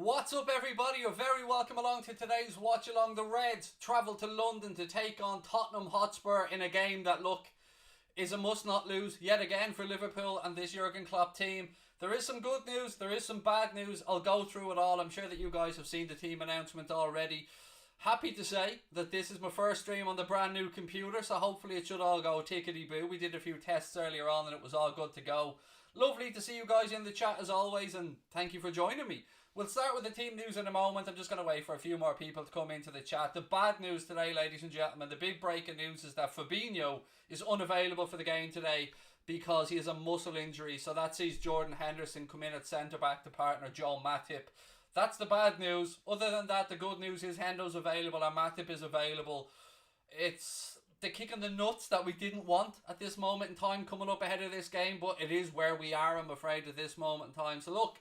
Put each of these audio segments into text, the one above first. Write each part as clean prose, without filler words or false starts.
What's up, everybody? You're very welcome along to today's Watch Along. The Reds travel to London to take on Tottenham Hotspur in a game that, look, is a must not lose yet again for Liverpool and this Jurgen Klopp team. There is some good news, there is some bad news. I'll go through it all. I'm sure that you guys have seen the team announcement already. Happy to say that this is my first stream on the brand new computer, so hopefully it should all go tickety-boo. We did a few tests earlier on and it was all good to go. Lovely to see you guys in the chat as always, and thank you for joining me. We'll start with the team news in a moment. I'm just going to wait for a few more people to come into the chat. The bad news today, ladies and gentlemen, the big breaking news is that Fabinho is unavailable for the game today because he has a muscle injury. So that sees Jordan Henderson come in at centre-back to partner Joe Matip. That's the bad news. Other than that, the good news is Hendo's available and Matip is available. It's the kick in the nuts that we didn't want at this moment in time coming up ahead of this game, but it is where we are, I'm afraid, at this moment in time. So look,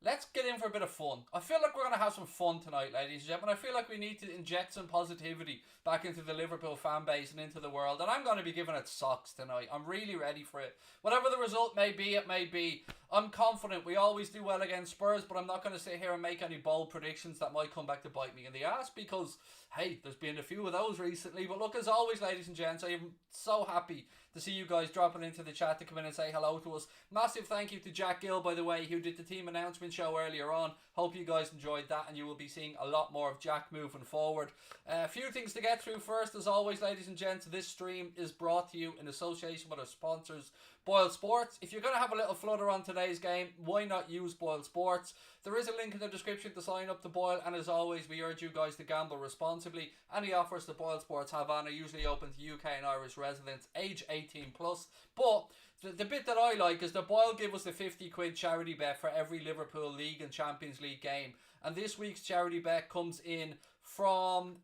let's get in for a bit of fun. I feel like we're going to have some fun tonight, ladies and gentlemen. I feel like we need to inject some positivity back into the Liverpool fan base and into the world. And I'm going to be giving it socks tonight. I'm really ready for it. Whatever the result may be, it may be. I'm confident. We always do well against Spurs, but I'm not going to sit here and make any bold predictions that might come back to bite me in the ass because, hey, there's been a few of those recently. But look, as always, ladies and gents, I am so happy to see you guys dropping into the chat to come in and say hello to us. Massive thank you to Jack Gill, by the way, who did the team announcement show earlier on. Hope you guys enjoyed that and you will be seeing a lot more of Jack moving forward. A few things to get through first. As always, ladies and gents, this stream is brought to you in association with our sponsors, Boyle Sports. If you're going to have a little flutter on today's game, why not use Boyle Sports? There is a link in the description to sign up to Boyle, and as always, we urge you guys to gamble responsibly. Any offers that Boyle Sports have on are usually open to UK and Irish residents, age 18 plus. But the bit that I like is that Boyle give us the 50 quid charity bet for every Liverpool League and Champions League game. And this week's charity bet comes in from,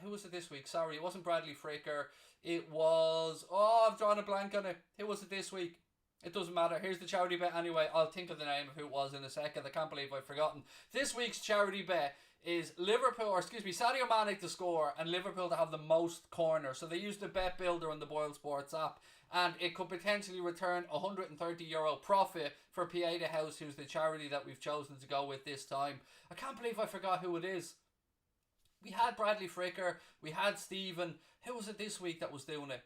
who was it this week? Sorry, it wasn't Bradley Fricker. It was, I've drawn a blank on it. Who was it this week? It doesn't matter. Here's the charity bet anyway. I'll think of the name of who it was in a second. I can't believe I've forgotten. This week's charity bet is Sadio Mane to score and Liverpool to have the most corners. So they used the bet builder on the Boyle Sports app, and it could potentially return €130 profit for Pieta House, who's the charity that we've chosen to go with this time. I can't believe I forgot who it is. We had Bradley Fricker, we had Stephen. Who was it this week that was doing it?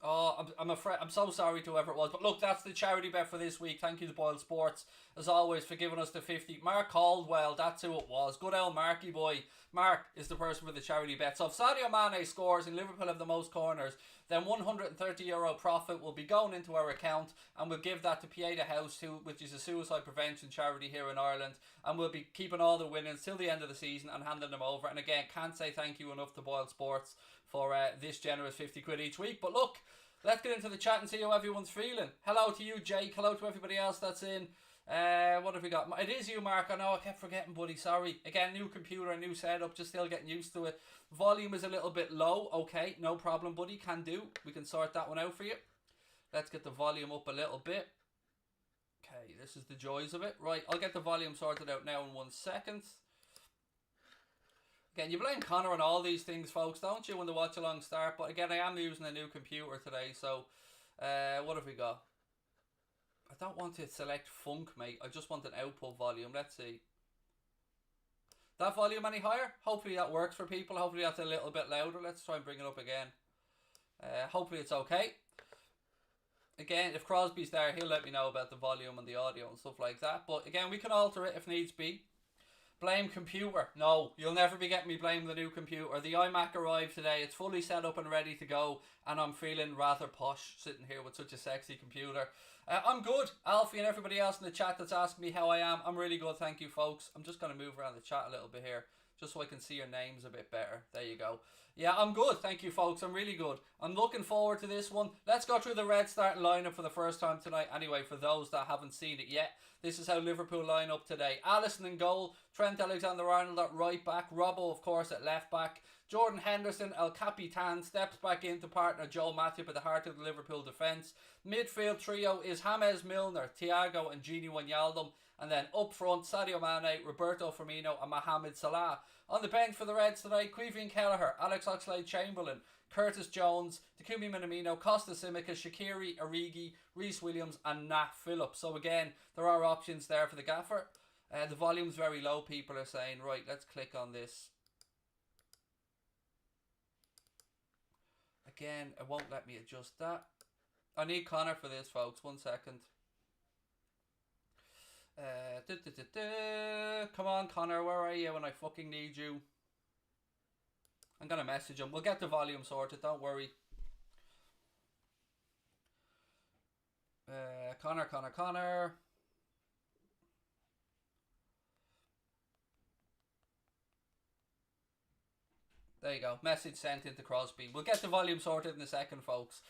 Oh, I'm afraid. I'm so sorry to whoever it was. But look, that's the charity bet for this week. Thank you to Boyle Sports, as always, for giving us the 50. Mark Caldwell, that's who it was. Good old Marky boy. Mark is the person for the charity bet. So if Sadio Mane scores and Liverpool have the most corners, then €130 profit will be going into our account, and we'll give that to Pieta House, which is a suicide prevention charity here in Ireland, and we'll be keeping all the winnings till the end of the season and handing them over. And again, can't say thank you enough to Boyle Sports for this generous 50 quid each week. But look, let's get into the chat and see how everyone's feeling. Hello to you, Jake. Hello to everybody else that's in. What have we got? It is you, Mark. I know, I kept forgetting, buddy. Sorry. Again, new computer, new setup. Just still getting used to it. Volume is a little bit low. Okay, no problem, buddy. Can do. We can sort that one out for you. Let's get the volume up a little bit. Okay, this is the joys of it. Right, I'll get the volume sorted out now in 1 second. Again, you blame Connor on all these things, folks, don't you, when the watch along start? But again, I am using a new computer today, so what have we got? I don't want to select funk, mate. I just want an output volume. Let's see. That volume any higher? Hopefully that works for people. Hopefully that's a little bit louder. Let's try and bring it up again. Hopefully it's okay. Again, if Crosby's there, he'll let me know about the volume and the audio and stuff like that. But again, we can alter it if needs be. Blame computer. No, you'll never be getting me blame the new computer. The iMac arrived today. It's fully set up and ready to go, and I'm feeling rather posh sitting here with such a sexy computer. I'm good. Alfie and everybody else in the chat that's asking me how I am, I'm really good, thank you, folks. I'm just going to move around the chat a little bit here, just so I can see your names a bit better. There you go. Yeah, I'm good, thank you, folks. I'm really good. I'm looking forward to this one. Let's go through the red starting lineup for the first time tonight. Anyway, for those that haven't seen it yet, this is how Liverpool line up today. Alisson in goal, Trent Alexander-Arnold at right back, Robbo, of course, at left back. Jordan Henderson, El Capitan, steps back into partner Joe Matip at the heart of the Liverpool defence. Midfield trio is James Milner, Thiago and Gini Wijnaldum. And then up front, Sadio Mane, Roberto Firmino and Mohamed Salah. On the bench for the Reds today, Queeveen Kelleher, Alex Oxlade-Chamberlain, Curtis Jones, Takumi Minamino, Costa Simica, Shaqiri, Origi, Reece Williams and Nat Phillips. So again, there are options there for the gaffer. The volume's very low, people are saying. Right, let's click on this. Again, it won't let me adjust that. I need Connor for this, folks. 1 second. Come on, Connor, where are you when I fucking need you? I'm going to message him. We'll get the volume sorted, don't worry. Connor. There you go. Message sent into Crosby. We'll get the volume sorted in a second, folks.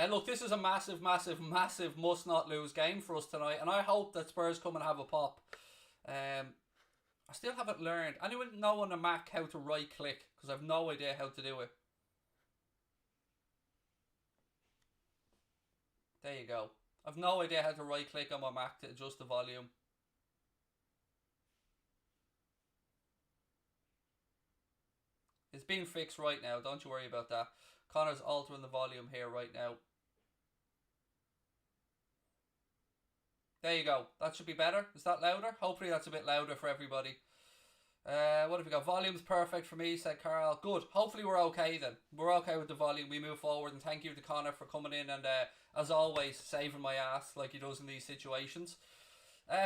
Look, this is a massive must not lose game for us tonight. And I hope that Spurs come and have a pop. I still haven't learned. Anyone know on a Mac how to right click? Because I've no idea how to do it. There you go. I've no idea how to right click on my Mac to adjust the volume. It's being fixed right now. Don't you worry about that. Connor's altering the volume here right now. There you go. That should be better. Is that louder? Hopefully that's a bit louder for everybody. What have we got? Volume's perfect for me, said Carl. Good. Hopefully we're okay then. We're okay with the volume. We move forward. And thank you to Connor for coming in and, as always, saving my ass like he does in these situations.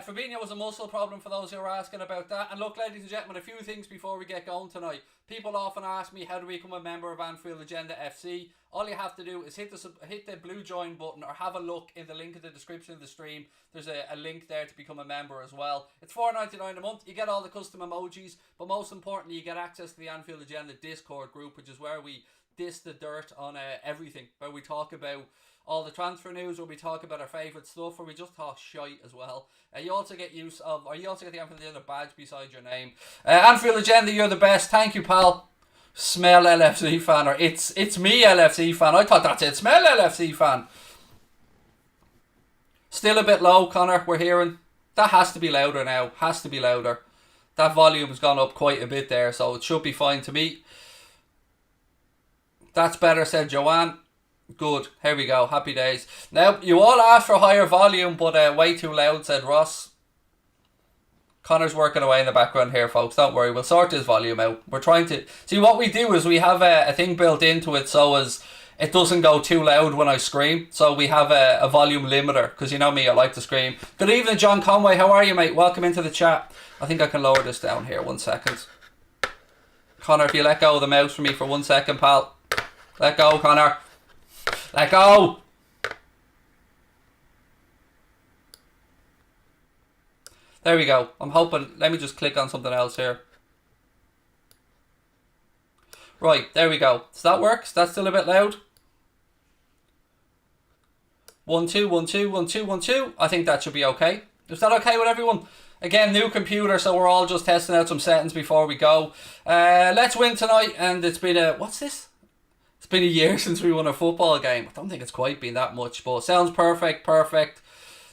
Fabinho was a muscle problem for those who are asking about that. And look, ladies and gentlemen, a few things before we get going tonight. People often ask me, how do we become a member of Anfield Agenda FC? All you have to do is hit the blue join button or have a look in the link in the description of the stream. There's a link there to become a member as well. It's $4.99 a month. You get all the custom emojis, but most importantly, you get access to the Anfield Agenda Discord group, which is where we diss the dirt on everything, where we talk about all the transfer news, where we talk about our favourite stuff, where we just talk shite as well. You also get the Anfield Agenda badge beside your name. Anfield Agenda, you're the best. Thank you, pal. Smell LFC fan, or it's me LFC fan. I thought that's it. Smell LFC fan. Still a bit low, Connor. We're hearing that has to be louder now. Has to be louder. That volume has gone up quite a bit there, so it should be fine to me. That's better, said Joanne. Good. Here we go. Happy days. Now, you all asked for higher volume, but way too loud, said Ross. Connor's working away in the background here, folks. Don't worry. We'll sort his volume out. We're trying to... See, what we do is we have a thing built into it so as it doesn't go too loud when I scream. So we have a volume limiter, because you know me, I like to scream. Good evening, John Conway. How are you, mate? Welcome into the chat. I think I can lower this down here. 1 second. Connor, if you let go of the mouse for me for 1 second, pal. Let go, Connor. Let go! There we go. I'm hoping... Let me just click on something else here. Right, there we go. Does that work? Is that still a bit loud? 1 2 1 2 1 2 1 2. I think that should be okay. Is that okay with everyone? Again, new computer, so we're all just testing out some settings before we go. Let's win tonight, and it's been a... What's this? It's been a year since we won a football game. I don't think it's quite been that much, but sounds perfect.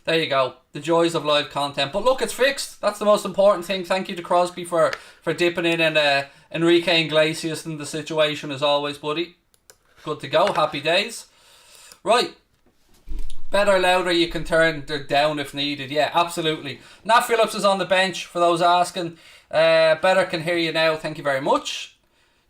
There you go. The joys of live content. But look, it's fixed. That's the most important thing. Thank you to Crosby for dipping in and Enrique Iglesias in the situation as always, buddy. Good to go. Happy days. Right. Better, louder, you can turn down if needed. Yeah, absolutely. Nat Phillips is on the bench, for those asking. Better can hear you now. Thank you very much.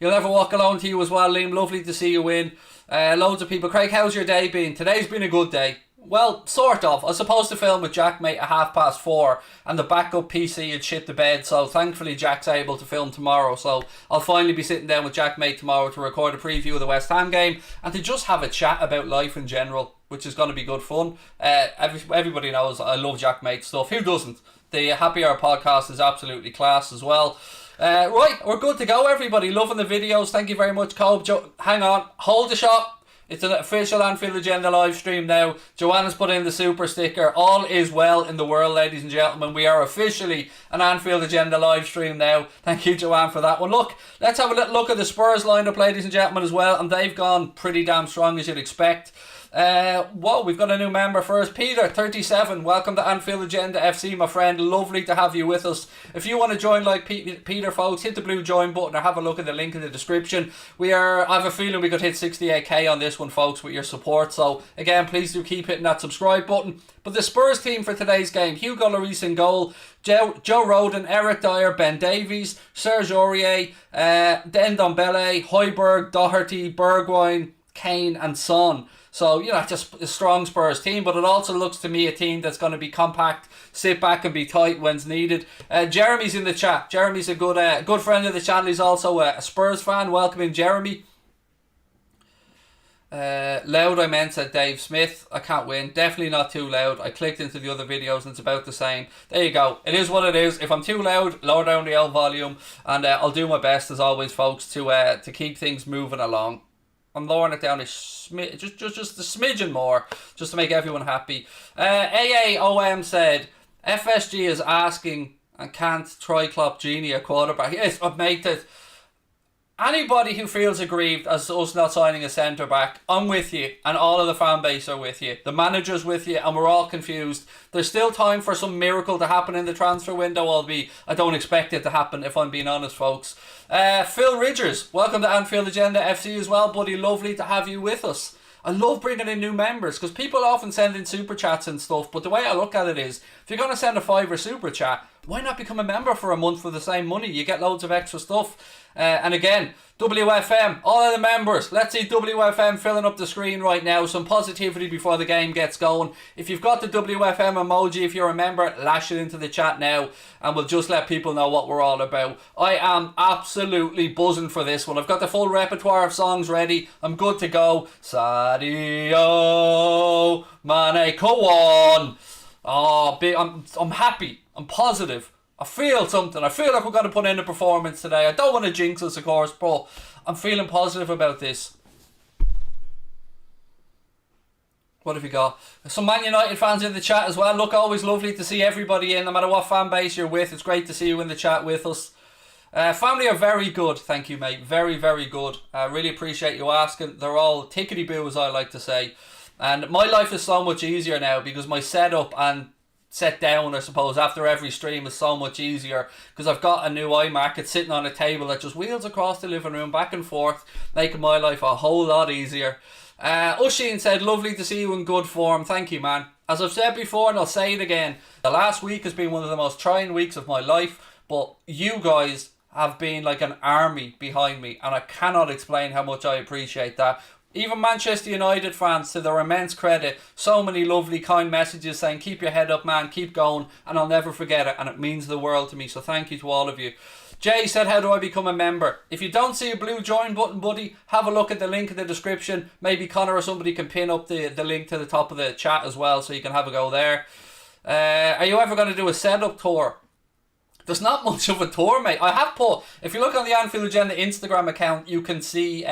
You'll never walk alone to you as well, Liam. Lovely to see you in. Loads of people. Craig, how's your day been? Today's been a good day. Well, sort of. I was supposed to film with Jack, mate, at 4:30, and the backup PC had shit the bed, so thankfully Jack's able to film tomorrow. So I'll finally be sitting down with Jack, mate, tomorrow to record a preview of the West Ham game and to just have a chat about life in general, which is going to be good fun. Everybody knows I love Jack, mate stuff. Who doesn't? The Happy Hour podcast is absolutely class as well. Right, we're good to go, everybody. Loving the videos. Thank you very much, Cobb. Hang on. Hold the shot. It's an official Anfield Agenda live stream now. Joanna's put in the super sticker. All is well in the world, ladies and gentlemen. We are officially an Anfield Agenda live stream now. Thank you, Joanne, for that one. Look, let's have a little look at the Spurs lineup, ladies and gentlemen, as well. And they've gone pretty damn strong, as you'd expect. Whoa, we've got a new member first. Peter, 37. Welcome to Anfield Agenda FC, my friend. Lovely to have you with us. If you want to join like Peter, folks, hit the blue join button or have a look at the link in the description. I have a feeling we could hit 68k on this one, folks, with your support. So, again, please do keep hitting that subscribe button. But the Spurs team for today's game: Hugo Lloris in goal, Joe Rodon, Eric Dyer, Ben Davies, Serge Aurier, Ndombele, Højbjerg, Doherty, Bergwijn, Kane and Son. So, just a strong Spurs team, but it also looks to me a team that's going to be compact, sit back and be tight when's needed. Jeremy's in the chat. Jeremy's a good friend of the channel. He's also a Spurs fan. Welcome in, Jeremy. Loud, I meant, said Dave Smith. I can't win. Definitely not too loud. I clicked into the other videos and it's about the same. There you go. It is what it is. If I'm too loud, lower down the L volume, and I'll do my best as always, folks, to keep things moving along. I'm lowering it down just a smidgen more, just to make everyone happy. AAOM said, FSG is asking and can't try Klopp Genie a quarterback. Yes, mate, anybody who feels aggrieved as us not signing a centre back, I'm with you, and all of the fan base are with you. The manager's with you, and we're all confused. There's still time for some miracle to happen in the transfer window, albeit I don't expect it to happen, if I'm being honest, folks. Phil Ridgers, welcome to Anfield Agenda FC as well, buddy. Lovely to have you with us. I love bringing in new members because people often send in super chats and stuff, but the way I look at it is, if you're going to send a $5 super chat, why not become a member for a month for the same money? You get loads of extra stuff. And again, WFM, all of the members, let's see WFM filling up the screen right now. Some positivity before the game gets going. If you've got the WFM emoji, if you're a member, lash it into the chat now and we'll just let people know what we're all about. I am absolutely buzzing for this one. I've got the full repertoire of songs ready. I'm good to go. Sadio Mane, come on. Oh, I'm happy. I'm positive. I feel something. I feel like we're going to put in a performance today. I don't want to jinx us, of course, but I'm feeling positive about this. What have you got? Some Man United fans in the chat as well. Look, always lovely to see everybody in, no matter what fan base you're with. It's great to see you in the chat with us. Family are very good. Thank you, mate. Very, very good. I really appreciate you asking. They're all tickety-boo, as I like to say. And my life is so much easier now because my setup and set down, I suppose, after every stream is so much easier because I've got a new iMac. It's sitting on a table that just wheels across the living room back and forth, making my life a whole lot easier. Ushin said, lovely to see you in good form. Thank you, man. As I've said before, and I'll say it again, the last week has been one of the most trying weeks of my life, but you guys have been like an army behind me, and I cannot explain how much I appreciate that. Even Manchester United fans, to their immense credit, so many lovely, kind messages saying, keep your head up, man, keep going, and I'll never forget it, and it means the world to me, so thank you to all of you. Jay said, how do I become a member? If you don't see a blue join button, buddy, have a look at the link in the description. Maybe Connor or somebody can pin up the link to the top of the chat as well, so you can have a go there. Are you ever going to do a setup tour? There's not much of a tour, mate. I have put, if you look on the Anfield Agenda Instagram account, you can see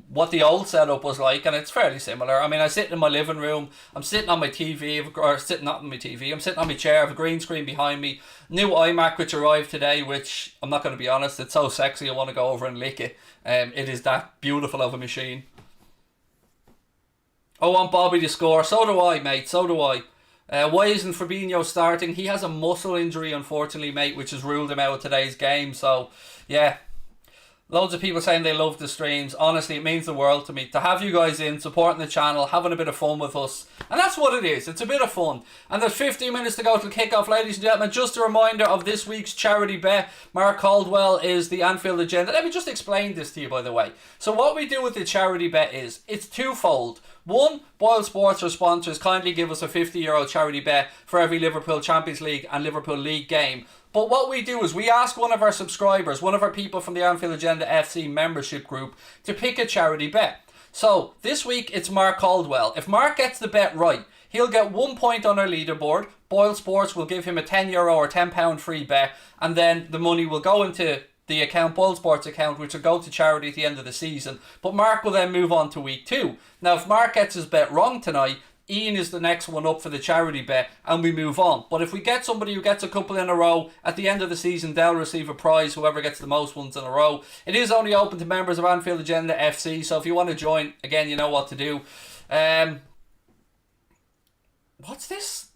what the old setup was like, and it's fairly similar. I mean, I sit in my living room, I'm sitting on my TV, or sitting not on my TV, I'm sitting on my chair, I have a green screen behind me, new iMac which arrived today, which, I'm not going to be honest, it's so sexy I want to go over and lick it. It is that beautiful of a machine. I want Bobby to score, so do I, mate, so do I. Why isn't Fabinho starting? He has a muscle injury, unfortunately, mate, which has ruled him out of today's game, so, yeah. Loads of people saying they love the streams. Honestly, it means the world to me to have you guys in, supporting the channel, having a bit of fun with us. And that's what it is. It's a bit of fun. And there's 15 minutes to go till kick-off, ladies and gentlemen. Just a reminder of this week's charity bet. Mark Caldwell is the Anfield Agenda. Let me just explain this to you, by the way. So what we do with the charity bet is, it's twofold. One, Boyle Sports, our sponsors, kindly give us a €50 charity bet for every Liverpool Champions League and Liverpool League game. But what we do is we ask one of our subscribers, one of our people from the Anfield Agenda FC membership group, to pick a charity bet. So this week it's Mark Caldwell. If Mark gets the bet right, he'll get 1 point on our leaderboard. Boyle Sports will give him a €10 or £10 free bet, and then the money will go into the account, Boyle Sports account, which will go to charity at the end of the season. But Mark will then move on to week 2. Now, if Mark gets his bet wrong tonight, Ian is the next one up for the charity bet, and we move on. But if we get somebody who gets a couple in a row, at the end of the season, they'll receive a prize, whoever gets the most ones in a row. It is only open to members of Anfield Agenda FC, so if you want to join, again, you know what to do. What's this?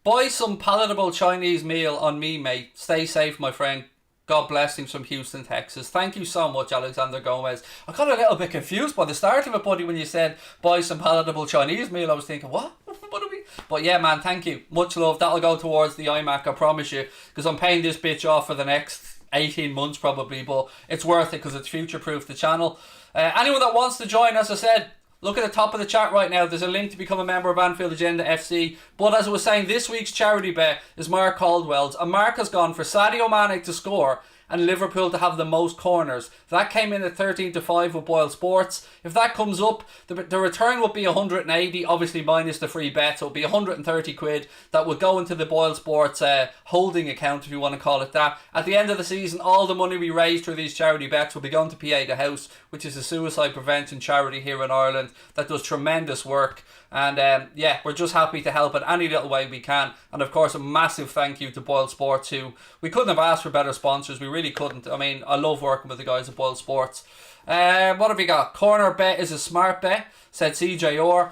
Buy some palatable Chinese meal on me, mate. Stay safe, my friend. God blessings from Houston, Texas. Thank you so much, Alexander Gomez. I got a little bit confused by the start of it, buddy, when you said buy some palatable Chinese meal. I was thinking, what? What are we? But yeah, man, thank you. Much love. That'll go towards the iMac, I promise you, because I'm paying this bitch off for the next 18 months probably, but it's worth it because it's future-proof the channel. Anyone that wants to join, as I said, look at the top of the chat right now. There's a link to become a member of Anfield Agenda FC. But as I was saying, this week's charity bet is Mark Caldwell's. And Mark has gone for Sadio Mane to score and Liverpool to have the most corners. That came in at 13-5 with Boyle Sports. If that comes up, the return would be 180, obviously minus the free bet. So it would be 130 quid that would go into the Boyle Sports holding account, if you want to call it that. At the end of the season, all the money we raise through these charity bets will be going to PA The House, which is a suicide prevention charity here in Ireland that does tremendous work. And yeah, we're just happy to help in any little way we can. And of course, a massive thank you to Boyle Sports, who we couldn't have asked for better sponsors. We really couldn't. I mean, I love working with the guys at Boyle Sports. What have we got? Corner bet is a smart bet, said CJR.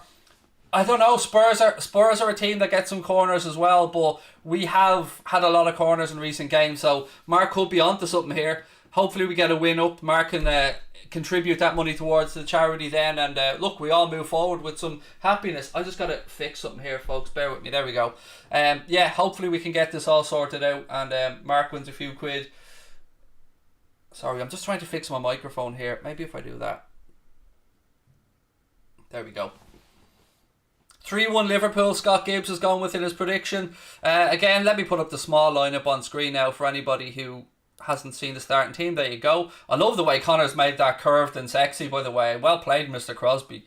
I don't know. Spurs are a team that gets some corners as well, but we have had a lot of corners in recent games. So Mark could be onto something here. Hopefully we get a win up. Mark can contribute that money towards the charity then, and look, we all move forward with some happiness. I just gotta fix something here, folks, bear with me. There we go. Yeah, hopefully we can get this all sorted out, and Mark wins a few quid. Sorry, I'm just trying to fix my microphone here. Maybe if I do that. There we go. 3-1 Liverpool. Scott Gibbs has gone with it as prediction. Again, let me put up the small lineup on screen now for anybody who hasn't seen the starting team. There you go. I love the way Connor's made that curved and sexy, by the way. Well played, Mr. Crosby.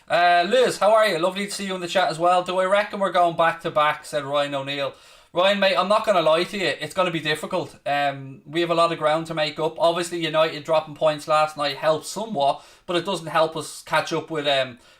Liz, how are you? Lovely to see you in the chat as well. Do I reckon we're going back to back, said Ryan O'Neill. Ryan, mate, I'm not going to lie to you. It's going to be difficult. We have a lot of ground to make up. Obviously, United dropping points last night helped somewhat, but it doesn't help us catch up with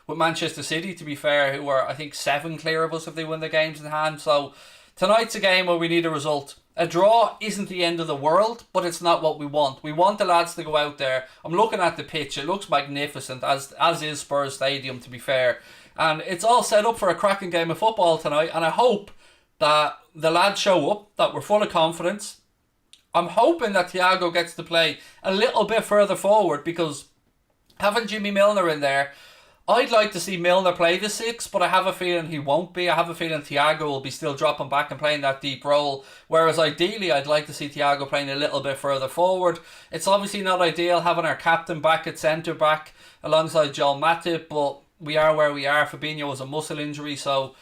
Manchester City, to be fair, who are, I think, 7 clear of us if they win the games in hand. So tonight's a game where we need a result. A draw isn't the end of the world, but it's not what we want. We want the lads to go out there. I'm looking at the pitch. It looks magnificent, as is Spurs Stadium, to be fair. And it's all set up for a cracking game of football tonight. And I hope that the lads show up, that we're full of confidence. I'm hoping that Thiago gets to play a little bit further forward, because having Jimmy Milner in there, I'd like to see Milner play the 6, but I have a feeling he won't be. I have a feeling Thiago will be still dropping back and playing that deep role, whereas ideally I'd like to see Thiago playing a little bit further forward. It's obviously not ideal having our captain back at centre back alongside Joel Matip, but we are where we are. Fabinho was a muscle injury, so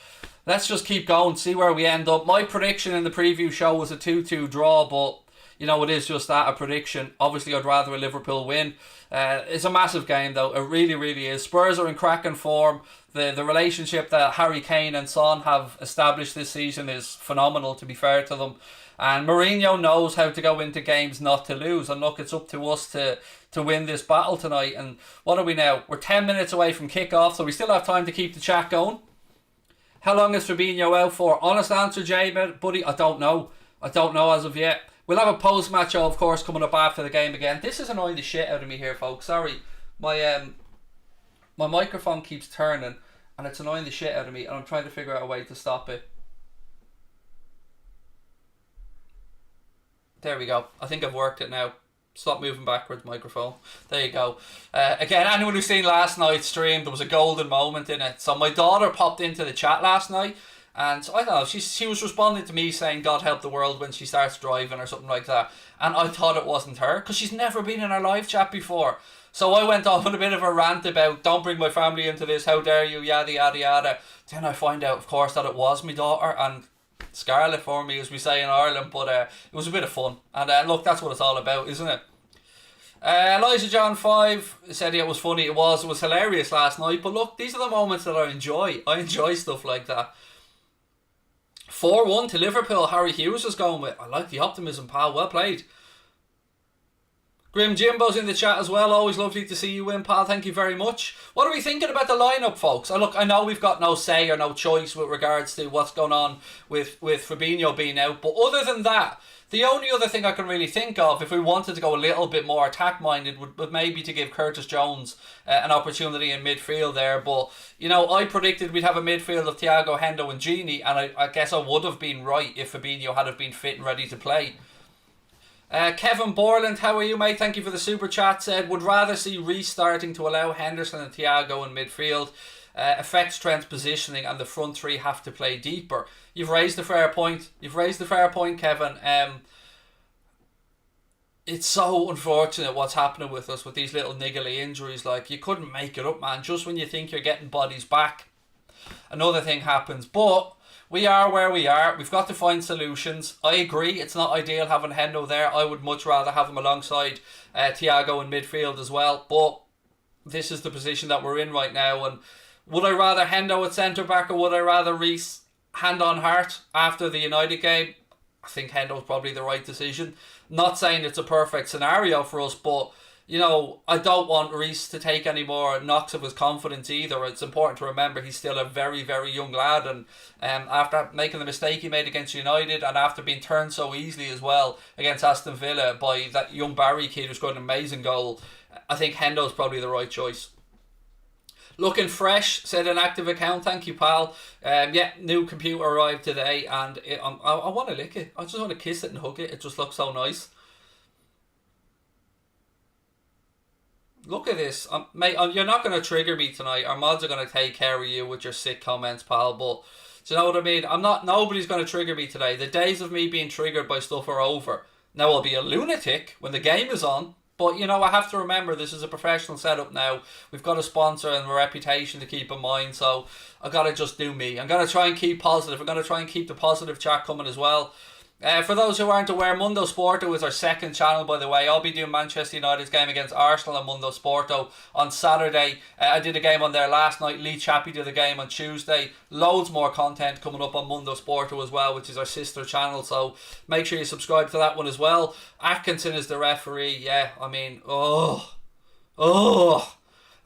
let's just keep going, see where we end up. My prediction in the preview show was a 2-2 draw, but you know, it is just that, a prediction. Obviously I'd rather a Liverpool win. It's a massive game though, it really, really is. Spurs are in cracking form. The relationship that Harry Kane and Son have established this season is phenomenal, to be fair to them. And Mourinho knows how to go into games not to lose. And look, it's up to us to win this battle tonight. And what are we now? We're 10 minutes away from kickoff, so we still have time to keep the chat going. How long is Fabinho out for? Honest answer, Jay, buddy, I don't know. I don't know as of yet. We'll have a post-match show, of course, coming up after the game again. This is annoying the shit out of me here, folks. Sorry. My microphone keeps turning, and it's annoying the shit out of me, and I'm trying to figure out a way to stop it. There we go. I think I've worked it now. Stop moving backwards, microphone. There you go. Again, anyone who's seen last night's stream, there was a golden moment in it. So my daughter popped into the chat last night, and I don't know, she was responding to me saying God help the world when she starts driving or something like that. And I thought it wasn't her, because she's never been in our live chat before. So I went off on a bit of a rant about, don't bring my family into this, how dare you, yada yada yada. Then I find out, of course, that it was my daughter, and Scarlet for me, as we say in Ireland. But it was a bit of fun. And look, that's what it's all about, isn't it? Elijah John 5 said it was funny. It was hilarious last night. But look, these are the moments that I enjoy. I enjoy stuff like that. 4-1 to Liverpool. Harry Hughes is going with. I like the optimism, pal. Well played. Grim Jimbo's in the chat as well. Always lovely to see you win, pal. Thank you very much. What are we thinking about the lineup, folks? Look, I know we've got no say or no choice with regards to what's going on with Fabinho being out, but other than that, the only other thing I can really think of, if we wanted to go a little bit more attack-minded, would maybe to give Curtis Jones an opportunity in midfield there. But, you know, I predicted we'd have a midfield of Thiago, Hendo and Gini, and I guess I would have been right if Fabinho had have been fit and ready to play. Kevin Borland, how are you, mate? Thank you for the super chat. Said, would rather see restarting to allow Henderson and Thiago in midfield. Affects Trent's positioning and the front three have to play deeper. You've raised a fair point. Kevin. It's so unfortunate what's happening with us with these little niggly injuries. Like, you couldn't make it up, man. Just when you think you're getting bodies back, another thing happens. But we are where we are. We've got to find solutions. I agree, it's not ideal having Hendo there. I would much rather have him alongside Thiago in midfield as well. But this is the position that we're in right now. And would I rather Hendo at centre-back or would I rather Reece hand on heart after the United game? I think Hendo's probably the right decision. Not saying it's a perfect scenario for us, but, you know, I don't want Reece to take any more knocks of his confidence either. It's important to remember he's still a very, very young lad, and after making the mistake he made against United and after being turned so easily as well against Aston Villa by that young Barry kid who scored an amazing goal, I think Hendo's probably the right choice. Looking fresh, said an active account. Thank you, pal. Yeah, new computer arrived today, and I want to lick it. I just want to kiss it and hug it. It just looks so nice. Look at this, mate. You're not going to trigger me tonight. Our mods are going to take care of you with your sick comments, pal. But do you know what I mean? Nobody's going to trigger me today. The days of me being triggered by stuff are over. Now I'll be a lunatic when the game is on. But, you know, I have to remember this is a professional setup now. We've got a sponsor and a reputation to keep in mind. So I've got to just do me. I'm going to try and keep positive. I'm going to try and keep the positive chat coming as well. For those who aren't aware, Mundo Sporto is our second channel, by the way. I'll be doing Manchester United's game against Arsenal on Mundo Sporto on Saturday. I did a game on there last night. Lee Chappie did a game on Tuesday. Loads more content coming up on Mundo Sporto as well, which is our sister channel. So make sure you subscribe to that one as well. Atkinson is the referee. Yeah, I mean,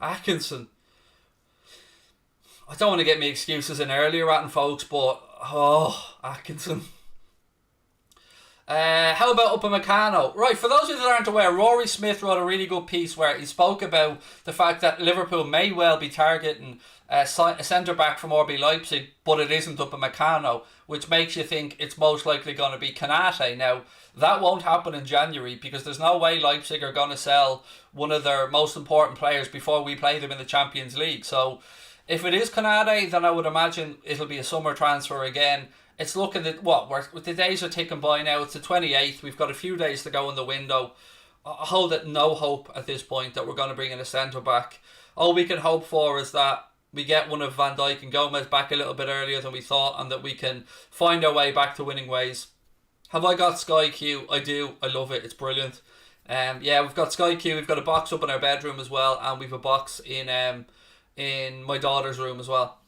Atkinson. I don't want to get me excuses in earlier at folks, but Atkinson. How about Upamecano? Right, for those of you that aren't aware, Rory Smith wrote a really good piece where he spoke about the fact that Liverpool may well be targeting a centre-back from RB Leipzig, but it isn't Upamecano, which makes you think it's most likely going to be Kanate. Now, that won't happen in January because there's no way Leipzig are going to sell one of their most important players before we play them in the Champions League. So, if it is Kanate, then I would imagine it'll be a summer transfer again. It's looking at the days are ticking by now. It's the 28th. We've got a few days to go in the window. I hold it no hope at this point that we're going to bring in a centre back. All we can hope for is that we get one of Van Dijk and Gomez back a little bit earlier than we thought, and that we can find our way back to winning ways. Have I got Sky Q? I do. I love it. It's brilliant. Yeah, we've got Sky Q. We've got a box up in our bedroom as well, and we've a box in my daughter's room as well.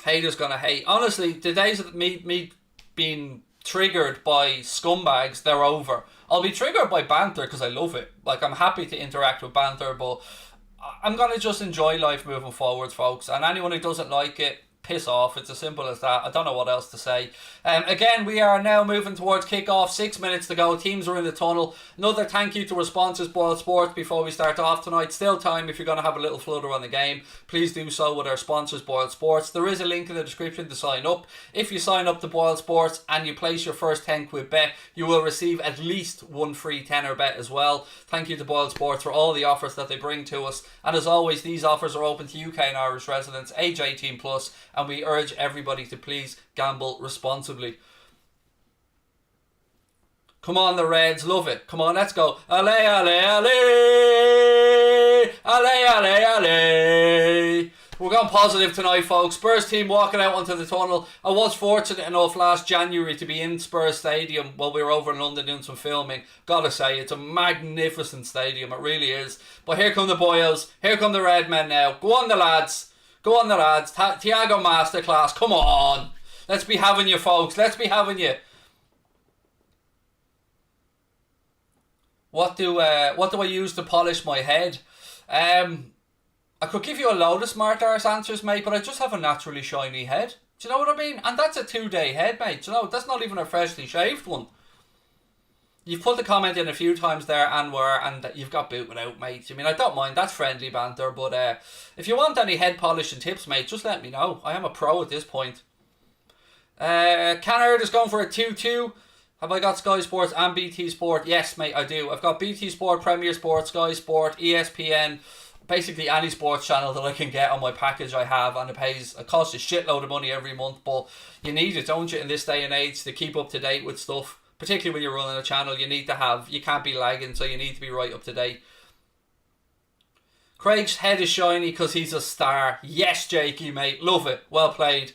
Haters gonna hate. Honestly, the days of me being triggered by scumbags, they're over. I'll be triggered by banter because I love it. Like, I'm happy to interact with banter, but I'm gonna just enjoy life moving forwards, folks. And anyone who doesn't like it, piss off. It's as simple as that. I don't know what else to say. Again, we are now moving towards kick-off. 6 minutes to go. Teams are in the tunnel. Another thank you to our sponsors, Boiled Sports, before we start off tonight. Still time if you're going to have a little flutter on the game. Please do so with our sponsors, Boiled Sports. There is a link in the description to sign up. If you sign up to Boiled Sports and you place your first 10 quid bet, you will receive at least one free tenner bet as well. Thank you to Boiled Sports for all the offers that they bring to us. And as always, these offers are open to UK and Irish residents, age 18 plus, and we urge everybody to please gamble responsibly. Come on, the Reds, love it. Come on, let's go. Allez, allez, allez. Allez, allez, allez. We're going positive tonight, folks. Spurs team walking out onto the tunnel. I was fortunate enough last January to be in Spurs Stadium while we were over in London doing some filming. Gotta say, it's a magnificent stadium. It really is. But here come the boyos. Here come the red men now. Go on, the lads. Go on, the lads. Thiago Masterclass. Come on. Let's be having you, folks. Let's be having you. What do I use to polish my head? I could give you a load of smart arse answers, mate, but I just have a naturally shiny head. Do you know what I mean? And that's a 2-day head, mate. Do you know, that's not even a freshly shaved one. You've put the comment in a few times there, Anwar, and you've got booted out, mate. I mean, I don't mind. That's friendly banter, but if you want any head polishing tips, mate, just let me know. I am a pro at this point. Canard is going for a 2-2. Have I got Sky Sports and BT Sport? Yes, mate, I do. I've got BT Sport, Premier Sport, Sky Sport, ESPN, basically any sports channel that I can get on my package I have, and it costs a shitload of money every month, but you need it, don't you, in this day and age, to keep up to date with stuff. Particularly when you're running a channel, you can't be lagging, so you need to be right up to date. Craig's head is shiny because he's a star. Yes, Jakey, mate. Love it. Well played.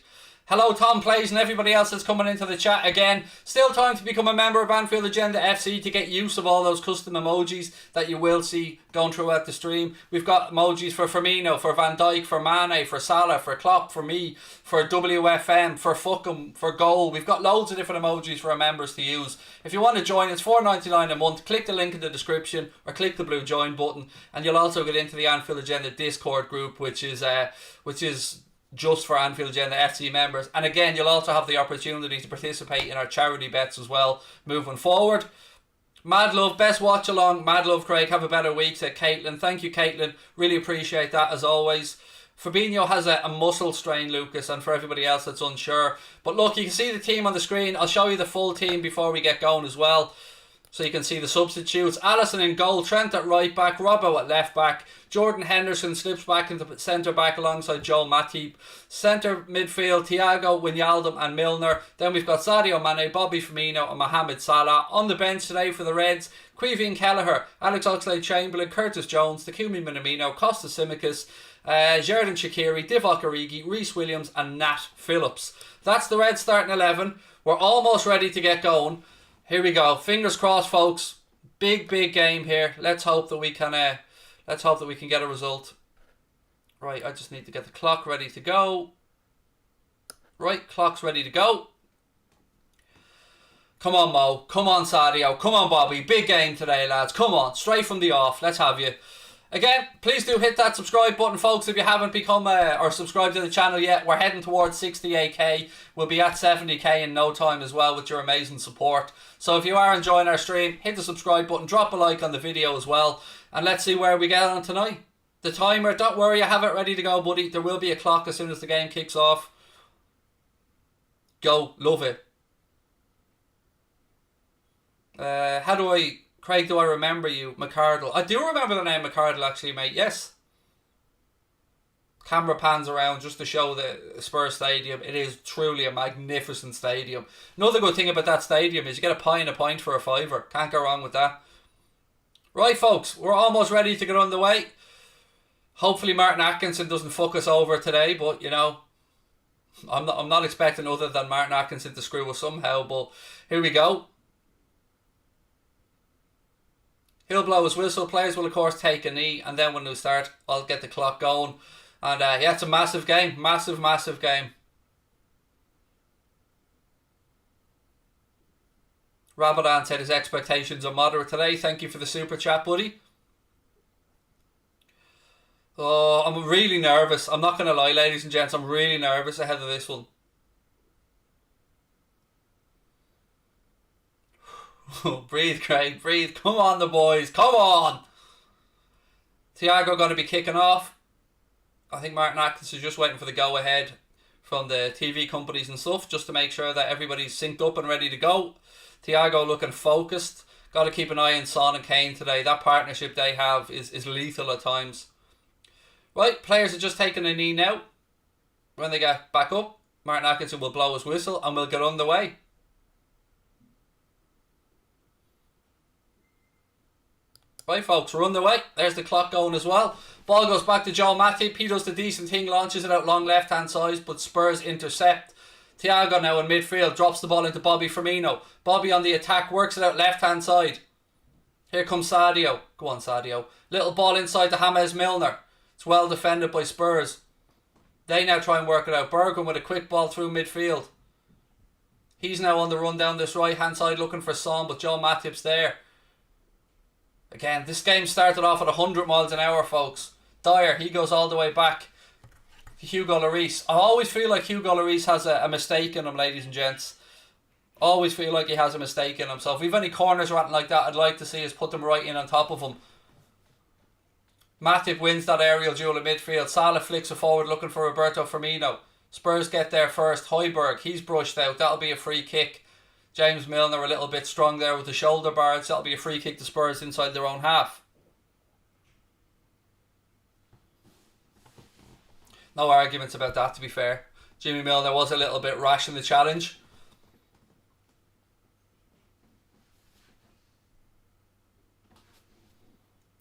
Hello, Tom Plays and everybody else that's coming into the chat again. Still time to become a member of Anfield Agenda FC to get use of all those custom emojis that you will see going throughout the stream. We've got emojis for Firmino, for Van Dijk, for Mane, for Salah, for Klopp, for me, for WFM, for Fuckham, for Goal. We've got loads of different emojis for our members to use. If you want to join, it's $4.99 a month. Click the link in the description or click the blue join button, and you'll also get into the Anfield Agenda Discord group, which is just for Anfield Agenda FC members. And again, you'll also have the opportunity to participate in our charity bets as well moving forward. Mad love, best watch along. Mad love, Craig. Have a better week, said Caitlin. Thank you, Caitlin. Really appreciate that as always. Fabinho has a muscle strain, Lucas, and for everybody else that's unsure. But look, you can see the team on the screen. I'll show you the full team before we get going as well, so you can see the substitutes. Alisson in goal, Trent at right back, Robbo at left back, Jordan Henderson slips back into centre back alongside Joel Matip. Centre midfield, Thiago, Wijnaldum and Milner. Then we've got Sadio Mane, Bobby Firmino and Mohamed Salah. On the bench today for the Reds, Queeveen Kelleher, Alex Oxlade-Chamberlain, Curtis Jones, Takumi Minamino, Costa Simicas, Xherdan Shaqiri, Divock Origi, Reece Williams and Nat Phillips. That's the Reds starting 11. We're almost ready to get going. Here we go. Fingers crossed, folks. Big game here. Let's hope that we can get a result. Right, I just need to get the clock ready to go. Right, clock's ready to go. Come on, Mo. Come on, Sadio. Come on, Bobby. Big game today, lads. Come on. Straight from the off. Let's have you. Again, please do hit that subscribe button, folks, if you haven't become or subscribed to the channel yet. We're heading towards 68k. We'll be at 70k in no time as well with your amazing support. So if you are enjoying our stream, hit the subscribe button, drop a like on the video as well, and let's see where we get on tonight. The timer, don't worry, I have it ready to go, buddy. There will be a clock as soon as the game kicks off. Go, love it. Craig, do I remember you? McCardle. I do remember the name McCardle, actually, mate. Yes. Camera pans around just to show the Spurs stadium. It is truly a magnificent stadium. Another good thing about that stadium is you get a pie and a pint for a $5. Can't go wrong with that. Right, folks. We're almost ready to get on the way. Hopefully Martin Atkinson doesn't fuck us over today, but, you know, I'm not expecting other than Martin Atkinson to screw us somehow, but here we go. He'll blow his whistle. Players will, of course, take a knee. And then when we start, I'll get the clock going. And, yeah, it's a massive game. Massive game. Ramadan said his expectations are moderate today. Thank you for the super chat, buddy. Oh, I'm really nervous. I'm not going to lie, ladies and gents. I'm really nervous ahead of this one. Breathe, Craig, breathe. Come on, the boys. Come on. Thiago going to be kicking off. I think Martin Atkinson is just waiting for the go-ahead from the TV companies and stuff, just to make sure that everybody's synced up and ready to go. Thiago looking focused. Got to keep an eye on Son and Kane today. That partnership they have is lethal at times. Right, players are just taking a knee now. When they get back up, Martin Atkinson will blow his whistle and we'll get on the way. Right, folks, we're on the way. There's the clock going as well. Ball goes back to Joel Matip. He does the decent thing, launches it out long left-hand side, but Spurs intercept. Thiago now in midfield, drops the ball into Bobby Firmino. Bobby on the attack, works it out left-hand side. Here comes Sadio. Go on, Sadio. Little ball inside to James Milner. It's well defended by Spurs. They now try and work it out. Bergwijn with a quick ball through midfield. He's now on the run down this right-hand side looking for Son, but Joel Matip's there. Again, this game started off at 100 miles an hour, folks. Dyer, he goes all the way back to Hugo Lloris. I always feel like Hugo Lloris has a mistake in him, ladies and gents. Always feel like he has a mistake in him. So if we've any corners or anything like that, I'd like to see us put them right in on top of him. Matip wins that aerial duel in midfield. Salah flicks it forward looking for Roberto Firmino. Spurs get there first. Højbjerg, he's brushed out. That'll be a free kick. James Milner a little bit strong there with the shoulder bars. That'll be a free kick to Spurs inside their own half. No arguments about that, to be fair. Jimmy Milner was a little bit rash in the challenge.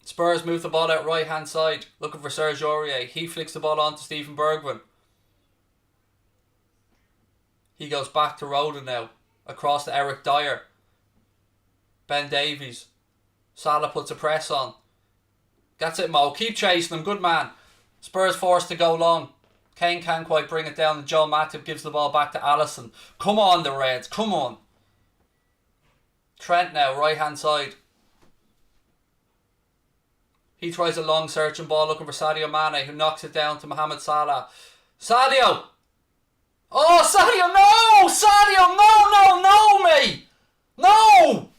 Spurs move the ball out right hand side, looking for Serge Aurier. He flicks the ball on to Stephen Bergwijn. He goes back to Roden now. Across to Eric Dyer. Ben Davies. Salah puts a press on. That's it, Mo. Keep chasing him. Good man. Spurs forced to go long. Kane can't quite bring it down, and Joe Matip gives the ball back to Alisson. Come on, the Reds. Come on. Trent now, right hand side. He tries a long searching ball looking for Sadio Mane, who knocks it down to Mohamed Salah. Sadio! Oh, Sadio, no! Sadio, no, mate! No!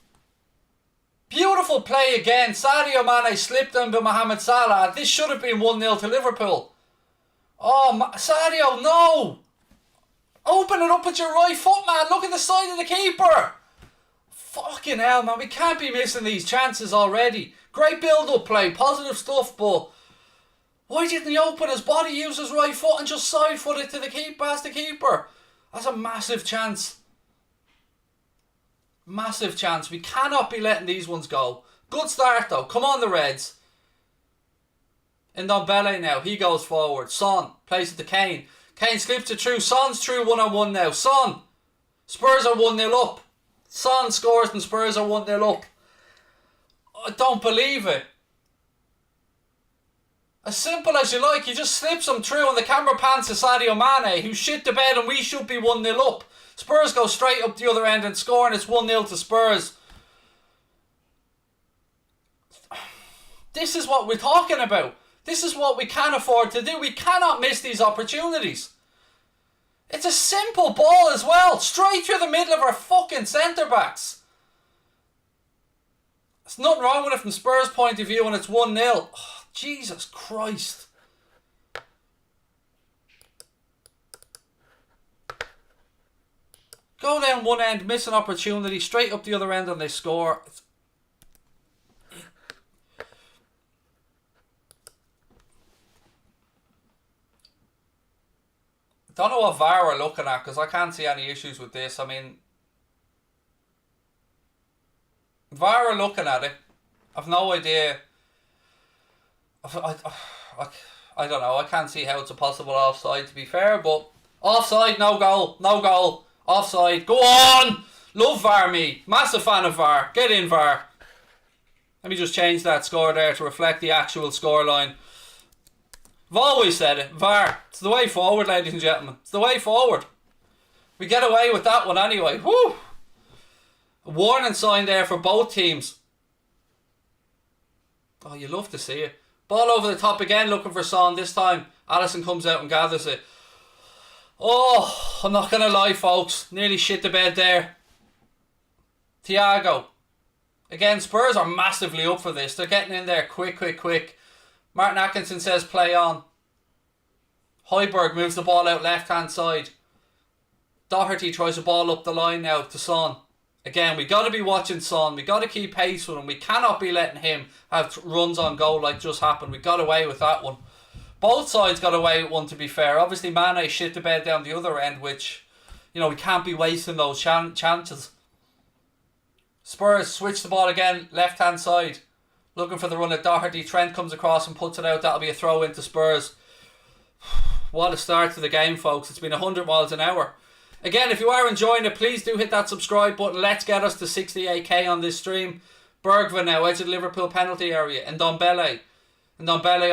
Beautiful play again. Sadio Mane slipped under Mohamed Salah. This should have been 1-0 to Liverpool. Oh, Sadio, no! Open it up with your right foot, man. Look at the side of the keeper. Fucking hell, man. We can't be missing these chances already. Great build-up play. Positive stuff, but why didn't he open his body, use his right foot and just side-foot it to the keeper, past the keeper? That's a massive chance. Massive chance. We cannot be letting these ones go. Good start, though. Come on, the Reds. Ndombele now. He goes forward. Son plays it to Kane. Kane slips it through. Son's through 1-on-1 now. Son. Spurs are 1-0 up. Son scores and Spurs are 1-0 up. I don't believe it. As simple as you like. He just slips him through and the camera pans to Sadio Mane, who shit the bed, and we should be 1-0 up. Spurs go straight up the other end and score, and it's 1-0 to Spurs. This is what we're talking about. This is what we can't afford to do. We cannot miss these opportunities. It's a simple ball as well. Straight through the middle of our fucking centre-backs. There's nothing wrong with it from Spurs' point of view, and it's 1-0. Oh, Jesus Christ. Go down one end, miss an opportunity, straight up the other end and they score. Don't know what VAR we're looking at because I can't see any issues with this. I mean, VAR are looking at it. I've no idea. I don't know. I can't see how it's a possible offside, to be fair, but offside, no goal, no goal. Offside, go on! Love VAR, me. Massive fan of VAR. Get in, VAR. Let me just change that score there to reflect the actual scoreline. I've always said it. VAR. It's the way forward, ladies and gentlemen. It's the way forward. We get away with that one anyway. Woo! A warning sign there for both teams. Oh, you love to see it. Ball over the top again, looking for Son. This time, Alisson comes out and gathers it. Oh, I'm not going to lie, folks. Nearly shit the bed there. Thiago. Again, Spurs are massively up for this. They're getting in there quick. Martin Atkinson says play on. Højbjerg moves the ball out left-hand side. Doherty tries a ball up the line now to Son. Again, we got to be watching Son. We got to keep pace with him. We cannot be letting him have runs on goal like just happened. We got away with that one. Both sides got away with one, to be fair. Obviously, Mane shit the bed down the other end, which, you know, we can't be wasting those chances. Spurs switch the ball again, left-hand side. Looking for the run at Doherty. Trent comes across and puts it out. That'll be a throw into Spurs. What a start to the game, folks. It's been 100 miles an hour. Again, if you are enjoying it, please do hit that subscribe button. Let's get us to 68k on this stream. Bergwijn now, edge of the Liverpool penalty area. And Ndombele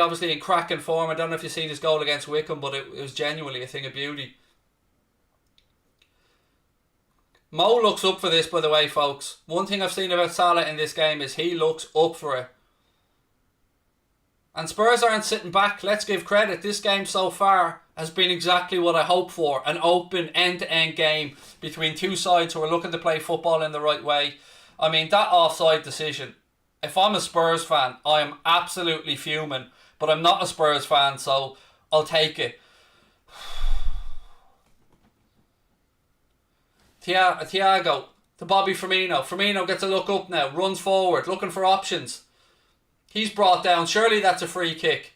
obviously in cracking form. I don't know if you've seen his goal against Wickham, but it was genuinely a thing of beauty. Mo looks up for this, by the way, folks. One thing I've seen about Salah in this game is he looks up for it. And Spurs aren't sitting back. Let's give credit. This game so far has been exactly what I hoped for. An open, end-to-end game between two sides who are looking to play football in the right way. I mean, that offside decision. If I'm a Spurs fan, I am absolutely fuming. But I'm not a Spurs fan, so I'll take it. Thiago to Bobby Firmino. Firmino gets a look up now. Runs forward, looking for options. He's brought down. Surely that's a free kick.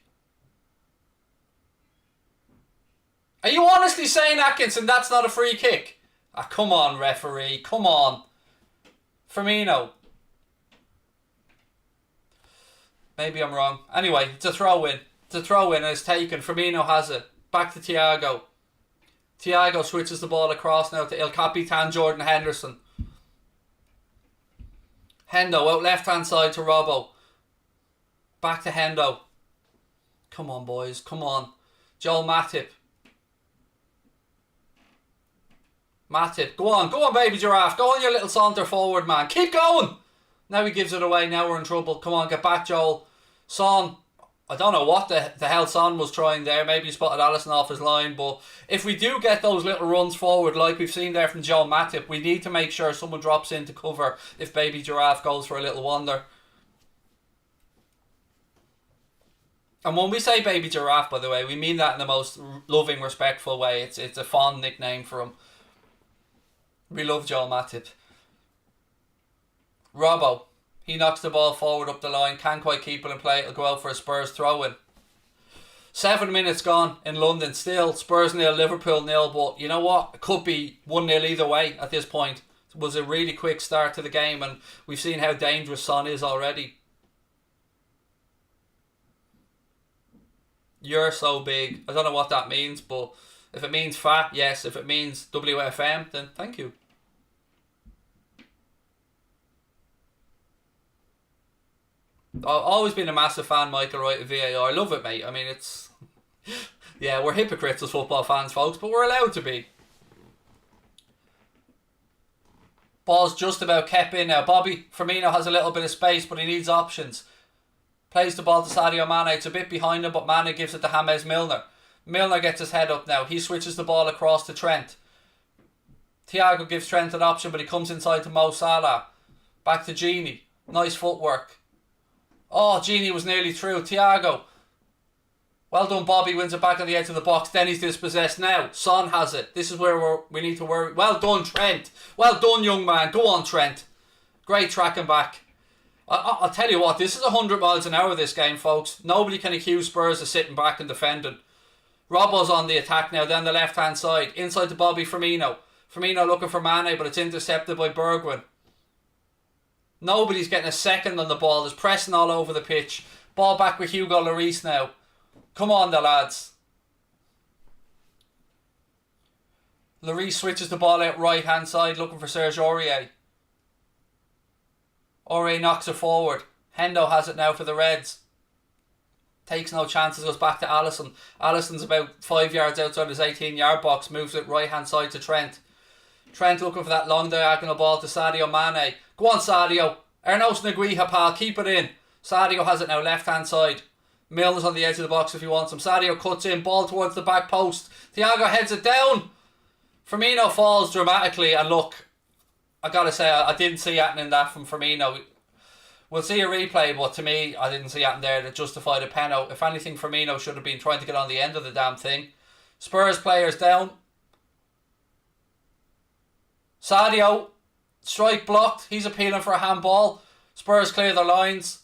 Are you honestly saying, Atkinson, that's not a free kick? Ah, come on, referee. Come on. Firmino. Maybe I'm wrong. Anyway, it's a throw-in. It's a throw-in and it's taken. Firmino has it. Back to Thiago. Thiago switches the ball across now to El Capitan Jordan Henderson. Hendo out left-hand side to Robbo. Back to Hendo. Come on, boys. Come on. Joel Matip. Matip. Go on. Go on, baby giraffe. Go on, your little saunter forward, man. Keep going. Now he gives it away. Now we're in trouble. Come on, get back, Joel. Son. I don't know what the hell Son was trying there. Maybe he spotted Alisson off his line. But if we do get those little runs forward like we've seen there from Joel Matip, we need to make sure someone drops in to cover if baby giraffe goes for a little wander. And when we say baby giraffe, by the way, we mean that in the most loving, respectful way. It's a fond nickname for him. We love Joel Matip. Robbo. He knocks the ball forward up the line. Can't quite keep it in play. It'll go out for a Spurs throw-in. 7 minutes gone in London. Still Spurs 0, Liverpool 0. But you know what? It could be 1-0 either way at this point. It was a really quick start to the game. And we've seen how dangerous Son is already. You're so big. I don't know what that means, but if it means fat, yes. If it means WFM, then thank you. I've always been a massive fan, Michael, right, of VAR. I love it, mate. I mean, it's... yeah, we're hypocrites as football fans, folks, but we're allowed to be. Ball's just about kept in now. Bobby Firmino has a little bit of space, but he needs options. Plays the ball to Sadio Mane. It's a bit behind him, but Mane gives it to James Milner. Milner gets his head up now. He switches the ball across to Trent. Thiago gives Trent an option, but he comes inside to Mo Salah. Back to Gini. Nice footwork. Oh, Gini was nearly through. Thiago. Well done, Bobby. Wins it back on the edge of the box. Then he's dispossessed now. Son has it. This is where we need to worry. Well done, Trent. Well done, young man. Go on, Trent. Great tracking back. I'll tell you what, this is 100 miles an hour, this game, folks. Nobody can accuse Spurs of sitting back and defending. Robbo's on the attack now, down the left-hand side. Inside to Bobby Firmino. Firmino looking for Mane, but it's intercepted by Bergwijn. Nobody's getting a second on the ball. There's pressing all over the pitch. Ball back with Hugo Lloris now. Come on, the lads. Lloris switches the ball out right-hand side, looking for Serge Aurier. Aurier knocks it forward. Hendo has it now for the Reds. Takes no chances, goes back to Alisson. Alisson's about 5 yards outside his 18-yard box. Moves it right-hand side to Trent. Trent looking for that long diagonal ball to Sadio Mane. Go on, Sadio. Ernos Naguiha, pal. Keep it in. Sadio has it now left-hand side. Milner's on the edge of the box if he wants him. Sadio cuts in. Ball towards the back post. Thiago heads it down. Firmino falls dramatically. And look, I gotta say, I didn't see anything in that from Firmino. We'll see a replay, but to me, I didn't see anything there that justified a penalty. If anything, Firmino should have been trying to get on the end of the damn thing. Spurs players down. Sadio, strike blocked. He's appealing for a handball. Spurs clear their lines.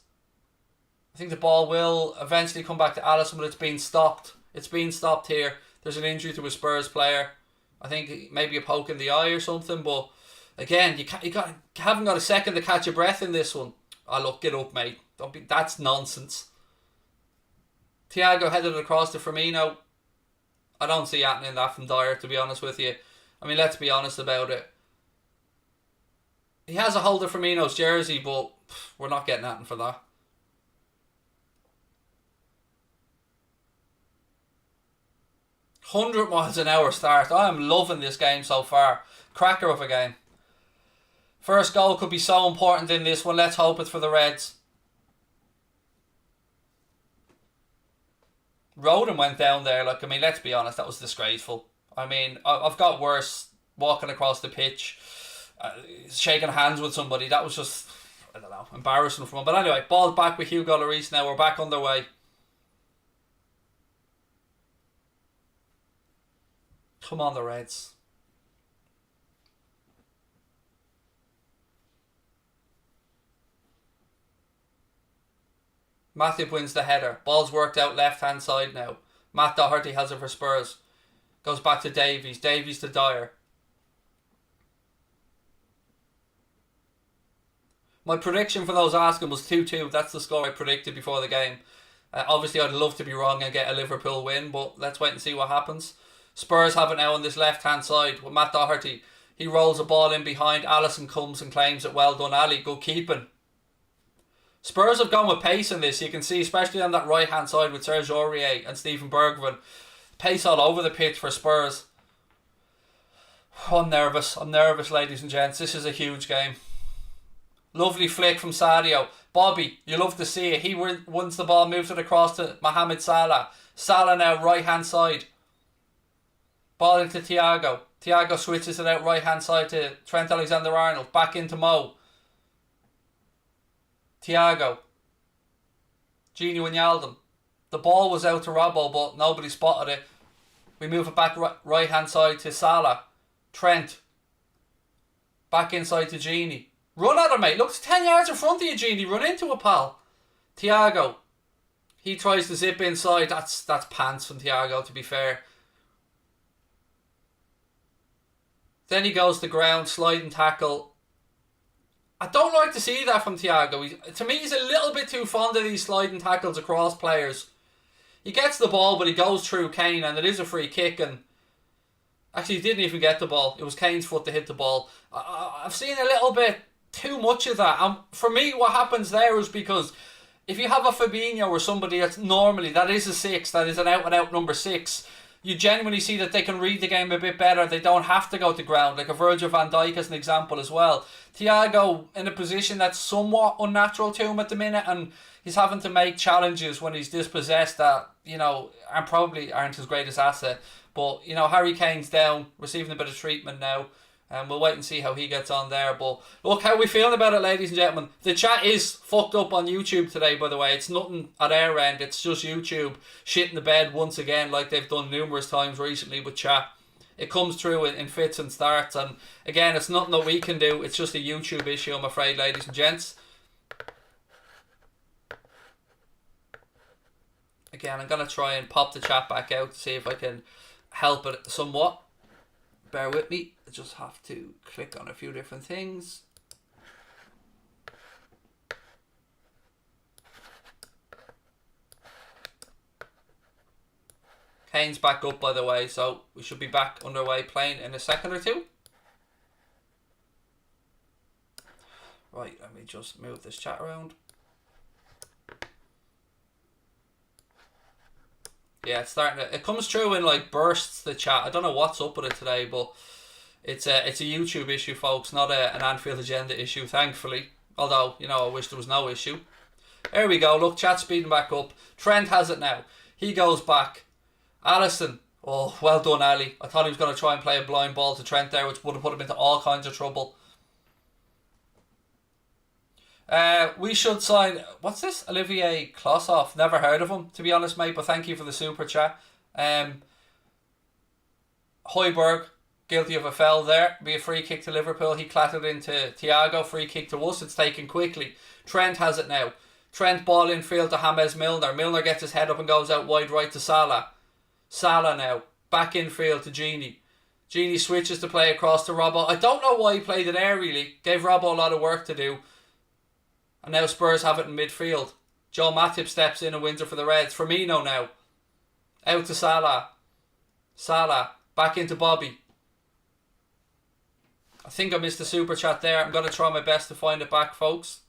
I think the ball will eventually come back to Alisson, but it's been stopped. It's been stopped here. There's an injury to a Spurs player. I think maybe a poke in the eye or something, but again, you haven't got a second to catch your breath in this one. Oh, look, get up, mate. That's nonsense. Thiago headed across to Firmino. I don't see anything in that from Dyer, to be honest with you. I mean, let's be honest about it. He has a hold of Firmino's jersey, but we're not getting anything for that. .100 miles an hour start. I am loving this game so far. Cracker of a game. First goal could be so important in this one. Let's hope it's for the Reds. Roden went down there. Like, I mean, let's be honest, that was disgraceful. I mean, I've got worse walking across the pitch, shaking hands with somebody. That was just, I don't know, embarrassing for him. But anyway, ball back with Hugo Lloris now. We're back underway. Come on, the Reds. Matip wins the header. Ball's worked out left-hand side now. Matt Doherty has it for Spurs. Goes back to Davies. Davies to Dyer. My prediction for those asking was 2-2. That's the score I predicted before the game. Obviously, I'd love to be wrong and get a Liverpool win, but let's wait and see what happens. Spurs have it now on this left-hand side with Matt Doherty. He rolls a ball in behind. Alisson comes and claims it. Well done, Ali. Good keeping. Spurs have gone with pace in this. You can see, especially on that right-hand side with Serge Aurier and Steven Bergwijn. Pace all over the pitch for Spurs. Oh, I'm nervous. I'm nervous, ladies and gents. This is a huge game. Lovely flick from Sadio. Bobby, you love to see it. He wins the ball, moves it across to Mohamed Salah. Salah now right-hand side. Ball into Thiago. Thiago switches it out right-hand side to Trent Alexander-Arnold. Back into Mo. Thiago. Gini Wijnaldum. The ball was out to Robbo, but nobody spotted it. We move it back right-hand side to Salah. Trent. Back inside to Gini. Run at him, mate. Look, it's 10 yards in front of you, Gini. Run into a pal. Thiago. He tries to zip inside. That's pants from Thiago, to be fair. Then he goes to ground, sliding tackle. I don't like to see that from Thiago. To me, he's a little bit too fond of these sliding tackles across players. He gets the ball, but he goes through Kane, and it is a free kick. And actually, he didn't even get the ball. It was Kane's foot to hit the ball. I've seen a little bit too much of that. And for me, what happens there is because if you have a Fabinho or somebody that's normally, that is a 6, that is an out-and-out number 6, you genuinely see that they can read the game a bit better. They don't have to go to ground, like a Virgil van Dijk as an example as well. Thiago in a position that's somewhat unnatural to him at the minute, and he's having to make challenges when he's dispossessed that, you know, and probably aren't his greatest asset. But, you know, Harry Kane's down, receiving a bit of treatment now. And we'll wait and see how he gets on there. But look, how are we feeling about it, ladies and gentlemen? The chat is fucked up on YouTube today, by the way. It's nothing at our end. It's just YouTube shitting the bed once again, like they've done numerous times recently with chat. It comes through in fits and starts. And again, it's nothing that we can do. It's just a YouTube issue, I'm afraid, ladies and gents. Again, I'm going to try and pop the chat back out to see if I can help it somewhat. Bear with me. I just have to click on a few different things. Kane's back up, by the way, so we should be back underway playing in a second or two. Right, let me just move this chat around. Yeah, it's starting to, it comes through in like bursts, the chat. I don't know what's up with it today, but it's a YouTube issue, folks, not an Anfield agenda issue, thankfully. Although, you know, I wish there was no issue. There we go. Look, chat's speeding back up. Trent has it now. He goes back. Alisson. Oh, well done, Ali. I thought he was going to try and play a blind ball to Trent there, which would have put him into all kinds of trouble. We should sign, what's this? Olivier Klossoff. Never heard of him, to be honest, mate, but thank you for the super chat. Højbjerg, guilty of a foul there. Be a free kick to Liverpool. He clattered into Thiago. Free kick to us. It's taken quickly. Trent has it now. Trent ball in field to James Milner. Milner gets his head up and goes out wide right to Salah. Salah now. Back in field to Gini. Gini switches to play across to Robbo. I don't know why he played it there, really. Gave Robbo a lot of work to do. And now Spurs have it in midfield. Joe Matip steps in and wins it for the Reds. Firmino now. Out to Salah. Salah. Back into Bobby. I think I missed the super chat there. I'm going to try my best to find it back, folks.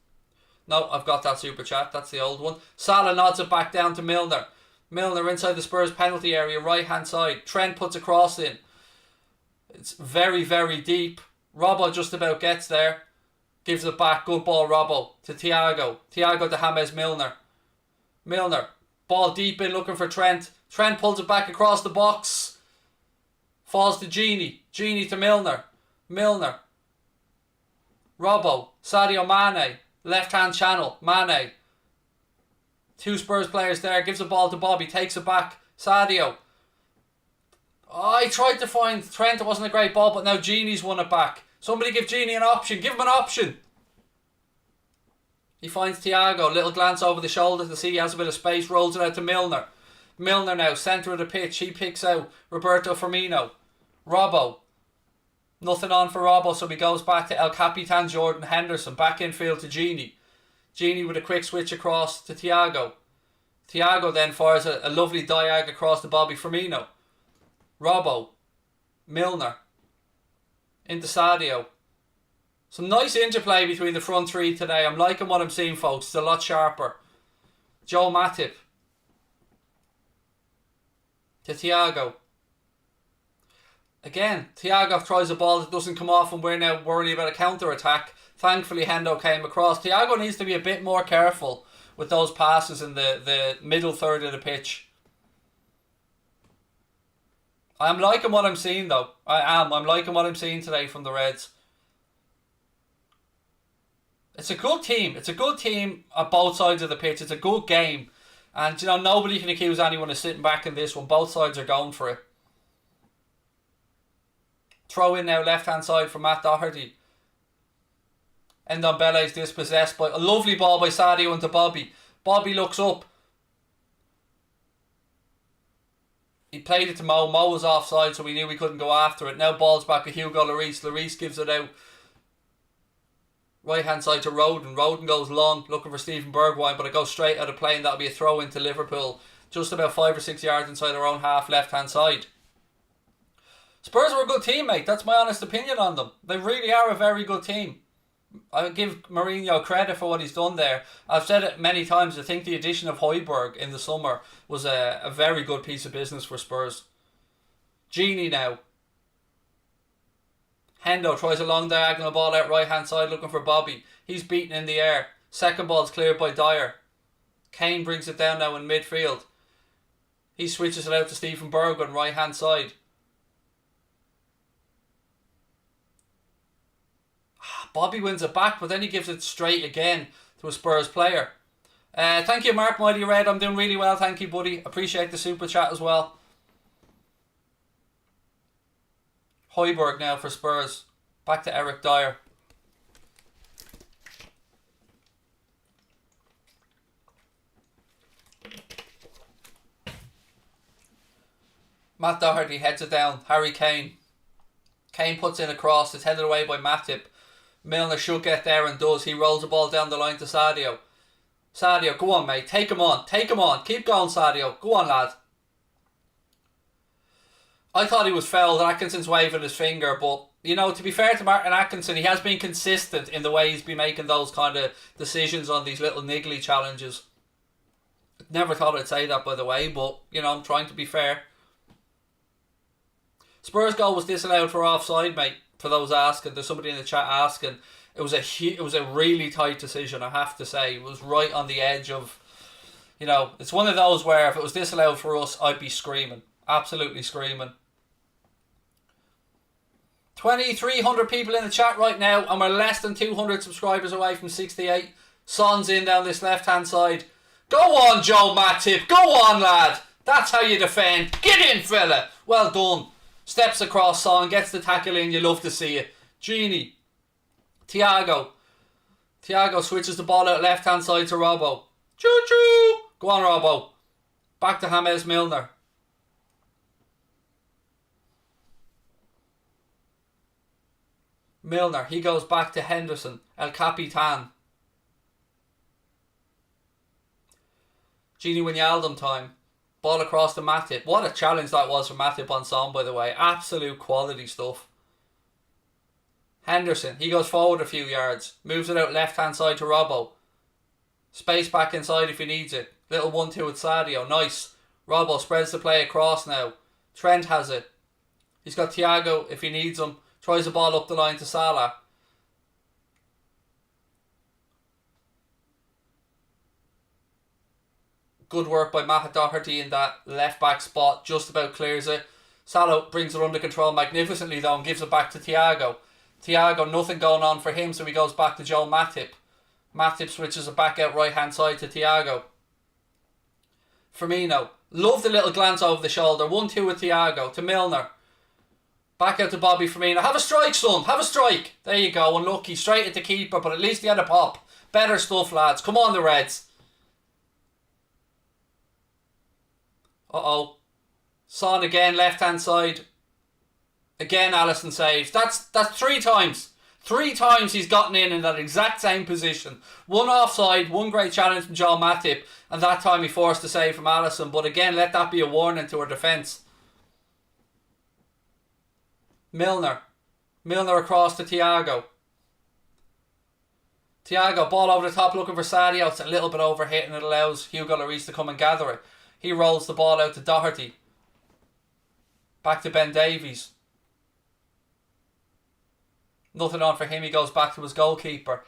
No, I've got that super chat. That's the old one. Salah nods it back down to Milner. Milner inside the Spurs penalty area, right-hand side. Trent puts a cross in. It's very, very deep. Robbo just about gets there. Gives it back. Good ball, Robbo. To Thiago. Thiago to James Milner. Milner. Ball deep in, looking for Trent. Trent pulls it back across the box. Falls to Gini. Gini to Milner. Milner. Robbo. Sadio Mane. Left-hand channel. Mane. Two Spurs players there. Gives the ball to Bobby. Takes it back. Sadio. Oh, he tried to find Trent. It wasn't a great ball, but now Gini's won it back. Somebody give Gini an option. Give him an option. He finds Thiago. Little glance over the shoulder to see he has a bit of space. Rolls it out to Milner. Milner now. Centre of the pitch. He picks out Roberto Firmino. Robbo. Nothing on for Robbo, so he goes back to El Capitan Jordan Henderson. Back infield to Gini. Gini with a quick switch across to Thiago. Thiago then fires a lovely diag across to Bobby Firmino. Robbo. Milner. Into Sadio. Some nice interplay between the front three today. I'm liking what I'm seeing, folks. It's a lot sharper. Joe Matip. To Thiago. Again, Thiago tries a ball that doesn't come off and we're now worried about a counter-attack. Thankfully, Hendo came across. Thiago needs to be a bit more careful with those passes in the middle third of the pitch. I'm liking what I'm seeing, though. I'm liking what I'm seeing today from the Reds. It's a good team. It's a good team at both sides of the pitch. It's a good game. And, you know, nobody can accuse anyone of sitting back in this one. Both sides are going for it. Throw in now left-hand side for Matt Doherty. Ndombele is dispossessed by a lovely ball by Sadio into Bobby. Bobby looks up. He played it to Mo. Mo was offside, so we knew we couldn't go after it. Now ball's back to Hugo Lloris. Lloris gives it out. Right hand side to Roden. Roden goes long, looking for Stephen Bergwijn, but it goes straight out of play, and that'll be a throw into Liverpool. Just about 5 or 6 yards inside our own half, left hand side. Spurs are a good team, mate. That's my honest opinion on them. They really are a very good team. I give Mourinho credit for what he's done there. I've said it many times. I think the addition of Højbjerg in the summer was a very good piece of business for Spurs. Gini now. Hendo tries a long diagonal ball out right hand side looking for Bobby. He's beaten in the air. Second ball's cleared by Dyer. Kane brings it down now in midfield. He switches it out to Stephen Bergwijn right hand side. Bobby wins it back, but then he gives it straight again to a Spurs player. Thank you, Mark Mighty Red. I'm doing really well. Thank you, buddy. Appreciate the super chat as well. Højbjerg now for Spurs. Back to Eric Dyer. Matt Doherty heads it down. Harry Kane. Kane puts in a cross. It's headed away by Matip. Milner should get there and does. He rolls the ball down the line to Sadio. Sadio, go on, mate. Take him on. Take him on. Keep going, Sadio. Go on, lad. I thought he was fouled. Atkinson's waving his finger, but, you know, to be fair to Martin Atkinson, he has been consistent in the way he's been making those kind of decisions on these little niggly challenges. Never thought I'd say that, by the way, but, you know, I'm trying to be fair. Spurs goal was disallowed for offside, mate. For those asking, there's somebody in the chat asking. It was a really tight decision, I have to say. It was right on the edge of, you know, it's one of those where if it was disallowed for us, I'd be screaming. Absolutely screaming. 2,300 people in the chat right now, and we're less than 200 subscribers away from 68. Son's in down this left-hand side. Go on, Joe Matip. Go on, lad. That's how you defend. Get in, fella. Well done. Steps across Son, gets the tackle in. You love to see it. Gini. Thiago. Thiago switches the ball out left-hand side to Robbo. Choo-choo. Go on, Robbo. Back to James Milner. Milner. He goes back to Henderson. El Capitan. Gini Wijnaldum time. Ball across to Matip. What a challenge that was for Matip on Son, by the way. Absolute quality stuff. Henderson. He goes forward a few yards. Moves it out left-hand side to Robbo. Space back inside if he needs it. Little 1-2 with Sadio. Nice. Robbo spreads the play across now. Trent has it. He's got Thiago if he needs him. Tries the ball up the line to Salah. Good work by Matt Doherty in that left back spot. Just about clears it. Salah brings it under control magnificently though and gives it back to Thiago. Thiago, nothing going on for him, so he goes back to Joe Matip. Matip switches it back out right hand side to Thiago. Firmino. Love the little glance over the shoulder. 1-2 with Thiago to Milner. Back out to Bobby Firmino. Have a strike, son. Have a strike. There you go. Unlucky. Straight at the keeper, but at least he had a pop. Better stuff, lads. Come on, the Reds. Uh-oh. Son again, left-hand side. Again, Alisson saves. That's 3 times. 3 times he's gotten in that exact same position. 1 offside, 1 great challenge from Joel Matip, and that time he forced a save from Alisson. But again, let that be a warning to our defence. Milner. Milner across to Thiago. Thiago, ball over the top looking for Sadio. It's a little bit overhit and it allows Hugo Lloris to come and gather it. He rolls the ball out to Doherty. Back to Ben Davies. Nothing on for him. He goes back to his goalkeeper.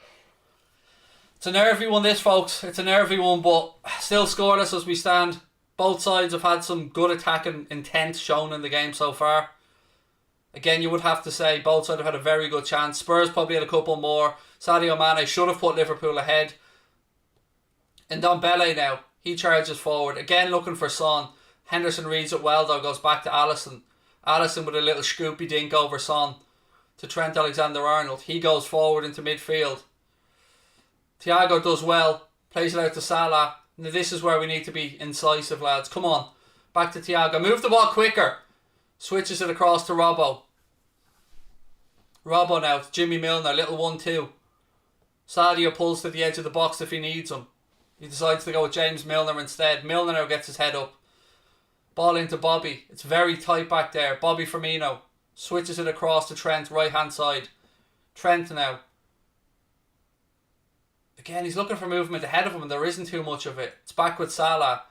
It's a nervy one, this, folks. It's a nervy one, but still scoreless as we stand. Both sides have had some good attacking intent shown in the game so far. Again, you would have to say both sides have had a very good chance. Spurs probably had a couple more. Sadio Mane should have put Liverpool ahead. And Ndombele now. He charges forward. Again, looking for Son. Henderson reads it well, though. Goes back to Alisson. Alisson with a little scoopy dink over Son. To Trent Alexander-Arnold. He goes forward into midfield. Thiago does well. Plays it out to Salah. Now this is where we need to be incisive, lads. Come on. Back to Thiago. Move the ball quicker. Switches it across to Robbo. Robbo now. Jimmy Milner. Little 1-2. Sadio pulls to the edge of the box if he needs him. He decides to go with James Milner instead. Milner now gets his head up. Ball into Bobby. It's very tight back there. Bobby Firmino. Switches it across to Trent, right hand side. Trent now. Again, he's looking for movement ahead of him and there isn't too much of it. It's back with Salah.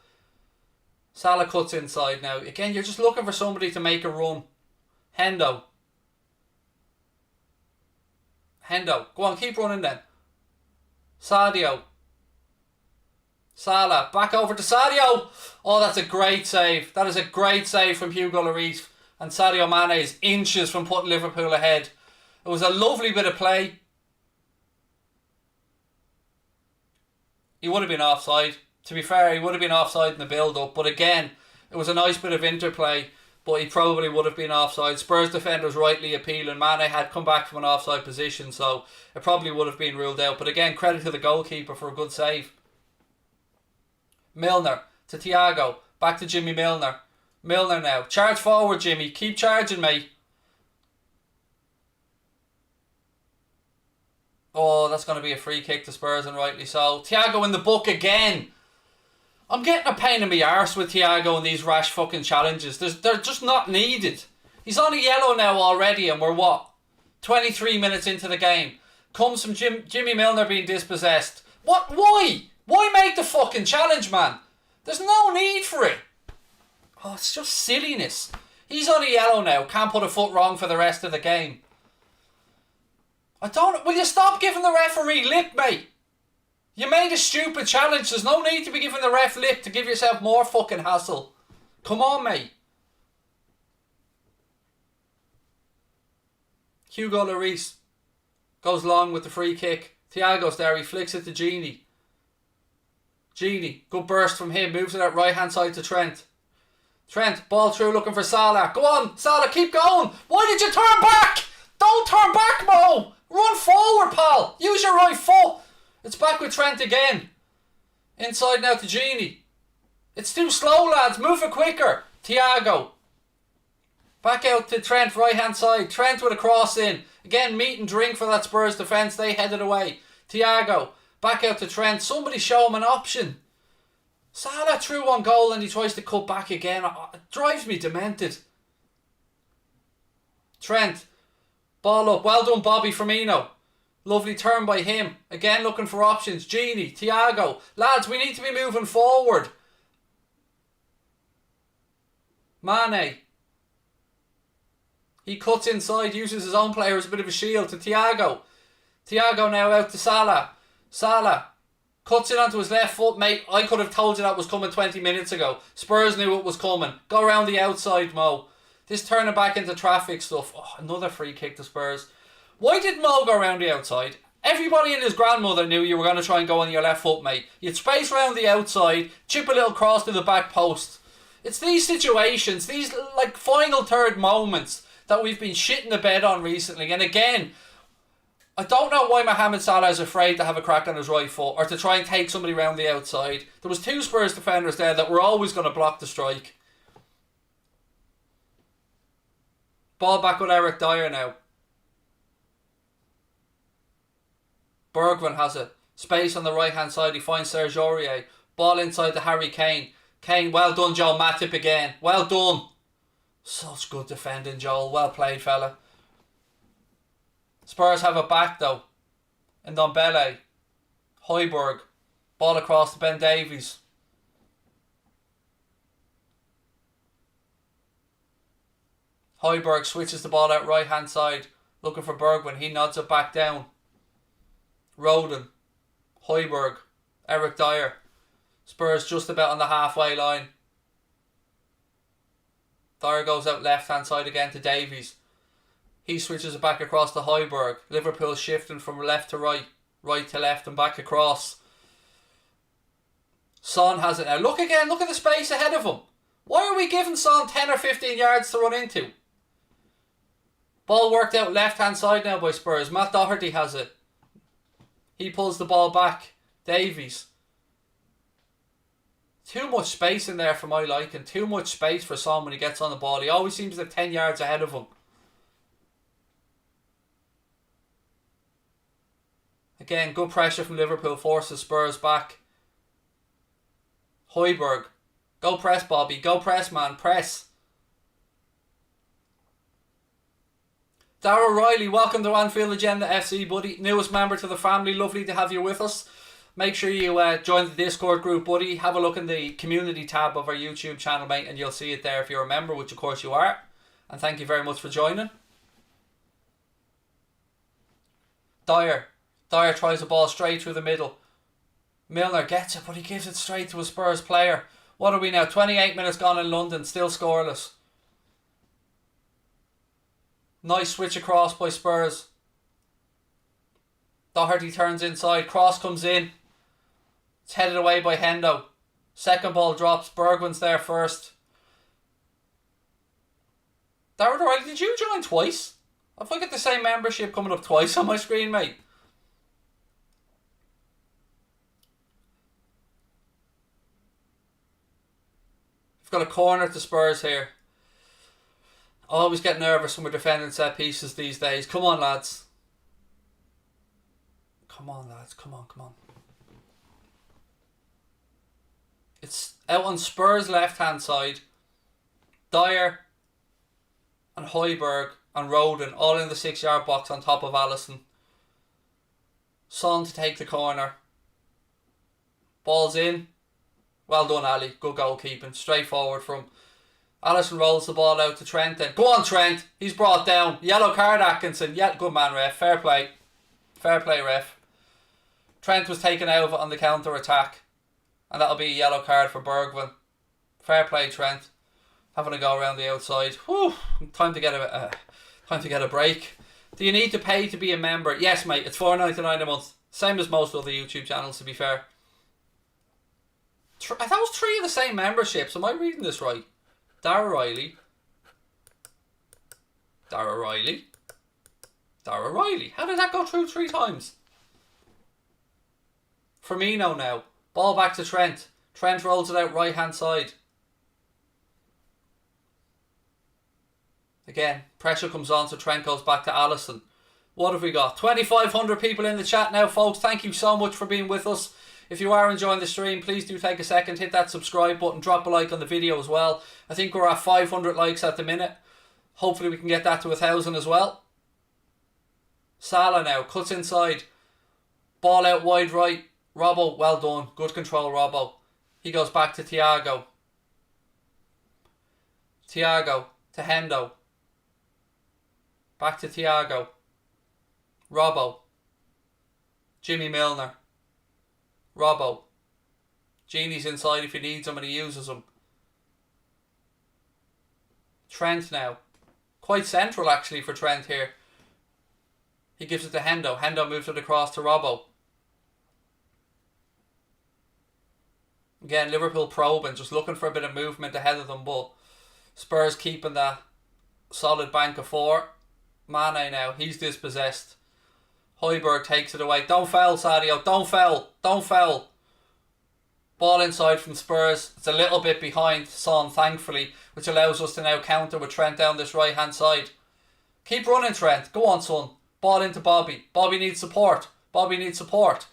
Salah cuts inside now. Again, you're just looking for somebody to make a run. Hendo. Hendo. Go on, keep running then. Sadio. Salah. Back over to Sadio. Oh, that's a great save. That is a great save from Hugo Lloris. And Sadio Mane is inches from putting Liverpool ahead. It was a lovely bit of play. He would have been offside. To be fair, he would have been offside in the build-up. But again, it was a nice bit of interplay. But he probably would have been offside. Spurs defenders rightly appealing. Mane had come back from an offside position. So it probably would have been ruled out. But again, credit to the goalkeeper for a good save. Milner to Thiago. Back to Jimmy Milner. Milner now. Charge forward, Jimmy. Keep charging, mate. Oh, that's going to be a free kick to Spurs, and rightly so. Thiago in the book again. I'm getting a pain in my arse with Thiago in these rash fucking challenges. They're just not needed. He's on a yellow now already, and we're what? 23 minutes into the game. Comes from Jimmy Milner being dispossessed. What? Why? Why make the fucking challenge, man? There's no need for it. Oh, it's just silliness. He's on a yellow now. Can't put a foot wrong for the rest of the game. Will you stop giving the referee lip, mate? You made a stupid challenge. There's no need to be giving the ref lip to give yourself more fucking hassle. Come on, mate. Hugo Lloris goes long with the free kick. Thiago's there. He flicks it to Gini. Gini, good burst from him. Moves it out right hand side to Trent. Trent, ball through looking for Salah. Go on, Salah, keep going. Why did you turn back? Don't turn back, Mo. Run forward, pal. Use your right foot. It's back with Trent again. Inside now to Gini. It's too slow, lads. Move it quicker. Thiago. Back out to Trent, right hand side. Trent with a cross in. Again, meat and drink for that Spurs defence. They headed away. Thiago. Back out to Trent. Somebody show him an option. Salah threw one goal and he tries to cut back again. It drives me demented. Trent. Ball up. Well done, Bobby Firmino. Lovely turn by him. Again looking for options. Gini. Thiago. Lads, we need to be moving forward. Mane. He cuts inside. Uses his own player as a bit of a shield to Thiago. Thiago now out to Salah. Salah. Cuts it onto his left foot, mate. I could have told you that was coming 20 minutes ago. Spurs knew it was coming. Go around the outside, Mo. This turning back into traffic stuff. Oh, another free kick to Spurs. Why did Mo go around the outside? Everybody and his grandmother knew you were going to try and go on your left foot, mate. You'd space around the outside, chip a little cross to the back post. It's these situations, these like final third moments that we've been shitting the bed on recently. And again, I don't know why Mohamed Salah is afraid to have a crack on his right foot or to try and take somebody around the outside. There was two Spurs defenders there that were always going to block the strike. Ball back with Eric Dyer now. Bergwijn has it. Space on the right hand side. He finds Serge Aurier. Ball inside to Harry Kane. Kane, well done, Joel Matip again. Well done. Such good defending, Joel. Well played, fella. Spurs have it back though. Ndombele. Højbjerg. Ball across to Ben Davies. Højbjerg switches the ball out right hand side. Looking for Bergwijn. He nods it back down. Rodon. Højbjerg. Eric Dyer. Spurs just about on the halfway line. Dyer goes out left hand side again to Davies. He switches it back across to Højbjerg. Liverpool shifting from left to right. Right to left and back across. Son has it now. Look again. Look at the space ahead of him. Why are we giving Son 10 or 15 yards to run into? Ball worked out left hand side now by Spurs. Matt Doherty has it. He pulls the ball back. Davies. Too much space in there for my liking. Too much space for Son when he gets on the ball. He always seems like 10 yards ahead of him. Again, good pressure from Liverpool. Forces Spurs back. Højbjerg. Go press, Bobby. Go press, man. Press. Darragh Riley, welcome to Anfield Agenda FC, buddy. Newest member to the family. Lovely to have you with us. Make sure you join the Discord group, buddy. Have a look in the community tab of our YouTube channel, mate, and you'll see it there if you're a member, which of course you are. And thank you very much for joining. Dyer. Dyer tries the ball straight through the middle. Milner gets it, but he gives it straight to a Spurs player. What are we now? 28 minutes gone in London, still scoreless. Nice switch across by Spurs. Doherty turns inside. Cross comes in. It's headed away by Hendo. Second ball drops. Bergwijn's there first. Darragh Riley, did you join twice? Have I got the same membership coming up twice on my screen, mate? We've got a corner to Spurs here. I always get nervous when we're defending set pieces these days. Come on, lads. Come on, lads. Come on, come on. It's out on Spurs' left-hand side. Dyer and Højbjerg and Rodon all in the 6-yard box on top of Alisson. Son to take the corner. Ball's in. Well done, Ali. Good goalkeeping. Straightforward from Alisson. Rolls the ball out to Trent then. Go on, Trent. He's brought down. Yellow card, Atkinson. Yeah, good man, ref. Fair play. Fair play, ref. Trent was taken out of it on the counter-attack. And that'll be a yellow card for Bergwijn. Fair play, Trent. Having a go around the outside. Whew. Time to get a break. Do you need to pay to be a member? Yes, mate. It's $4.99 a month. Same as most other YouTube channels, to be fair. That was 3 of the same memberships. Am I reading this right? Darragh Riley. Darragh Riley. Darragh Riley. How did that go through 3 times? Firmino now. Ball back to Trent. Trent rolls it out right hand side. Again, pressure comes on, so Trent goes back to Alisson. What have we got? 2,500 people in the chat now, folks. Thank you so much for being with us. If you are enjoying the stream, please do take a second, hit that subscribe button, drop a like on the video as well. I think we're at 500 likes at the minute. Hopefully we can get that to 1,000 as well. Salah now, cuts inside. Ball out wide right. Robbo, well done. Good control, Robbo. He goes back to Thiago. Thiago to Hendo. Back to Thiago. Robbo. Jimmy Milner. Robbo. Genie's inside if he needs him and he uses him. Trent now. Quite central actually for Trent here. He gives it to Hendo. Hendo moves it across to Robbo. Again, Liverpool probing, just looking for a bit of movement ahead of them, but Spurs keeping that solid bank of four. Mane now, he's dispossessed. Højbjerg takes it away. Don't foul, Sadio. Don't foul. Don't foul. Ball inside from Spurs. It's a little bit behind Son, thankfully, which allows us to now counter with Trent down this right hand side. Keep running, Trent. Go on, son. Ball into Bobby. Bobby needs support. Bobby needs support.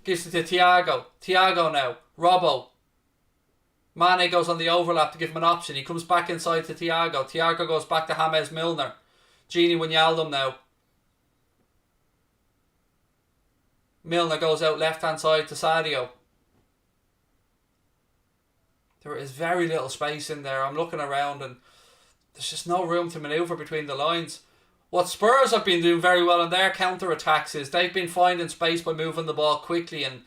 Gives it to Thiago. Thiago now. Robbo. Mane goes on the overlap to give him an option. He comes back inside to Thiago. Thiago goes back to James Milner. Gini Wijnaldum now. Milner goes out left hand side to Sadio. There is very little space in there. I'm looking around and there's just no room to manoeuvre between the lines. What Spurs have been doing very well in their counter-attacks is they've been finding space by moving the ball quickly and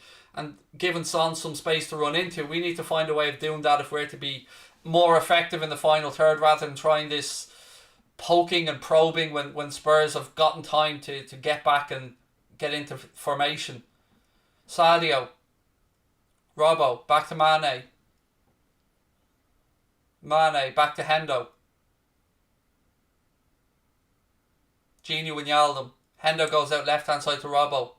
giving Son some space to run into. We need to find a way of doing that if we're to be more effective in the final third rather than trying this poking and probing when Spurs have gotten time to get back and get into formation. Sadio. Robbo. Back to Mane. Mane. Back to Hendo. Gini Wijnaldum. Hendo goes out left hand side to Robbo.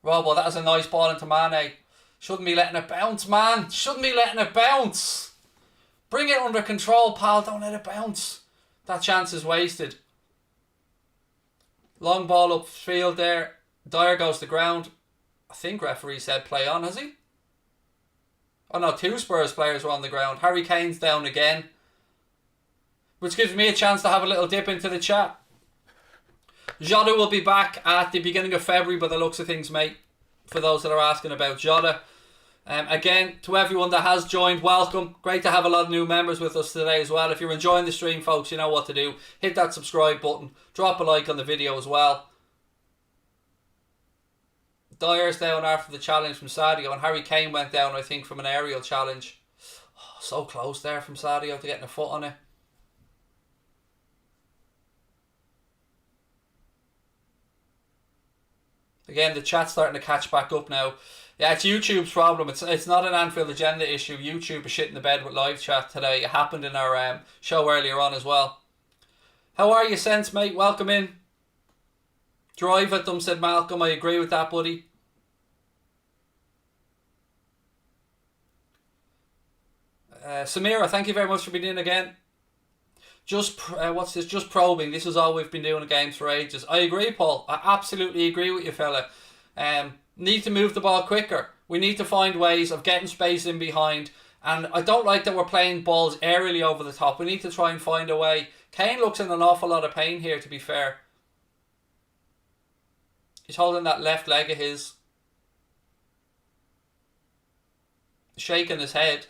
Robbo, that was a nice ball into Mane. Shouldn't be letting it bounce, man. Shouldn't be letting it bounce. Bring it under control, pal. Don't let it bounce. That chance is wasted. Long ball upfield there. Dyer goes to ground. I think referee said play on, has he? Oh no, 2 Spurs players were on the ground. Harry Kane's down again. Which gives me a chance to have a little dip into the chat. Jota will be back at the beginning of February by the looks of things, mate. For those that are asking about Jota. Again, to everyone that has joined, welcome. Great to have a lot of new members with us today as well. If you're enjoying the stream, folks, you know what to do. Hit that subscribe button. Drop a like on the video as well. Dyer's down after the challenge from Sadio, and Harry Kane went down, I think, from an aerial challenge. Oh, so close there from Sadio to getting a foot on it. Again, the chat's starting to catch back up now. Yeah, it's YouTube's problem. It's not an Anfield Agenda issue. YouTube is shit in the bed with live chat today. It happened in our show earlier on as well. How are you, Sense, mate? Welcome in. Drive at them, said Malcolm. I agree with that, buddy. Samira, thank you very much for being in again. Just what's this? Just probing. This is all we've been doing in games for ages. I agree, Paul. I absolutely agree with you, fella. Need to move the ball quicker. We need to find ways of getting space in behind. And I don't like that we're playing balls aerially over the top. We need to try and find a way. Kane looks in an awful lot of pain here, to be fair. He's holding that left leg of his. Shaking his head.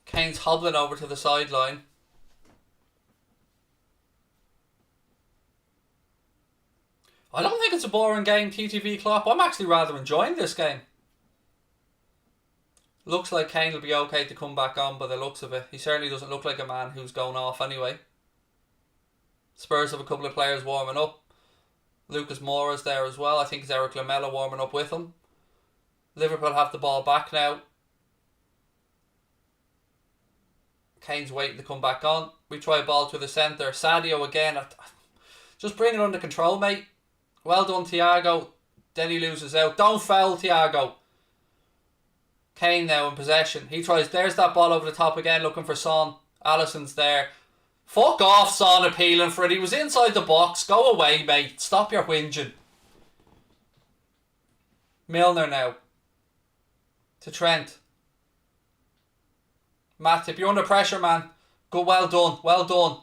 Kane's hobbling over to the sideline. I don't think it's a boring game, TTV Klopp. I'm actually rather enjoying this game. Looks like Kane will be okay to come back on by the looks of it. He certainly doesn't look like a man who's going off anyway. Spurs have a couple of players warming up. Lucas Moura's there as well. I think it's Eric Lamela warming up with him. Liverpool have the ball back now. Kane's waiting to come back on. We try a ball to the centre. Sadio again. Just bring it under control, mate. Well done, Thiago. Then he loses out. Don't foul, Thiago. Kane now in possession. He tries. There's that ball over the top again, looking for Son. Alisson's there. Fuck off, Son, appealing for it. He was inside the box. Go away, mate. Stop your whinging. Milner now. To Trent. Matip, you're under pressure, man. Good, well done, well done.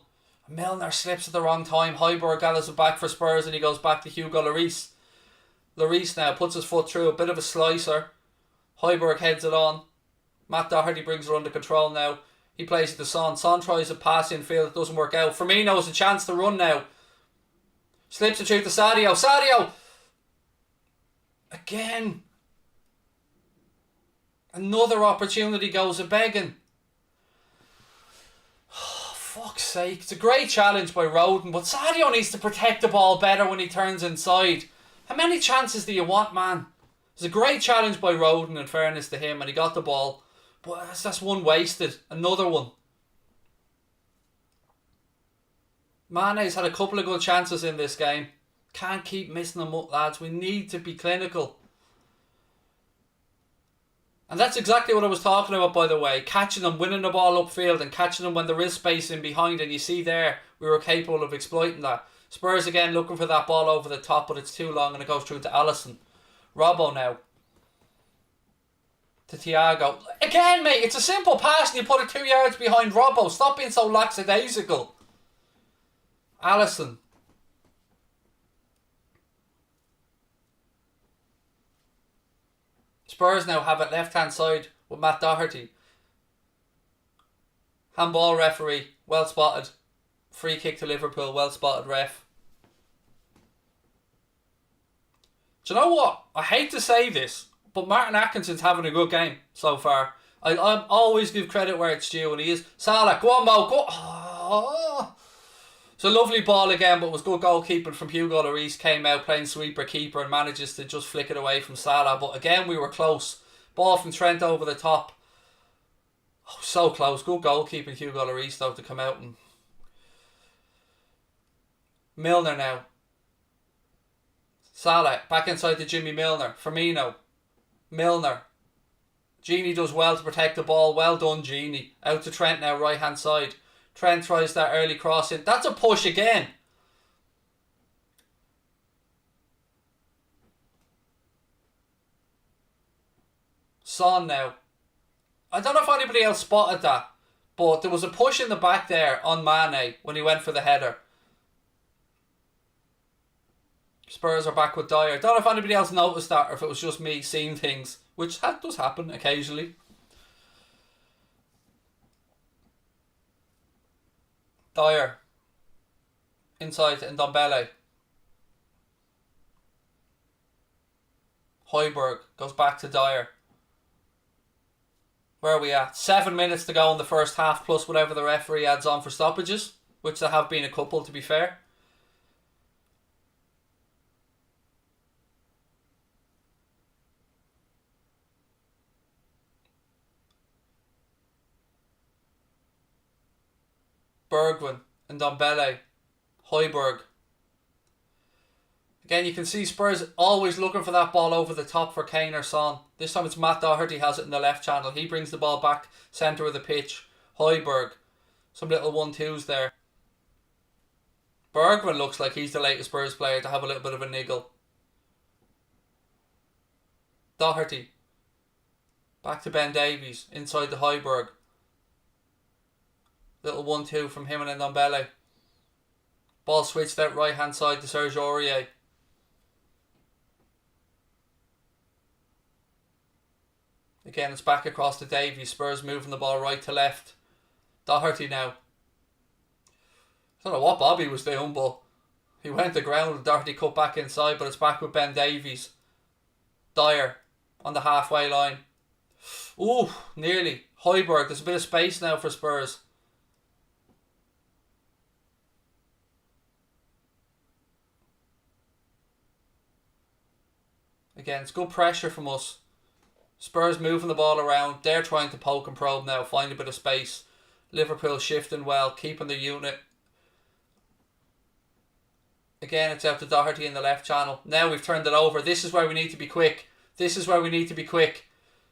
Milner slips at the wrong time. Højbjerg gathers it back for Spurs and he goes back to Hugo Lloris. Lloris now puts his foot through, a bit of a slicer. Højbjerg heads it on. Matt Doherty brings it under control now. He plays it to Son. Son tries a pass infield, it doesn't work out. Firmino has a chance to run now. Slips it through to Sadio. Sadio! Again. Another opportunity goes a-begging. Oh, fuck's sake. It's a great challenge by Rodon, but Sadio needs to protect the ball better when he turns inside. How many chances do you want, man? It's a great challenge by Rodon, in fairness to him, and he got the ball. But that's one wasted. Another one. Mane's had a couple of good chances in this game. Can't keep missing them up, lads. We need to be clinical. And that's exactly what I was talking about, by the way. Catching them, winning the ball upfield and catching them when there is space in behind. And you see there, we were capable of exploiting that. Spurs again looking for that ball over the top, but it's too long and it goes through to Alisson. Robbo now. To Thiago. Again, mate, it's a simple pass and you put it 2 yards behind Robbo. Stop being so lackadaisical. Alisson. Spurs now have it left-hand side with Matt Doherty. Handball referee, well spotted. Free kick to Liverpool, well spotted ref. Do you know what? I hate to say this, but Martin Atkinson's having a good game so far. I always give credit where it's due, and he is. Salah, go on, Mo, go. Oh. It's a lovely ball again, but it was good goalkeeping from Hugo Lloris. Came out playing sweeper keeper and manages to just flick it away from Salah. But again, we were close. Ball from Trent over the top. Oh, so close. Good goalkeeping, Hugo Lloris, though, to come out and. Milner now. Salah back inside to Jimmy Milner. Firmino. Milner. Genie does well to protect the ball. Well done, Genie. Out to Trent now, right hand side. Trent tries that early cross in. That's a push again. Son now. I don't know if anybody else spotted that, but there was a push in the back there on Mane when he went for the header. Spurs are back with Dyer. Don't know if anybody else noticed that or if it was just me seeing things, which does happen occasionally. Dyer. Inside to Ndombele. Højbjerg goes back to Dyer. Where are we at? 7 minutes to go in the first half, plus whatever the referee adds on for stoppages, which there have been a couple, to be fair. Bergwijn and Ndombele. Højbjerg. Again, you can see Spurs always looking for that ball over the top for Kane or Son. This time it's Matt Doherty has it in the left channel. He brings the ball back centre of the pitch. Højbjerg. Some little 1-2s there. Bergwijn looks like he's the latest Spurs player to have a little bit of a niggle. Doherty. Back to Ben Davies. Inside the Højbjerg. Little 1-2 from him and Ndombele. Ball switched out right hand side to Serge Aurier. Again, it's back across to Davies. Spurs moving the ball right to left. Doherty now. I don't know what Bobby was doing, but he went to ground and Doherty cut back inside, but it's back with Ben Davies. Dyer on the halfway line. Ooh, nearly. Højbjerg, there's a bit of space now for Spurs. Again, it's good pressure from us. Spurs moving the ball around. They're trying to poke and probe now, find a bit of space. Liverpool shifting well, keeping the unit. Again, it's out to Doherty in the left channel. Now we've turned it over. This is where we need to be quick. This is where we need to be quick.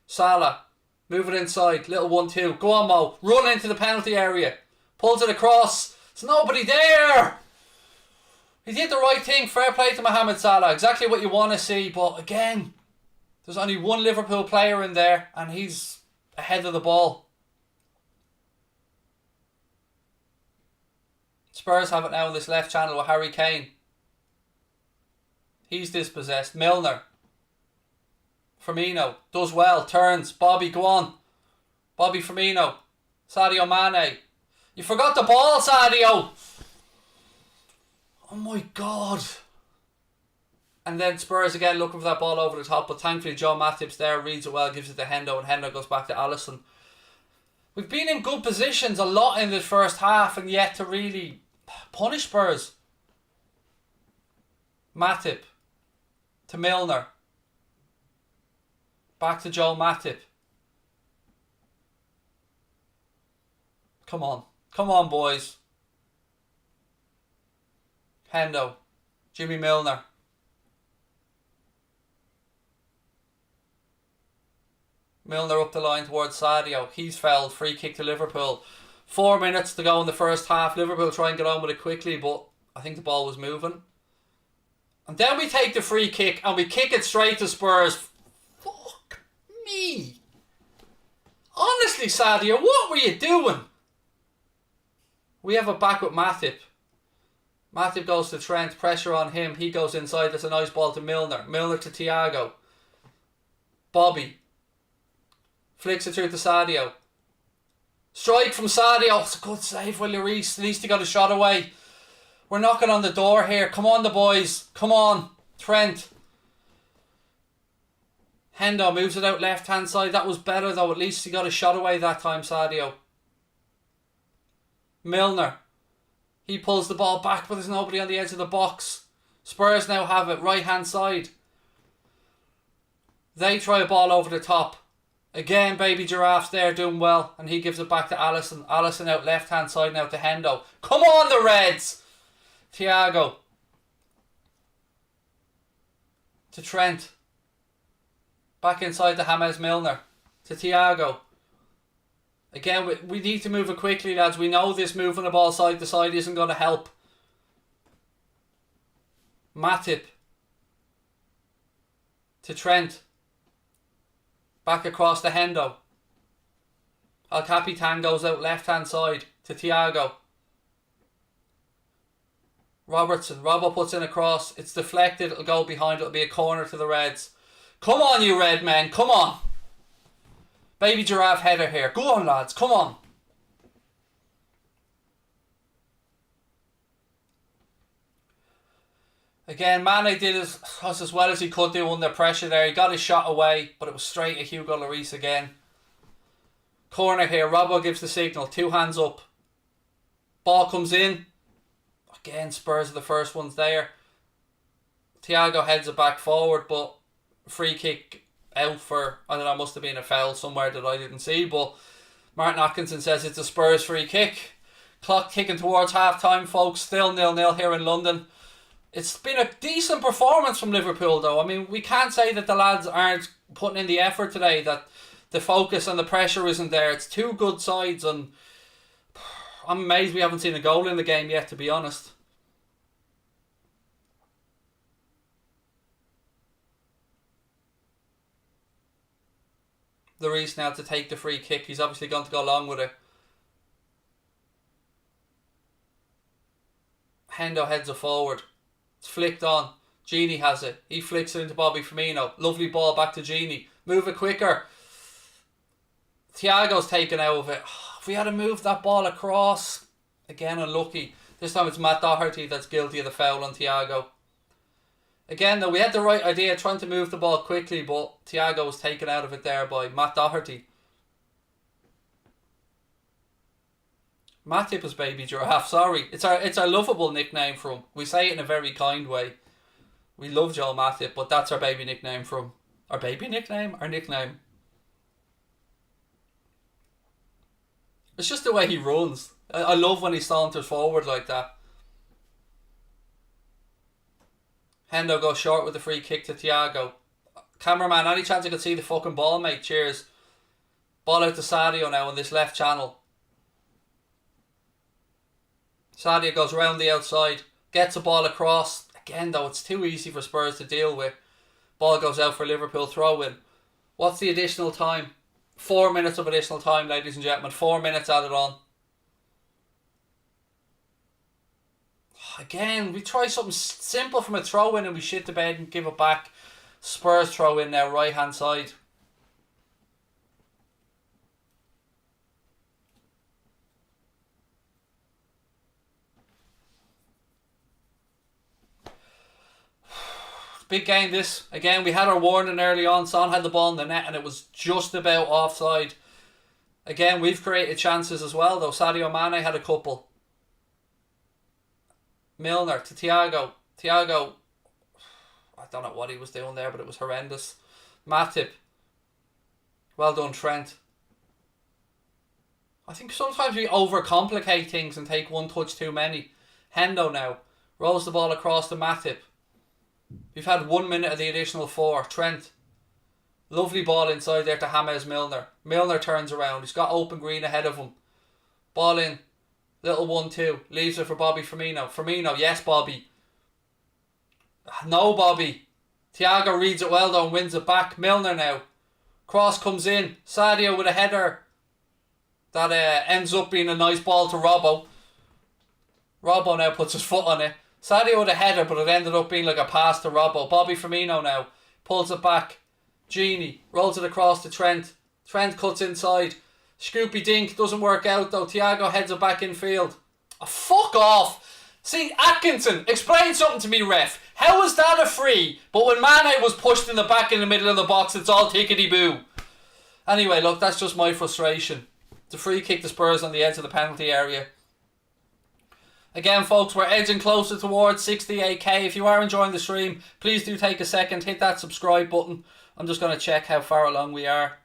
Salah, move it inside. Little 1-2. Go on, Mo. Run into the penalty area. Pulls it across. There's nobody there. He did the right thing. Fair play to Mohamed Salah. Exactly what you want to see. But again, there's only one Liverpool player in there and he's ahead of the ball. Spurs have it now in this left channel with Harry Kane. He's dispossessed. Milner. Firmino does well. Turns. Bobby, go on. Bobby Firmino. Sadio Mane. You forgot the ball, Sadio. Oh my God. And then Spurs again looking for that ball over the top, but thankfully Joe Matip's there, reads it well, gives it to Hendo, and Hendo goes back to Alisson. We've been in good positions a lot in this first half and yet to really punish Spurs. Matip to Milner. Back to Joe Matip. Come on. Come on, boys. Hendo. Jimmy Milner. Milner up the line towards Sadio. He's fouled. Free kick to Liverpool. 4 minutes to go in the first half. Liverpool try and get on with it quickly, but I think the ball was moving. And then we take the free kick and we kick it straight to Spurs. Fuck me. Honestly, Sadio, what were you doing? We have it back with Matip. Matip goes to Trent. Pressure on him. He goes inside. There's a nice ball to Milner. Milner to Thiago. Bobby. Flicks it through to Sadio. Strike from Sadio. It's a good save, Willie Reese. At least he got a shot away. We're knocking on the door here. Come on, the boys. Come on. Trent. Hendo moves it out left-hand side. That was better, though. At least he got a shot away that time, Sadio. Milner. He pulls the ball back, but there's nobody on the edge of the box. Spurs now have it. Right-hand side. They try a ball over the top. Again, Baby Giraffe's there doing well, and he gives it back to Alisson. Alisson out left-hand side now to Hendo. Come on, the Reds! Thiago. To Trent. Back inside to James Milner. To Thiago. Again, we need to move it quickly, lads. We know this moving the ball side to side isn't going to help. Matip. To Trent. Back across to Hendo. El Capitan goes out left-hand side to Thiago. Robertson. Robbo puts in a cross. It's deflected. It'll go behind. It'll be a corner to the Reds. Come on, you Red men. Come on. Baby Giraffe header here. Go on, lads. Come on. Again, Mane did as well as he could do under pressure there. He got his shot away, but it was straight at Hugo Lloris again. Corner here. Robbo gives the signal. 2 hands up. Ball comes in. Again, Spurs are the first ones there. Thiago heads it back forward, but free kick out for, I don't know, must have been a foul somewhere that I didn't see, but Martin Atkinson says it's a Spurs free kick. Clock ticking towards half time, folks. Still 0-0 here in London. It's been a decent performance from Liverpool, though. I mean, we can't say that the lads aren't putting in the effort today, that the focus and the pressure isn't there. It's two good sides, and I'm amazed we haven't seen a goal in the game yet, to be honest. Lloris now to take the free kick. He's obviously going to go along with it. Hendo heads it forward. It's flicked on. Genie has it. He flicks it into Bobby Firmino. Lovely ball back to Genie. Move it quicker. Thiago's taken out of it. If we had to move that ball across. Again, unlucky. This time it's Matt Doherty that's guilty of the foul on Thiago. Again, though, we had the right idea, trying to move the ball quickly, but Thiago was taken out of it there by Matt Doherty. Matip is Baby Giraffe, sorry. It's our lovable nickname for him. We say it in a very kind way. We love Joel Matip, but that's our baby nickname for him. Our baby nickname? Our nickname. It's just the way he runs. I love when he saunters forward like that. Hendo goes short with the free kick to Thiago. Cameraman, any chance I could see the fucking ball, mate? Cheers. Ball out to Sadio now in this left channel. Sadio goes round the outside. Gets the ball across. Again, though, it's too easy for Spurs to deal with. Ball goes out for Liverpool throw-in. What's the additional time? 4 minutes of additional time, ladies and gentlemen. 4 minutes added on. Again, we try something simple from a throw-in and we shit the bed and give it back. Spurs throw-in now, right-hand side. Big game this. Again, we had our warning early on. Son had the ball in the net and it was just about offside. Again, we've created chances as well though. Sadio Mane had a couple. Milner to Thiago. Thiago, I don't know what he was doing there, but it was horrendous. Matip. Well done, Trent. I think sometimes we overcomplicate things and take one touch too many. Hendo now. Rolls the ball across to Matip. We've had 1 minute of the additional 4. Trent. Lovely ball inside there to James Milner. Milner turns around. He's got open green ahead of him. Ball in. Little 1-2. Leaves it for Bobby Firmino. Firmino, yes, Bobby. No, Bobby. Thiago reads it well though and wins it back. Milner now. Cross comes in. Sadio with a header. That ends up being a nice ball to Robbo. Robbo now puts his foot on it. Sadio with a header, but it ended up being like a pass to Robbo. Bobby Firmino now. Pulls it back. Genie. Rolls it across to Trent. Trent cuts inside. Scoopy Dink doesn't work out though. Thiago heads it back in field. Oh, fuck off. See, Atkinson, explain something to me, ref. How was that a free? But when Mane was pushed in the back in the middle of the box, it's all tickety-boo. Anyway, look, that's just my frustration. It's a free kick to Spurs on the edge of the penalty area. Again, folks, we're edging closer towards 68k. If you are enjoying the stream, please do take a second, hit that subscribe button. I'm just going to check how far along we are.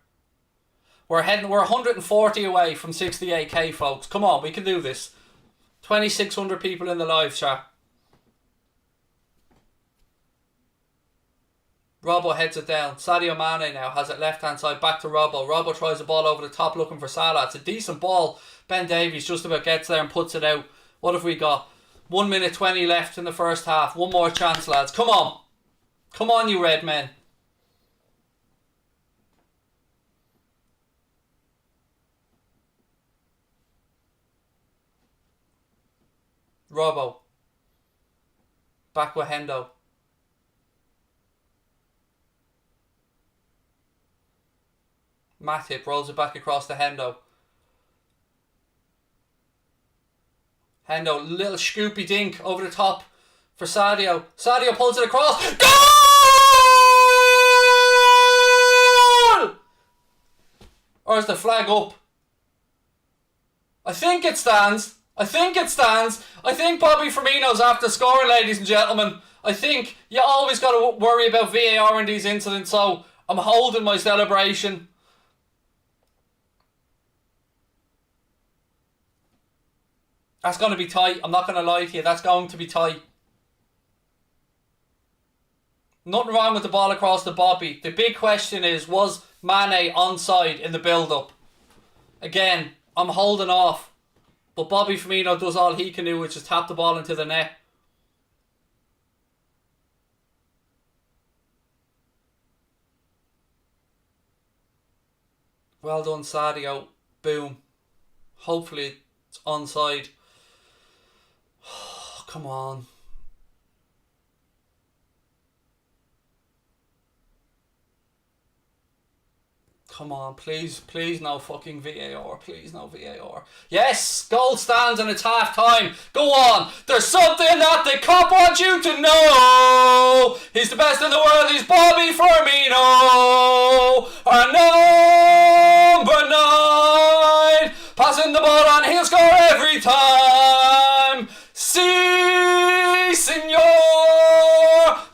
We're 140 away from 68k, folks. Come on, we can do this. 2,600 people in the live chat. Robbo heads it down. Sadio Mane now has it left hand side back to Robbo. Robbo tries the ball over the top looking for Salah. It's a decent ball. Ben Davies just about gets there and puts it out. What have we got? 1 minute 20 left in the first half. One more chance, lads. Come on. Come on, you red men. Robbo. Back with Hendo. Matip rolls it back across to Hendo. Hendo, little Scoopy Dink over the top for Sadio. Sadio pulls it across. Goal! Or is the flag up? I think it stands. I think it stands. I think Bobby Firmino's after scoring, ladies and gentlemen. I think you always got to worry about VAR in these incidents, so I'm holding my celebration. That's going to be tight. I'm not going to lie to you. That's going to be tight. Nothing wrong with the ball across to Bobby. The big question is, was Mane onside in the build-up? Again, I'm holding off. But Bobby Firmino does all he can do, which is tap the ball into the net. Well done, Sadio. Boom. Hopefully it's onside. Oh, come on. Come on, please, please no fucking VAR. Please no VAR. Yes, goal stands and it's half time. Go on. There's something that the cop wants you to know. He's the best in the world. He's Bobby Firmino. Our number 9. Passing the ball on. He'll score every time. Si, senor.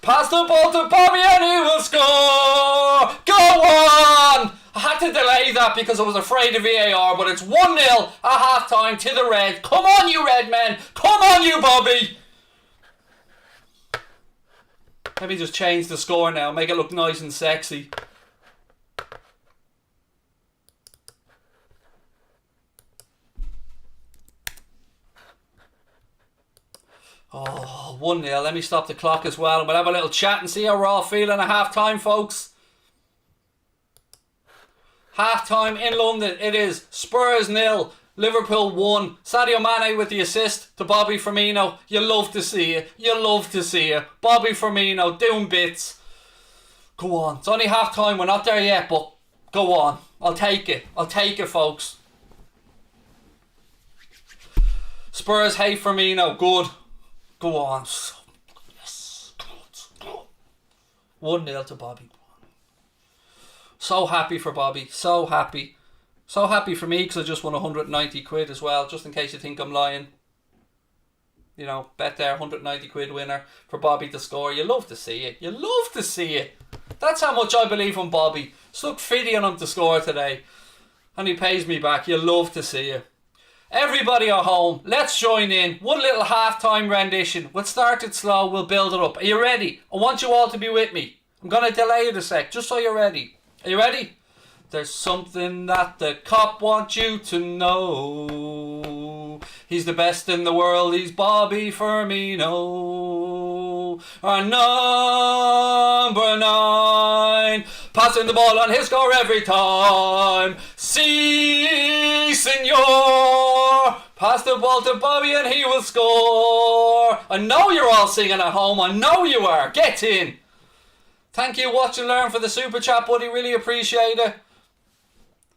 Pass the ball to Bobby and he will score. Go on. I had to delay that because I was afraid of VAR, but it's 1-0 at half time to the Red. Come on, you red men. Come on, you Bobby. Let me just change the score now. Make it look nice and sexy. Oh, 1-0. Let me stop the clock as well. And we'll have a little chat and see how we're all feeling at half time, folks. Half time in London. It is Spurs 0, Liverpool won. Sadio Mane with the assist to Bobby Firmino. You love to see it. You love to see it. Bobby Firmino doing bits. Go on. It's only half time. We're not there yet, but go on. I'll take it. I'll take it, folks. Spurs hate Firmino. Good. Go on. Yes. 1-0 to Bobby. So happy for Bobby. So happy. So happy for me because I just won 190 quid as well, just in case you think I'm lying. You know, bet there, 190 quid winner for Bobby to score. You love to see it. You love to see it. That's how much I believe in Bobby. Stuck 50 on him to score today. And he pays me back. You love to see it. Everybody at home, let's join in. One little half-time rendition. We'll start it slow, we'll build it up. Are you ready? I want you all to be with me. I'm going to delay it a sec, just so you're ready. Are you ready? There's something that the cop wants you to know. He's the best in the world, he's Bobby Firmino. Our number 9, passing the ball on his score every time. Si, senor. Pass the ball to Bobby and he will score. I know you're all singing at home, I know you are. Get in. Thank you, Watch and Learn, for the super chat, buddy. Really appreciate it.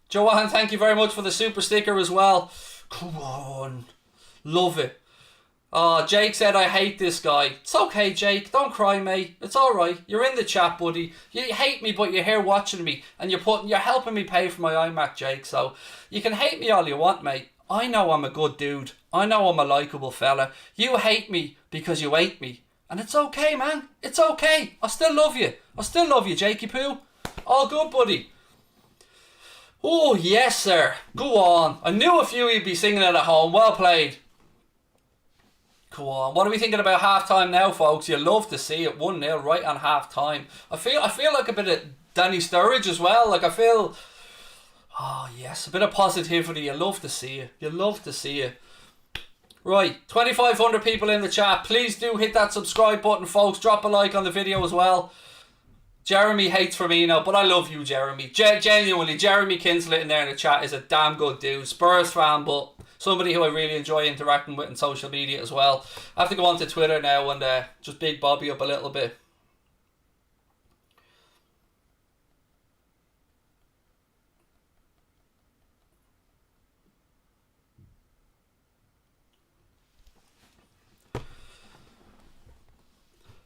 Joanne, thank you very much for the super sticker as well. Come on. Love it. Jake said, I hate this guy. It's okay, Jake. Don't cry, mate. It's alright. You're in the chat, buddy. You hate me, but you're here watching me. And you're helping me pay for my iMac, Jake. So you can hate me all you want, mate. I know I'm a good dude. I know I'm a likeable fella. You hate me because you hate me. And it's okay, man. It's okay. I still love you. I still love you, Jakey Poo. All good, buddy. Oh, yes, sir. Go on. I knew a few you'd be singing it at home. Well played. Go on. What are we thinking about half-time now, folks? You love to see it. 1-0 right on half-time. I feel like a bit of Danny Sturridge as well. Like, I feel... Oh, yes. A bit of positivity. You love to see it. You love to see it. Right. 2,500 people in the chat. Please do hit that subscribe button, folks. Drop a like on the video as well. Jeremy hates Firmino, but I love you, Jeremy. Genuinely, Jeremy Kinslett in there in the chat is a damn good dude. Spurs fan, but somebody who I really enjoy interacting with on social media as well. I have to go on to Twitter now and just big Bobby up a little bit.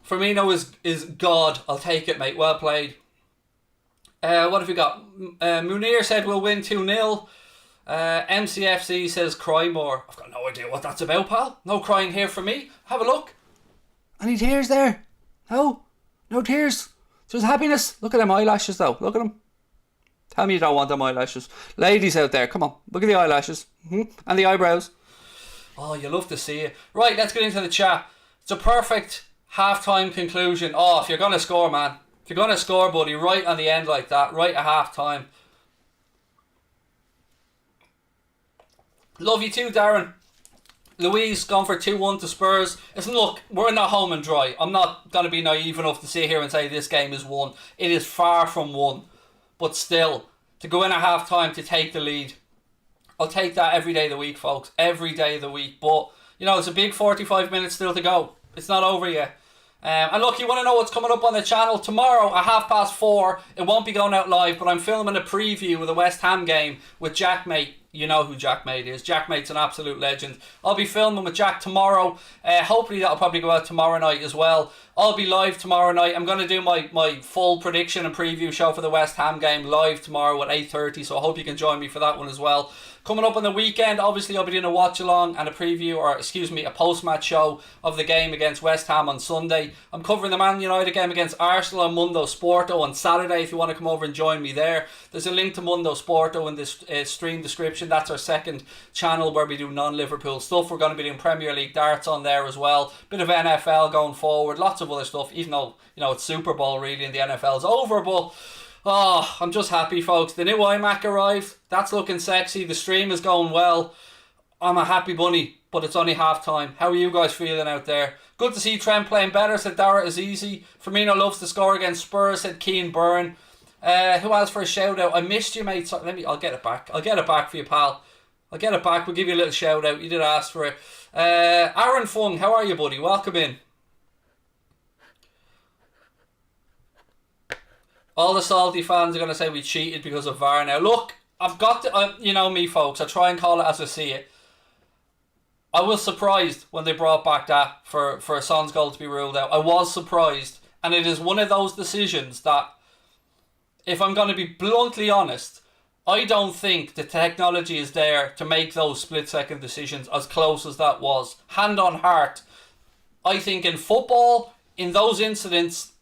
Firmino is God. I'll take it, mate. Well played. What have we got? Munir said we'll win 2-0. MCFC says cry more. I've got no idea what that's about, pal. No crying here for me. Have a look. Any tears there? No? No tears. Just happiness. Look at them eyelashes, though. Look at them. Tell me you don't want them eyelashes. Ladies out there, come on. Look at the eyelashes. And the eyebrows. Oh, you love to see it. Right, let's get into the chat. It's a perfect half-time conclusion. Oh, if you're going to score, man. If you're going to score, buddy, right on the end like that. Right at half-time. Love you too, Darren. Louise gone for 2-1 to Spurs. Listen, look, we're not home and dry. I'm not going to be naive enough to sit here and say this game is won. It is far from won. But still, to go in at half-time to take the lead, I'll take that every day of the week, folks. Every day of the week. But, you know, it's a big 45 minutes still to go. It's not over yet. And look, you want to know what's coming up on the channel? Tomorrow at 4:30, it won't be going out live, but I'm filming a preview of the West Ham game with Jack Mate. You know who Jack Mate is. Jack Mate's an absolute legend. I'll be filming with Jack tomorrow. Hopefully that'll probably go out tomorrow night as well. I'll be live tomorrow night. I'm going to do my full prediction and preview show for the West Ham game live tomorrow at 8:30, so I hope you can join me for that one as well. Coming up on the weekend, obviously I'll be doing a watch-along and a preview, or excuse me, a post-match show of the game against West Ham on Sunday. I'm covering the Man United game against Arsenal on Mundo Sporto on Saturday if you want to come over and join me there. There's a link to Mundo Sporto in this stream description. That's our second channel where we do non-Liverpool stuff. We're going to be doing Premier League darts on there as well. Bit of NFL going forward, lots of other stuff, even though, you know, it's Super Bowl really and the NFL's over, but... oh, I'm just happy, folks. The new iMac arrived. That's looking sexy. The stream is going well. I'm a happy bunny, but it's only half time. How are you guys feeling out there? Good to see Trent playing better, said Dara is easy. Firmino loves to score against Spurs, said Keane Byrne. Who else for a shout out? I missed you, mate. So I'll get it back. I'll get it back for you, pal. I'll get it back. We'll give you a little shout out. You did ask for it. Aaron Fung, how are you, buddy? Welcome in. All the salty fans are going to say we cheated because of VAR. Now, look, I've got to, you know me, folks. I try and call it as I see it. I was surprised when they brought back that for Son's goal to be ruled out. I was surprised. And it is one of those decisions that, if I'm going to be bluntly honest, I don't think the technology is there to make those split-second decisions as close as that was. Hand on heart, I think in football, in those incidents,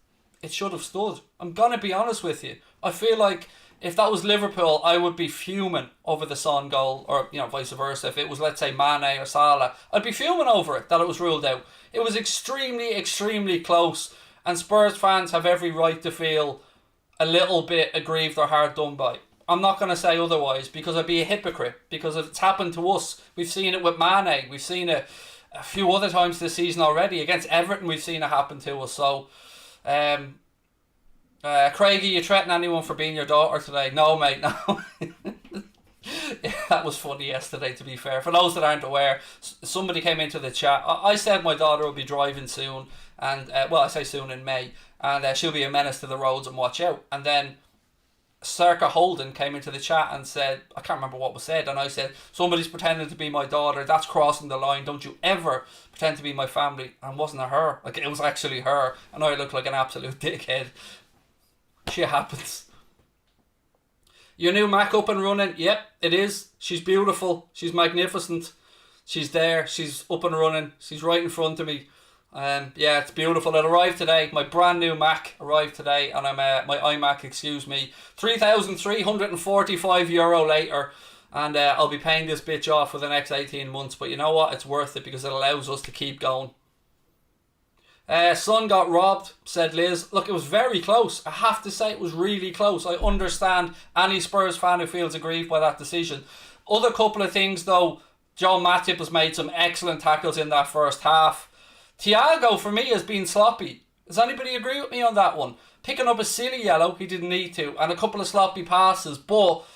it should have stood. I'm going to be honest with you. I feel like if that was Liverpool, I would be fuming over the Son goal, or vice versa. If it was, let's say, Mane or Salah, I'd be fuming over it, that it was ruled out. It was extremely, extremely close, and Spurs fans have every right to feel a little bit aggrieved or hard done by. I'm not going to say otherwise, because I'd be a hypocrite, because if it's happened to us, we've seen it with Mane, we've seen it a few other times this season already. Against Everton, we've seen it happen to us. So, Craigie, you threaten anyone for being your daughter today? No, mate, no. Yeah, that was funny yesterday, to be fair. For those that aren't aware, somebody came into the chat. I said my daughter will be driving soon, and I say soon in May, and she'll be a menace to the roads and watch out. And then Circa Holden came into the chat and said, I can't remember what was said, and I said, somebody's pretending to be my daughter, that's crossing the line, don't you ever pretend to be my family. And wasn't it her? Like, it was actually her, and I look like an absolute dickhead. Shit happens. Your new Mac up and running? Yep, it is. She's beautiful, she's magnificent, she's there, she's up and running, she's right in front of me. Yeah, it's beautiful. It arrived today. My brand new Mac arrived today, and my iMac, excuse me, €3,345 later, and I'll be paying this bitch off for the next 18 months. But you know what? It's worth it because it allows us to keep going. Son got robbed, said Liz. Look, it was very close. I have to say it was really close. I understand any Spurs fan who feels aggrieved by that decision. Other couple of things though. Joe Matip has made some excellent tackles in that first half. Thiago, for me, has been sloppy. Does anybody agree with me on that one? Picking up a silly yellow, he didn't need to, and a couple of sloppy passes. But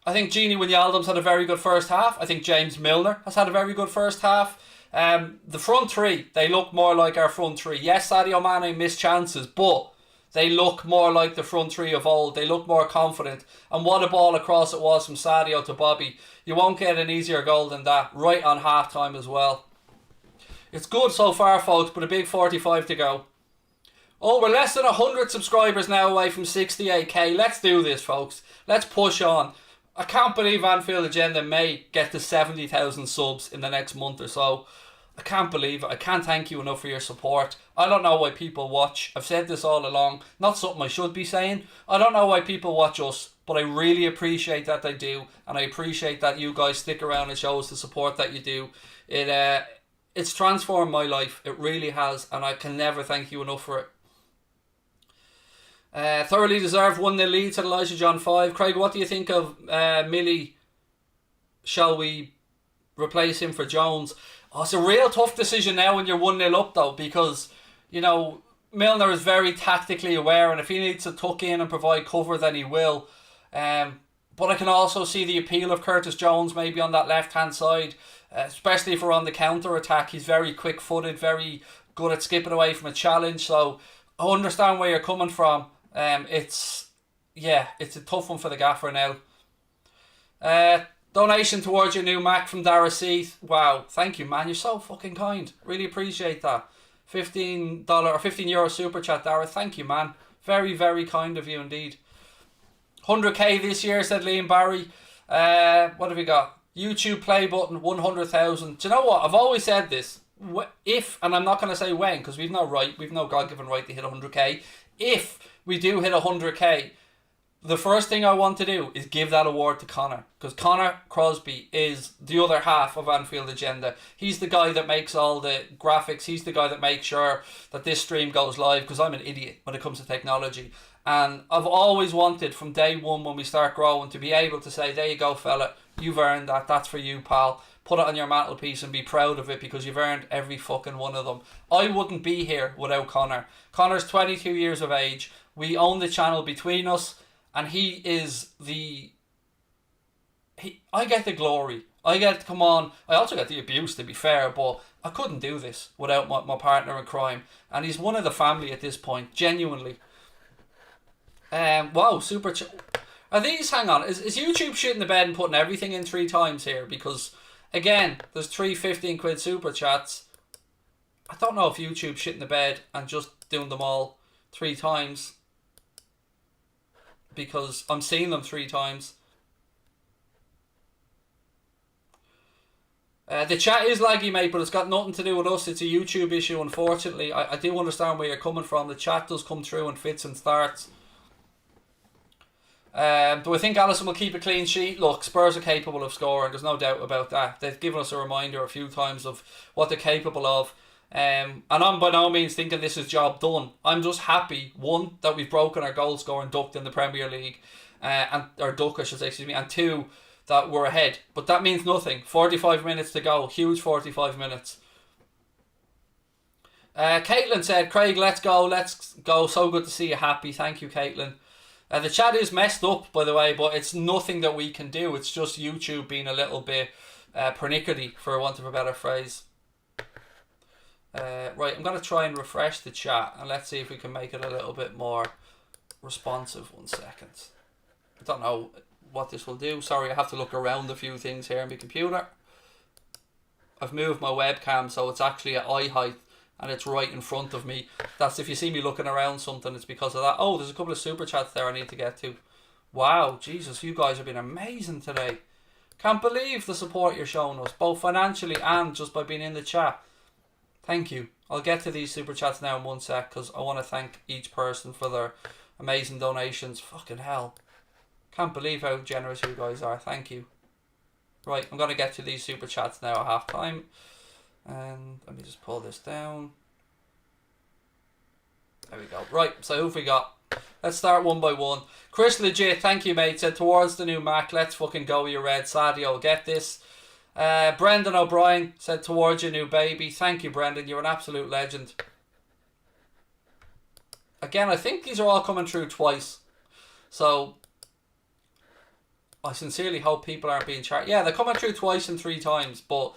I think Gini Wijnaldum's had a very good first half. I think James Milner has had a very good first half. The front three, they look more like our front three. Yes, Sadio Mane missed chances, but they look more like the front three of old. They look more confident. And what a ball across it was from Sadio to Bobby. You won't get an easier goal than that, right on half-time as well. It's good so far, folks, but a big 45 to go. Oh, we're less than 100 subscribers now away from 68k. Let's do this, folks. Let's push on. I can't believe Anfield Agenda may get to 70,000 subs in the next month or so. I can't believe it. I can't thank you enough for your support. I don't know why people watch. I've said this all along. Not something I should be saying. I don't know why people watch us, but I really appreciate that they do. And I appreciate that you guys stick around and show us the support that you do. It's transformed my life. It really has. And I can never thank you enough for it. Thoroughly deserved 1-0 lead, said Elijah John 5. Craig, what do you think of Millie? Shall we replace him for Jones? Oh, it's a real tough decision now when you're 1-0 up though, because, you know, Milner is very tactically aware, and if he needs to tuck in and provide cover, then he will. But I can also see the appeal of Curtis Jones maybe on that left-hand side, especially if we're on the counter-attack. He's very quick-footed, very good at skipping away from a challenge, so I understand where you're coming from. It's a tough one for the gaffer now. Donation towards your new Mac from Dara Seath. Wow, thank you, man. You're so fucking kind. Really appreciate that. $15 or €15 super chat, Dara. Thank you, man. Very, very kind of you indeed. 100k this year, said Liam Barry. What have we got? YouTube play button, 100,000. Do you know what? I've always said this. If, and I'm not going to say when, because we've no God-given right to hit 100k. If we do hit 100k, the first thing I want to do is give that award to Connor, because Connor Crosby is the other half of Anfield Agenda. He's the guy that makes all the graphics. He's the guy that makes sure that this stream goes live, because I'm an idiot when it comes to technology. And I've always wanted from day one when we start growing to be able to say, there you go, fella, you've earned that. That's for you, pal. Put it on your mantelpiece and be proud of it, because you've earned every fucking one of them. I wouldn't be here without Connor. Connor's 22 years of age. We own the channel between us, and he is I get the glory I get to come on. I also get the abuse, to be fair, but I couldn't do this without my partner in crime. And he's one of the family at this point, genuinely. Wow, super. Are these, hang on, is YouTube shitting the bed and putting everything in 3 times here? Because, again, there's 3 15 quid super chats. I don't know if YouTube's shitting the bed and just doing them all 3 times. Because I'm seeing them 3 times. The chat is laggy, mate, but it's got nothing to do with us. It's a YouTube issue, unfortunately. I do understand where you're coming from. The chat does come through in fits and starts. Do I think Alisson will keep a clean sheet? Look, Spurs are capable of scoring. There's no doubt about that. They've given us a reminder a few times of what they're capable of. And I'm by no means thinking this is job done. I'm just happy, one, that we've broken our goal scoring duct in the Premier League. Or duck, I should say, excuse me. And 2, that we're ahead. But that means nothing. 45 minutes to go. Huge 45 minutes. Caitlin said, Craig, let's go. Let's go. So good to see you happy. Thank you, Caitlin. The chat is messed up, by the way, but it's nothing that we can do. It's just YouTube being a little bit pernickety, for want of a better phrase. Right, I'm going to try and refresh the chat, and let's see if we can make it a little bit more responsive. 1 second. I don't know what this will do. Sorry, I have to look around a few things here on my computer. I've moved my webcam so it's actually at eye height and it's right in front of me. That's if you see me looking around something, it's because of that. Oh, there's a couple of super chats there I need to get to. Wow, Jesus, you guys have been amazing today. Can't believe the support you're showing us, both financially and just by being in the chat. Thank you. I'll get to these super chats now in 1 sec because I want to thank each person for their amazing donations. Fucking hell. Can't believe how generous you guys are. Thank you. Right, I'm going to get to these super chats now at half time. And let me just pull this down. There we go. Right, so who have we got? Let's start one by one. Chris Legit, thank you, mate. Said, towards the new Mac. Let's fucking go, you red. Sadio, get this. Brendan O'Brien said, towards your new baby. Thank you, Brendan. You're an absolute legend. Again, I think these are all coming through twice. So I sincerely hope people aren't being charged. Yeah, they're coming through twice and 3 times, but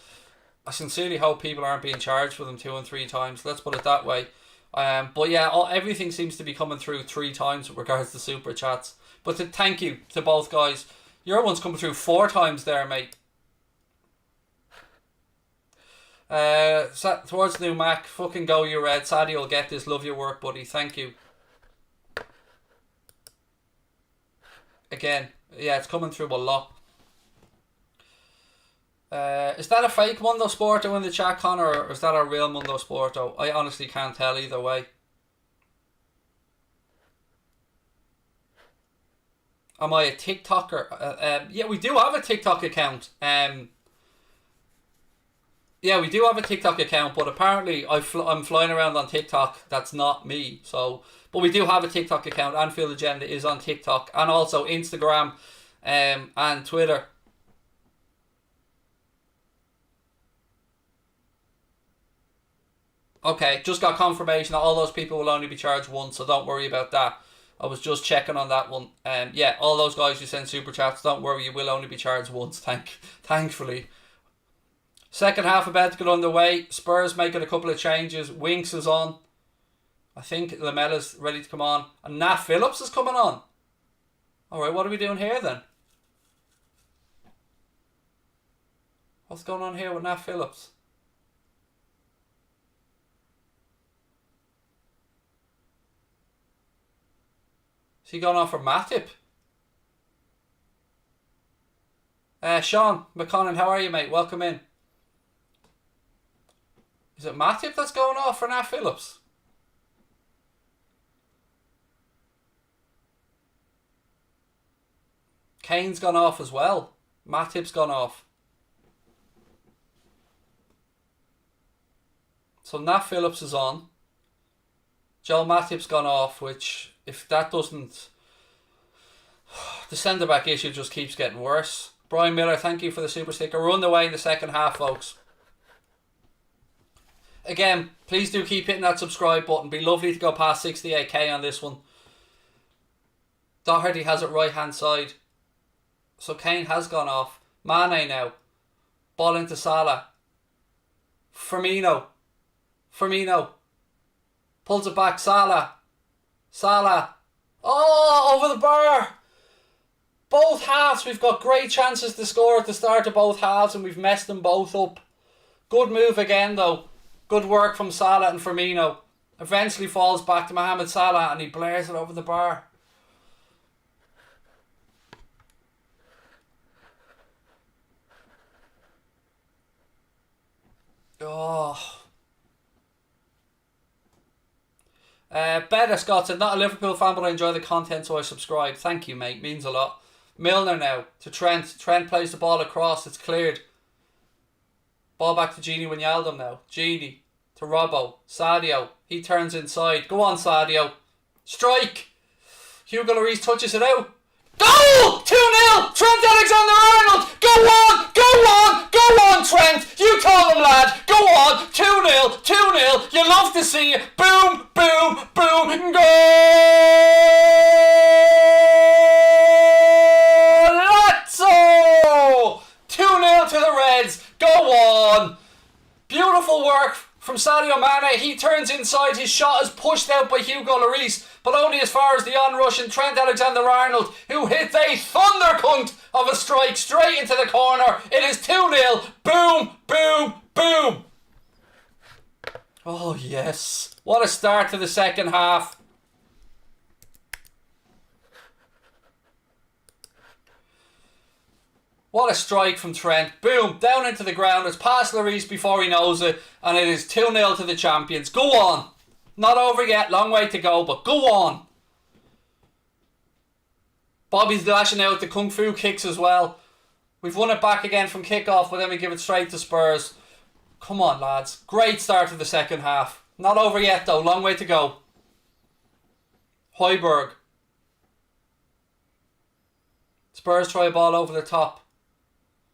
I sincerely hope people aren't being charged for them 2 and 3 times. Let's put it that way. But yeah, everything seems to be coming through 3 times with regards to super chats. But thank you to both guys. Your one's coming through 4 times there, mate. Towards the new Mac, fucking go, you red. Sadie will get this. Love your work, buddy. Thank you. Again, yeah, it's coming through a lot. Is that a fake Mundo Sporto in the chat, Connor, or is that a real Mundo Sporto? I honestly can't tell either way. Am I a TikToker? Yeah, we do have a TikTok account. Yeah, we do have a TikTok account, but apparently I'm flying around on TikTok. That's not me. So, but we do have a TikTok account. Anfield Agenda is on TikTok and also Instagram and Twitter. Okay, just got confirmation that all those people will only be charged once, so don't worry about that. I was just checking on that one. Yeah, all those guys who send super chats, don't worry, you will only be charged once. Thankfully. Second half about to get underway. Spurs making a couple of changes. Winks is on. I think Lamella's ready to come on. And Nat Phillips is coming on. Alright, what are we doing here then? What's going on here with Nat Phillips? Is he going on for Matip? Sean McConnell, how are you, mate? Welcome in. Is it Matip that's going off for Nat Phillips? Kane's gone off as well. Matip's gone off. So Nat Phillips is on. Joel Matip's gone off, which, if that doesn't... The centre-back issue just keeps getting worse. Brian Miller, thank you for the super sticker. We're underway in the second half, folks. Again, please do keep hitting that subscribe button. Be lovely to go past 68k on this one. Doherty has it right hand side. So Kane has gone off. Mane now. Ball into Salah. Firmino. Pulls it back. Salah. Oh, over the bar. Both halves, we've got great chances to score at the start of both halves, and we've messed them both up. Good move again, though. Good work from Salah and Firmino. Eventually falls back to Mohamed Salah, and he blares it over the bar. Oh. Better Scott said, not a Liverpool fan, but I enjoy the content, so I subscribe. Thank you, mate. Means a lot. Milner now to Trent. Trent plays the ball across. It's cleared. Ball back to Gini Wijnaldum now. Gini to Robbo. Sadio. He turns inside. Go on, Sadio. Strike. Hugo Lloris touches it out. Goal! 2-0! Trent Alexander-Arnold! Go on! Trent! You told him, lad! Go on! 2-0! 2-0! You love to see it! Boom! Boom! Boom! Goal! Lazzo! 2-0 to the Reds! Go on! Beautiful work from Sadio Mane. He turns inside. His shot is pushed out by Hugo Lloris, but only as far as the onrush and Trent Alexander-Arnold, who hits a thundercunt of a strike straight into the corner. It is 2-0. Boom, boom, boom. Oh, yes. What a start to the second half. What a strike from Trent. Boom, down into the ground. It's past Lloris before he knows it, and it is 2-0 to the champions. Go on. Not over yet, long way to go, but go on. Bobby's lashing out the Kung Fu kicks as well. We've won it back again from kickoff, but then we give it straight to Spurs. Come on, lads. Great start to the second half. Not over yet, though. Long way to go. Højbjerg. Spurs try a ball over the top.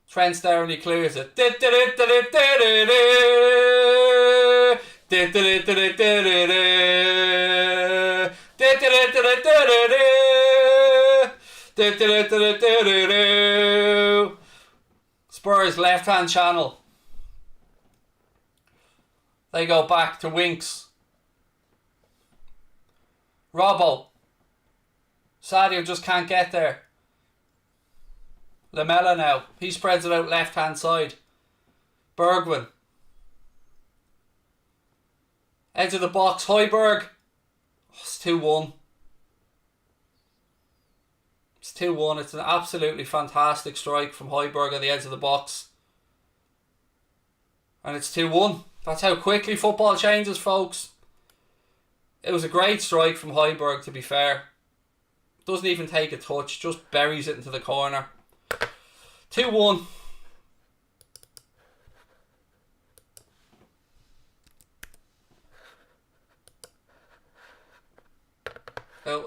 Trent's there and he clears it. Spurs left hand channel. They go back to Winks. Robbo. Sadio just can't get there. Lamela now. He spreads it out left hand side. Bergwijn. Edge of the box. Højbjerg. Oh, it's 2-1. It's 2-1. It's an absolutely fantastic strike from Højbjerg on the edge of the box. And it's 2-1. That's how quickly football changes, folks. It was a great strike from Højbjerg, to be fair. Doesn't even take a touch. Just buries it into the corner. 2-1.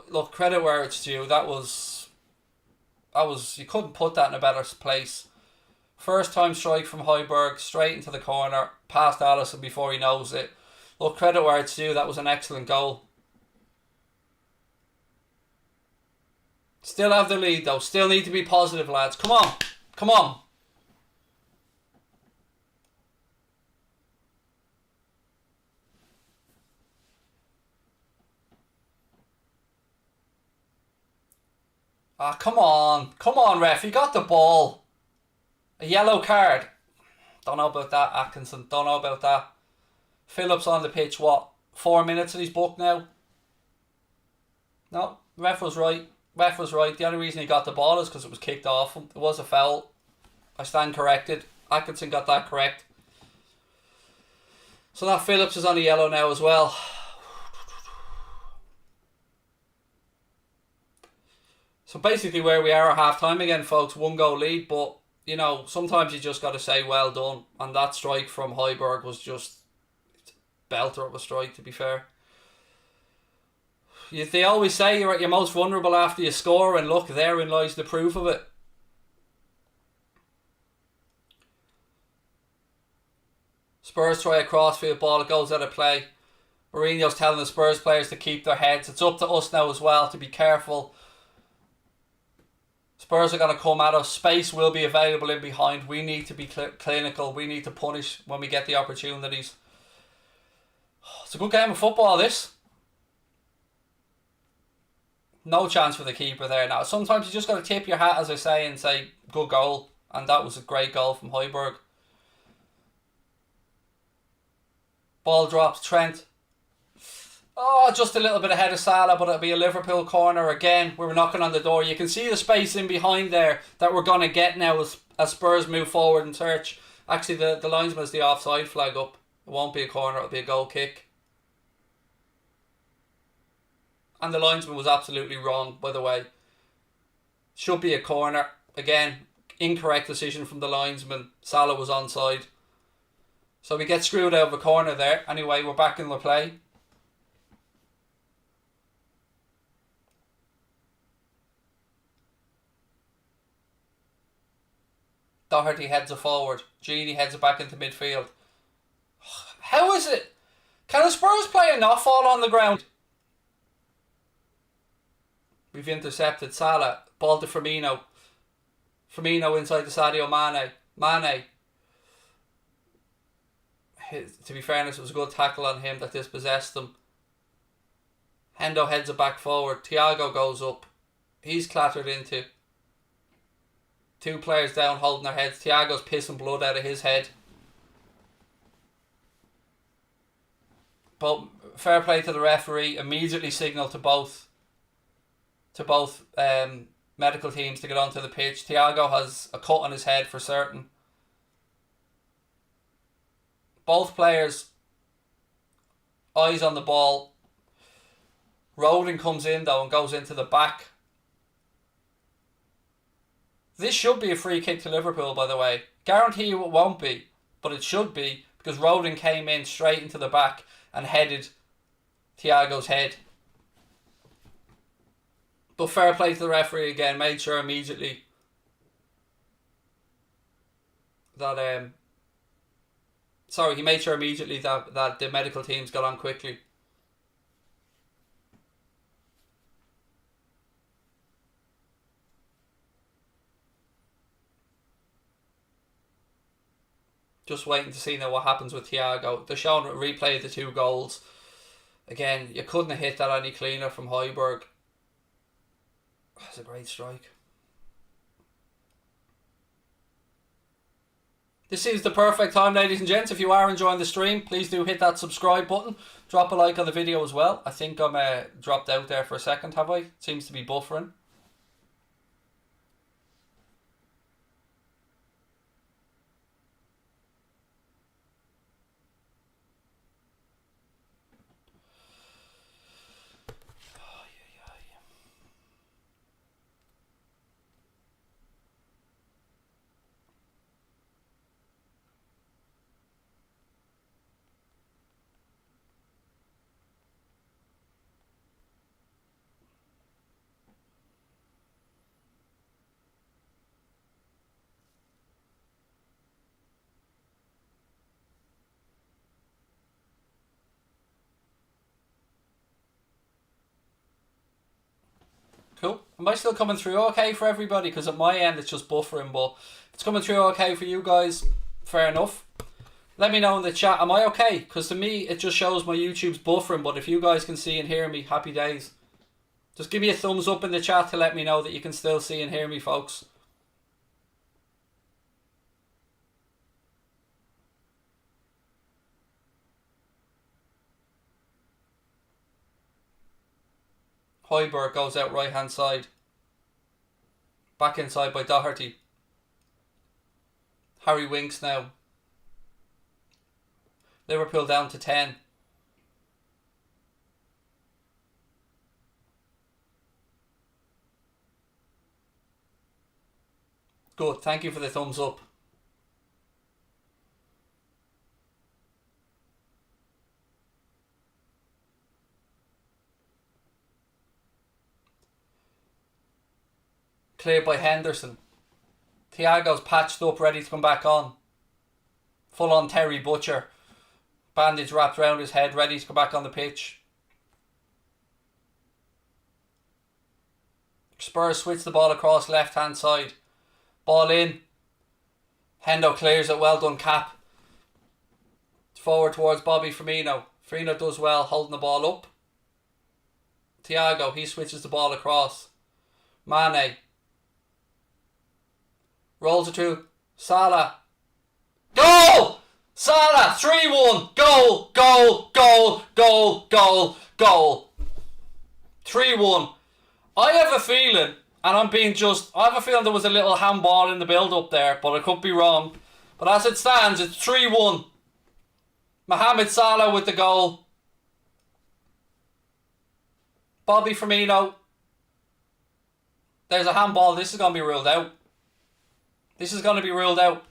Look, credit where it's due. That was you couldn't put that in a better place. First time strike from Højbjerg, straight into the corner, past Alisson before he knows it. Look, credit where it's due. That was an excellent goal. Still have the lead though. Still need to be positive, lads. Come on. Come on. Ah, come on. Come on, ref. He got the ball. A yellow card. Don't know about that, Atkinson. Don't know about that. Phillips on the pitch, what? 4 minutes in his book now? No, ref was right. Ref was right. The only reason he got the ball is because it was kicked off him. It was a foul. I stand corrected. Atkinson got that correct. So that Phillips is on a yellow now as well. So basically where we are at half time again, folks. 1 goal lead, but you know, sometimes you just got to say well done. And that strike from Højbjerg was just belter of a strike, to be fair. They always say you're at your most vulnerable after you score, and look, therein lies the proof of it. Spurs try a crossfield ball, it goes out of play. Mourinho's telling the Spurs players to keep their heads. It's up to us now as well to be careful. Spurs are going to come at us. Space will be available in behind. We need to be clinical. We need to punish when we get the opportunities. It's a good game of football, this. No chance for the keeper there now. Sometimes you just got to tip your hat, as I say, and say, good goal. And that was a great goal from Højbjerg. Ball drops, Trent. Oh, just a little bit ahead of Salah, but it'll be a Liverpool corner again. We're knocking on the door. You can see the space in behind there that we're going to get now as Spurs move forward and search. Actually, the linesman has the offside flag up. It won't be a corner, it'll be a goal kick. And the linesman was absolutely wrong, by the way. Should be a corner. Again, incorrect decision from the linesman. Salah was onside. So we get screwed out of a corner there. Anyway, we're back in the play. Doherty heads it forward. Gini heads it back into midfield. How is it? Can the Spurs player not fall on the ground? We've intercepted Salah. Ball to Firmino. Firmino inside to Sadio Mane. Mane. To be fairness, it was a good tackle on him that dispossessed them. Hendo heads it back forward. Thiago goes up. He's clattered into. Two players down holding their heads. Thiago's pissing blood out of his head. But fair play to the referee. Immediately signalled to both medical teams to get onto the pitch. Thiago has a cut on his head for certain. Both players eyes on the ball. Rolling comes in though and goes into the back. This should be a free kick to Liverpool, by the way. Guarantee you it won't be, but it should be because Rolling came in straight into the back and headed Thiago's head. But fair play to the referee again. Made sure immediately that he made sure immediately that the medical teams got on quickly. Just waiting to see now what happens with Thiago. They're showing a replay of the two goals. Again, you couldn't have hit that any cleaner from Højbjerg. That's a great strike. This is the perfect time, ladies and gents. If you are enjoying the stream, please do hit that subscribe button. Drop a like on the video as well. I think I'm dropped out there for a second, have I? Seems to be buffering. Cool. Am I still coming through okay for everybody? Because at my end it's just buffering, but it's coming through okay for you guys. Fair enough. Let me know in the chat. Am I okay? Because to me it just shows my YouTube's buffering, but if you guys can see and hear me, happy days. Just give me a thumbs up in the chat to let me know that you can still see and hear me, folks. Højbjerg goes out right hand side. Back inside by Doherty. Harry Winks now. Liverpool down to 10. Good, thank you for the thumbs up. Cleared by Henderson. Thiago's patched up, ready to come back on. Full on Terry Butcher. Bandage wrapped around his head, ready to come back on the pitch. Spurs switch the ball across left hand side. Ball in. Hendo clears it. Well done, Cap. Forward towards Bobby Firmino. Firmino does well holding the ball up. Thiago, he switches the ball across. Mane. Rolls it through. Salah. Goal! Salah, 3-1. Goal, goal, goal, goal, goal, goal. 3-1. I have a feeling, and I have a feeling there was a little handball in the build-up there, but I could be wrong. But as it stands, it's 3-1. Mohamed Salah with the goal. Bobby Firmino. There's a handball. This is going to be ruled out. This is going to be ruled out.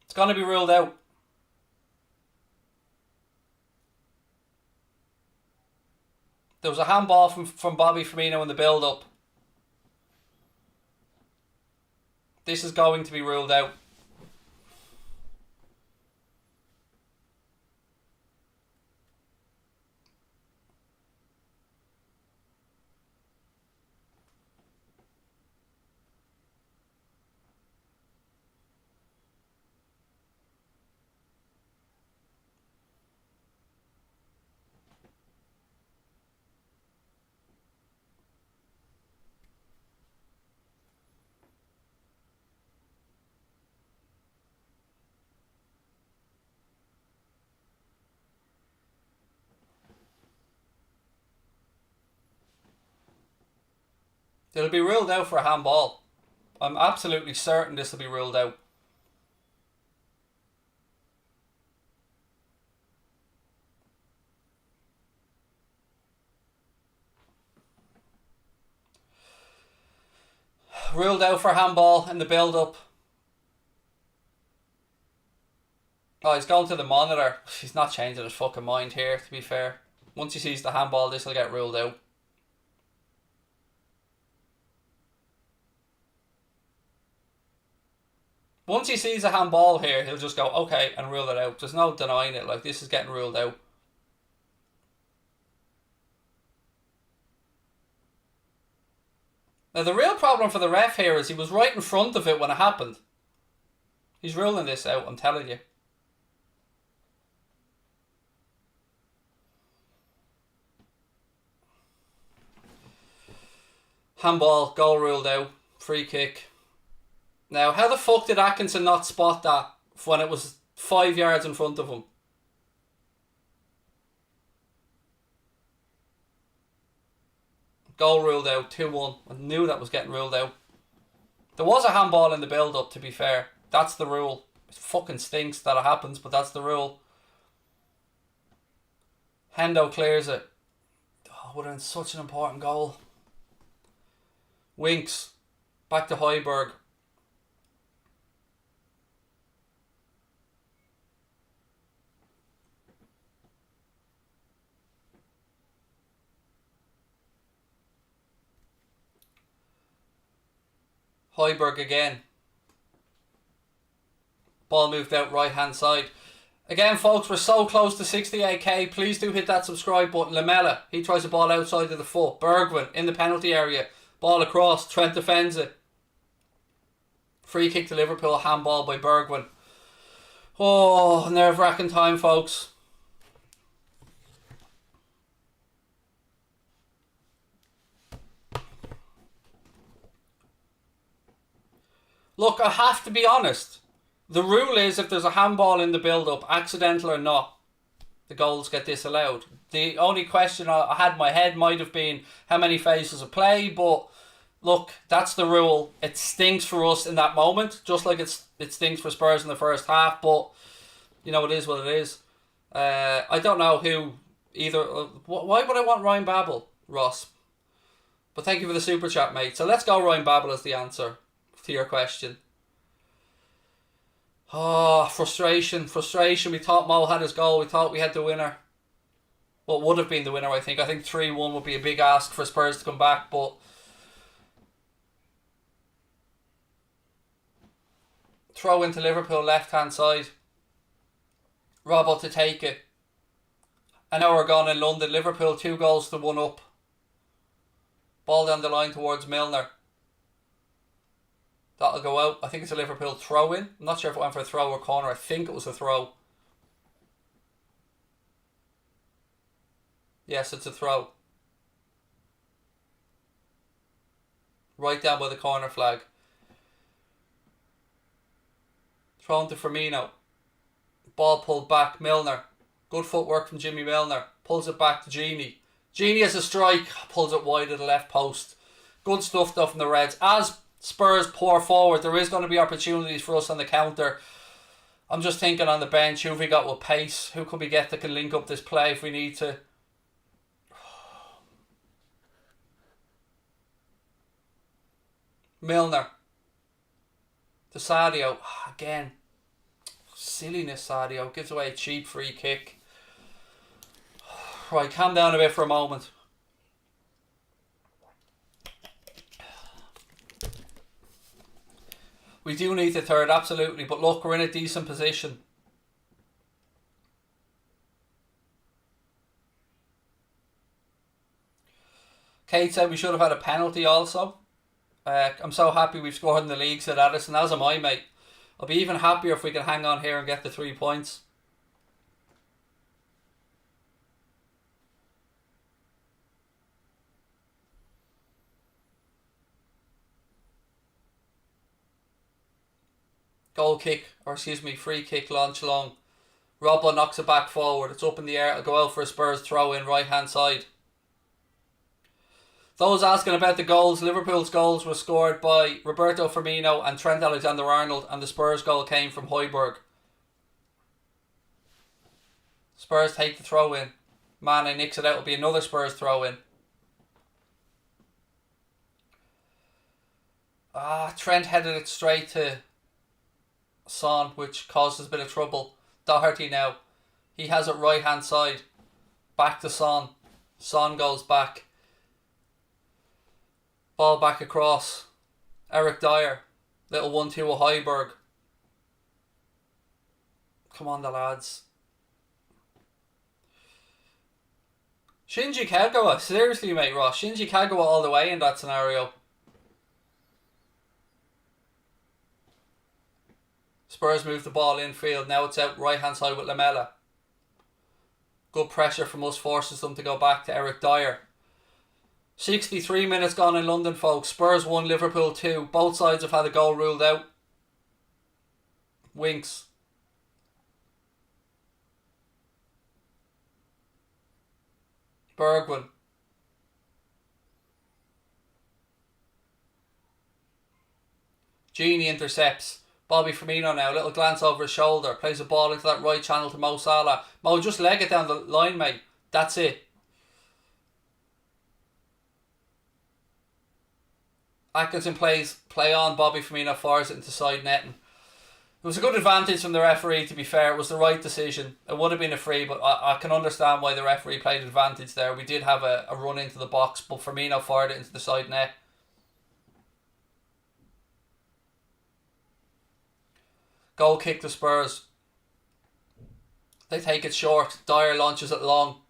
It's going to be ruled out. There was a handball from Bobby Firmino in the build-up. This is going to be ruled out. It'll be ruled out for a handball. I'm absolutely certain this will be ruled out. Ruled out for handball in the build-up. Oh, he's going to the monitor. He's not changing his fucking mind here, to be fair. Once he sees the handball, this will get ruled out. Once he sees a handball here, he'll just go, okay, and rule it out. There's no denying it. Like, this is getting ruled out. Now, the real problem for the ref here is he was right in front of it when it happened. He's ruling this out, I'm telling you. Handball, goal ruled out. Free kick. Now, how the fuck did Atkinson not spot that when it was 5 yards in front of him? Goal ruled out, 2-1. I knew that was getting ruled out. There was a handball in the build-up, to be fair. That's the rule. It fucking stinks that it happens, but that's the rule. Hendo clears it. Oh, would have been such an important goal. Winks. Back to Højbjerg. Højbjerg again. Ball moved out right hand side. Again, folks, we're so close to 68k. Please do hit that subscribe button. Lamela, he tries the ball outside of the foot. Bergwijn in the penalty area. Ball across. Trent defends it. Free kick to Liverpool. Handball by Bergwijn. Oh, nerve-wracking time, folks. Look, I have to be honest. The rule is if there's a handball in the build-up, accidental or not, the goals get disallowed. The only question I had in my head might have been how many phases of play, but look, that's the rule. It stinks for us in that moment, just like it stinks for Spurs in the first half, but you know, it is what it is. I don't know who either. Why would I want Ryan Babel, Ross? But thank you for the super chat, mate. So let's go Ryan Babel as the answer to your question. Oh, frustration. We thought Mo had his goal. We thought we had the winner. What would have been the winner, I think. I think 3-1 would be a big ask for Spurs to come back, but throw into Liverpool left hand side. Robbo to take it. I know we're gone in London. Liverpool 2-1 up. Ball down the line towards Milner. That'll go out. I think it's a Liverpool throw in. I'm not sure if it went for a throw or corner. I think it was a throw. Yes, it's a throw. Right down by the corner flag. Thrown to Firmino. Ball pulled back. Milner. Good footwork from Jimmy Milner. Pulls it back to Genie. Genie has a strike. Pulls it wide of the left post. Good stuff though from the Reds. As Spurs pour forward, there is going to be opportunities for us on the counter. I'm just thinking on the bench, who have we got with pace? Who could we get that can link up this play if we need to? Milner. To Sadio. Again. Silliness, Sadio. Gives away a cheap free kick. Right, calm down a bit for a moment. We do need the third, absolutely. But look, we're in a decent position. Kate said we should have had a penalty also. I'm so happy we've scored in the league, said Addison. As am I, mate. I'll be even happier if we can hang on here and get the 3 points. Goal kick, or excuse me, free kick launch long. Robbo knocks it back forward. It's up in the air. It'll go out for a Spurs throw in right hand side. Those asking about the goals, Liverpool's goals were scored by Roberto Firmino and Trent Alexander-Arnold, and the Spurs goal came from Højbjerg. Spurs take the throw in. Mane nicks it out. It'll be another Spurs throw in. Trent headed it straight to Son, which causes a bit of trouble. Doherty now. He has it right hand side. Back to Son. Son goes back. Ball back across. Eric Dyer. Little 1-2 with Højbjerg. Come on, the lads. Shinji Kagawa. Seriously, mate, Ross. Shinji Kagawa all the way in that scenario. Spurs move the ball infield. Now it's out right hand side with Lamela. Good pressure from us forces them to go back to Eric Dyer. 63 minutes gone in London, folks. Spurs 1, Liverpool 2. Both sides have had a goal ruled out. Winks. Bergwijn. Genie intercepts. Bobby Firmino now, little glance over his shoulder, plays a ball into that right channel to Mo Salah. Mo, just leg it down the line, mate. That's it. Atkinson play on, Bobby Firmino fires it into side netting. It was a good advantage from the referee, to be fair. It was the right decision. It would have been a free, but I can understand why the referee played advantage there. We did have a run into the box, but Firmino fired it into the side net. Goal kick to Spurs. They take it short. Dyer launches it long.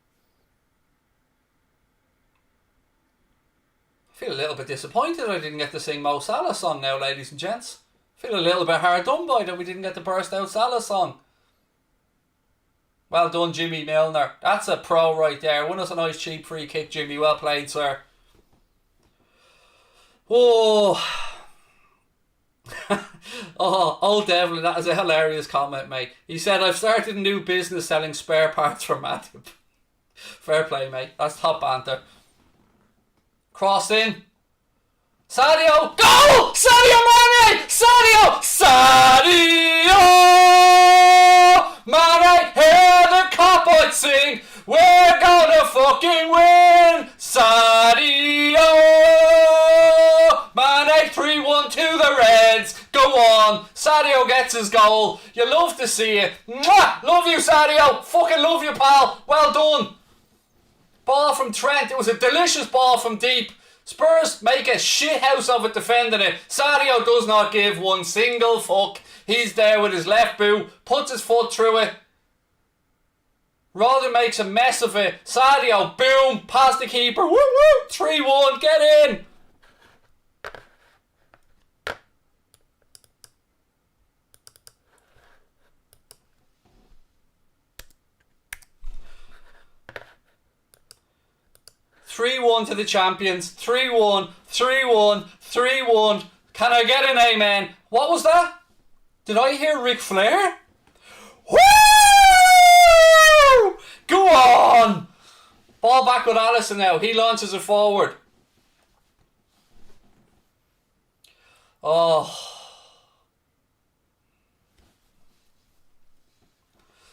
I feel a little bit disappointed I didn't get to sing Mo Salah song now, ladies and gents. I feel a little bit hard done by that we didn't get the burst out Salah song. Well done, Jimmy Milner. That's a pro right there. Won us a nice cheap free kick, Jimmy. Well played, sir. Oh... Oh, old Devlin, that is a hilarious comment, mate. He said, I've started a new business selling spare parts for Matip. Fair play, mate. That's top banter. Cross in. Sadio! Goal! Sadio Mane! Sadio! Sadio! Mane! Hear the cowboys sing! We're gonna fucking win! Sadio! Mane 3-1 to the Reds. Go on. Sadio gets his goal. You love to see it. Mwah! Love you, Sadio. Fucking love you, pal. Well done. Ball from Trent. It was a delicious ball from deep. Spurs make a shit house of it defending it. Sadio does not give one single fuck. He's there with his left boot. Puts his foot through it. Rodon makes a mess of it. Sadio, boom, past the keeper. Woo woo, 3-1, get in. (3-1) to the champions. 3-1, 3-1, 3-1. Can I get an amen? What was that? Did I hear Ric Flair? Woo! Go on! Ball back with Alisson now. He launches it forward. Oh.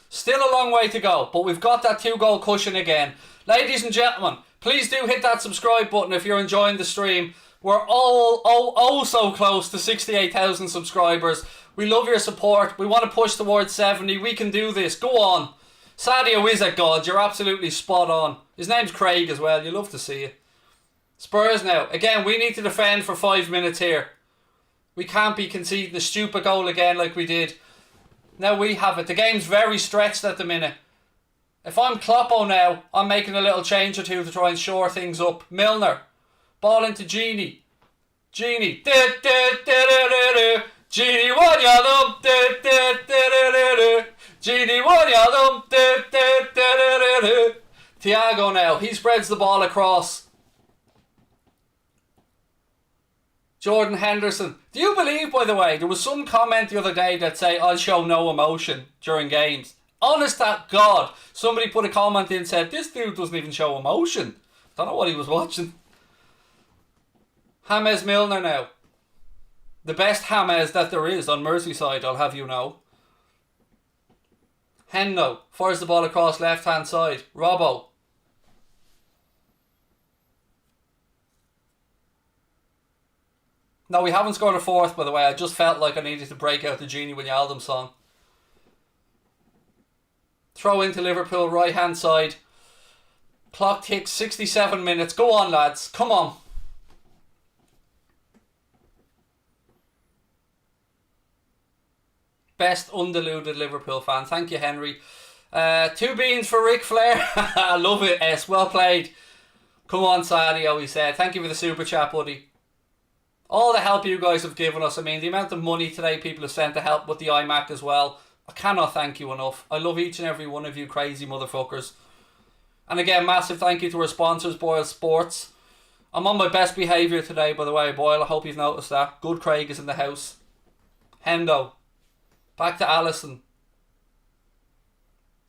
Still a long way to go, but we've got that 2-goal cushion again. Ladies and gentlemen, please do hit that subscribe button if you're enjoying the stream. We're all so close to 68,000 subscribers. We love your support. We want to push towards 70. We can do this. Go on. Sadio is a god. You're absolutely spot on. His name's Craig as well. You love to see it. Spurs now. Again, we need to defend for 5 minutes here. We can't be conceding a stupid goal again like we did. Now we have it. The game's very stretched at the minute. If I'm Kloppo now, I'm making a little change or two to try and shore things up. Milner. Ball into Genie. Genie. Genie Wanyadum. Genie Wanyadum. Thiago now. He spreads the ball across. Jordan Henderson. Do you believe, by the way, there was some comment the other day that say I'll show no emotion during games. Honest to God, somebody put a comment in and said this dude doesn't even show emotion. Don't know what he was watching. James Milner now. The best James that there is on Merseyside, I'll have you know. Hendo fires the ball across left hand side. Robbo. No, we haven't scored a fourth, by the way. I just felt like I needed to break out the Genie Wijnaldum song. Throw into Liverpool, right hand side. Clock ticks, 67 minutes. Go on, lads. Come on. Best undiluted Liverpool fan. Thank you, Henry. 2 beans for Ric Flair. I love it, S. Well played. Come on, Sadio, he said. Thank you for the super chat, buddy. All the help you guys have given us. I mean, the amount of money today people have sent to help with the iMac as well. I cannot thank you enough. I love each and every one of you crazy motherfuckers. And again, massive thank you to our sponsors, Boyle Sports. I'm on my best behaviour today, by the way, Boyle. I hope you've noticed that. Good Craig is in the house. Hendo. Back to Alisson.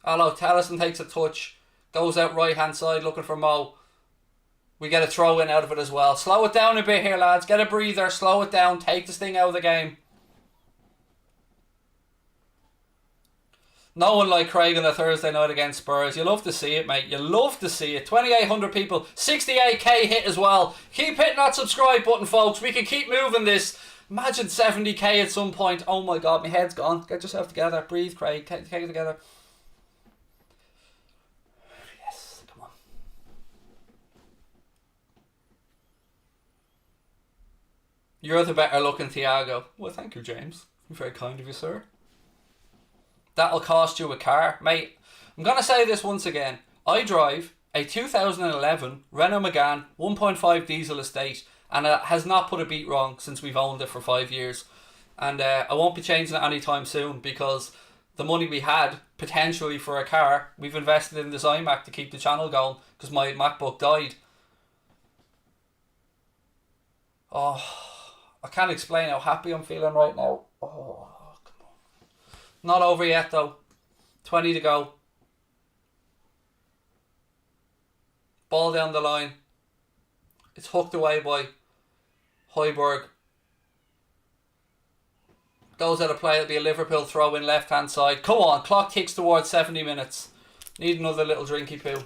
Alisson takes a touch. Goes out right hand side looking for Mo. We get a throw in out of it as well. Slow it down a bit here, lads. Get a breather. Slow it down. Take this thing out of the game. No one like Craig on a Thursday night against Spurs. You love to see it, mate. You love to see it. 2,800 people. 68k hit as well. Keep hitting that subscribe button, folks. We can keep moving this. Imagine 70k at some point. Oh my God, my head's gone. Get yourself together. Breathe, Craig. Take it together. Yes, come on. You're the better looking Thiago. Well, thank you, James. Very kind of you, sir. That'll cost you a car. Mate, I'm going to say this once again. I drive a 2011 Renault Megane 1.5 diesel estate, and it has not put a beat wrong since we've owned it for 5 years. And I won't be changing it anytime soon, because the money we had potentially for a car, we've invested in this iMac to keep the channel going, because my MacBook died. Oh, I can't explain how happy I'm feeling right now. Oh. Not over yet though. 20 to go. Ball down the line. It's hooked away by Højbjerg. Goes out of play. It'll be a Liverpool throw in left hand side. Come on. Clock ticks towards 70 minutes. Need another little drinky poo.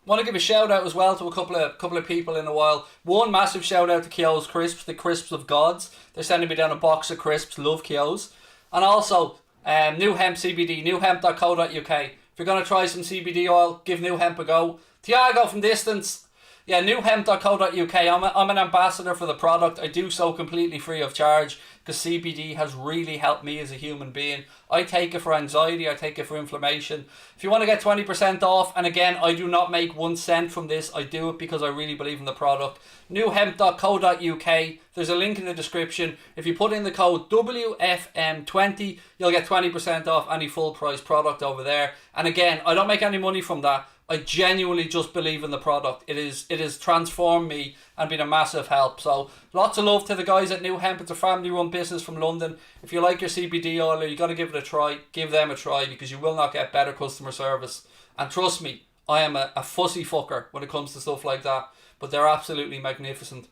Want to give a shout out as well to a couple of people in a while. One massive shout out to Keogh's Crisps, the crisps of gods. They're sending me down a box of crisps. Love Keogh's. And also New Hemp CBD, newhemp.co.uk. If you're going to try some CBD oil, give New Hemp a go. Thiago from distance. Yeah, newhemp.co.uk. I'm an ambassador for the product. I do so completely free of charge. because CBD has really helped me as a human being. I take it for anxiety, I take it for inflammation. If you want to get 20% off, and again, I do not make 1 cent from this, I do it because I really believe in the product. newhemp.co.uk, there's a link in the description. If you put in the code WFM20, you'll get 20% off any full price product over there. And again, I don't make any money from that. I genuinely just believe in the product. It has transformed me and been a massive help. So lots of love to the guys at New Hemp. It's a family run business from London. If you like your CBD oil, you got to give it a try. Give them a try, because you will not get better customer service. And trust me, I am a fussy fucker when it comes to stuff like that, but they're absolutely magnificent.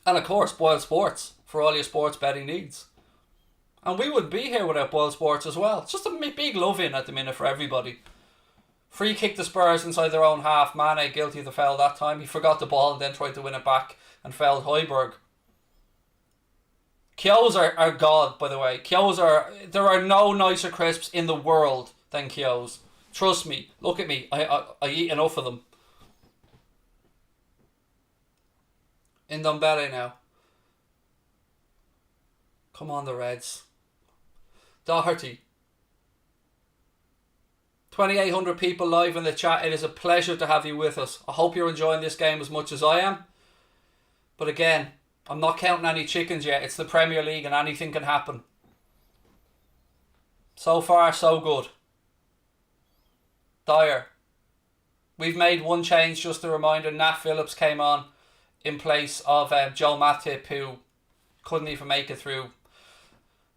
And of course, Boyle Sports for all your sports betting needs. And we wouldn't be here without Boyle Sports as well. It's just a big love in at the minute for everybody. Free kick the Spurs inside their own half. Mane guilty of the foul that time. He forgot the ball and then tried to win it back and fouled Højbjerg. Kjos are God, by the way. There are no nicer crisps in the world than Kjos. Trust me. Look at me. I eat enough of them. In Ndombele now. Come on, the Reds. Doherty. 2,800 people live in the chat. It is a pleasure to have you with us. I hope you're enjoying this game as much as I am. But again, I'm not counting any chickens yet. It's the Premier League and anything can happen. So far, so good. Dyer. We've made one change, just a reminder. Nat Phillips came on in place of Joe Matip, who couldn't even make it through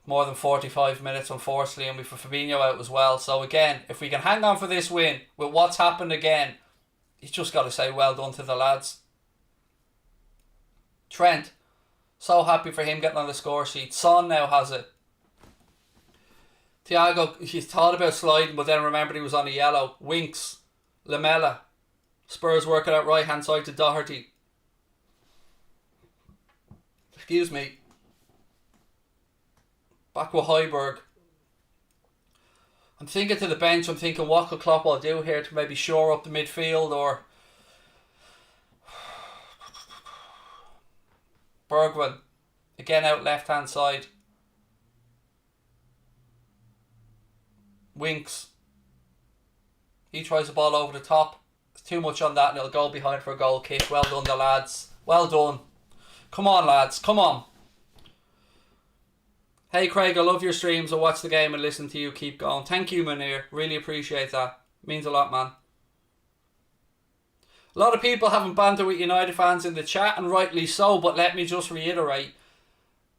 more than 45 minutes, unfortunately, and we've Fabinho out as well. So again, if we can hang on for this win with what's happened again, you just got to say well done to the lads. Trent, so happy for him getting on the score sheet. Son now has it. Thiago, he thought about sliding, but then remembered he was on a yellow. Winks, Lamela, Spurs working out right hand side to Doherty. Excuse me. Back with Højbjerg. I'm thinking to the bench, I'm thinking what could Klopp will do here to maybe shore up the midfield, or Bergwijn again out left hand side. Winks. He tries the ball over the top. It's too much on that and it'll go behind for a goal kick. Well done, the lads. Well done. Come on, lads. Come on. Hey Craig, I love your streams. I watch the game and listen to you. Keep going. Thank you, Munir. Really appreciate that. Means a lot, man. A lot of people haven't banter with United fans in the chat, and rightly so, but let me just reiterate.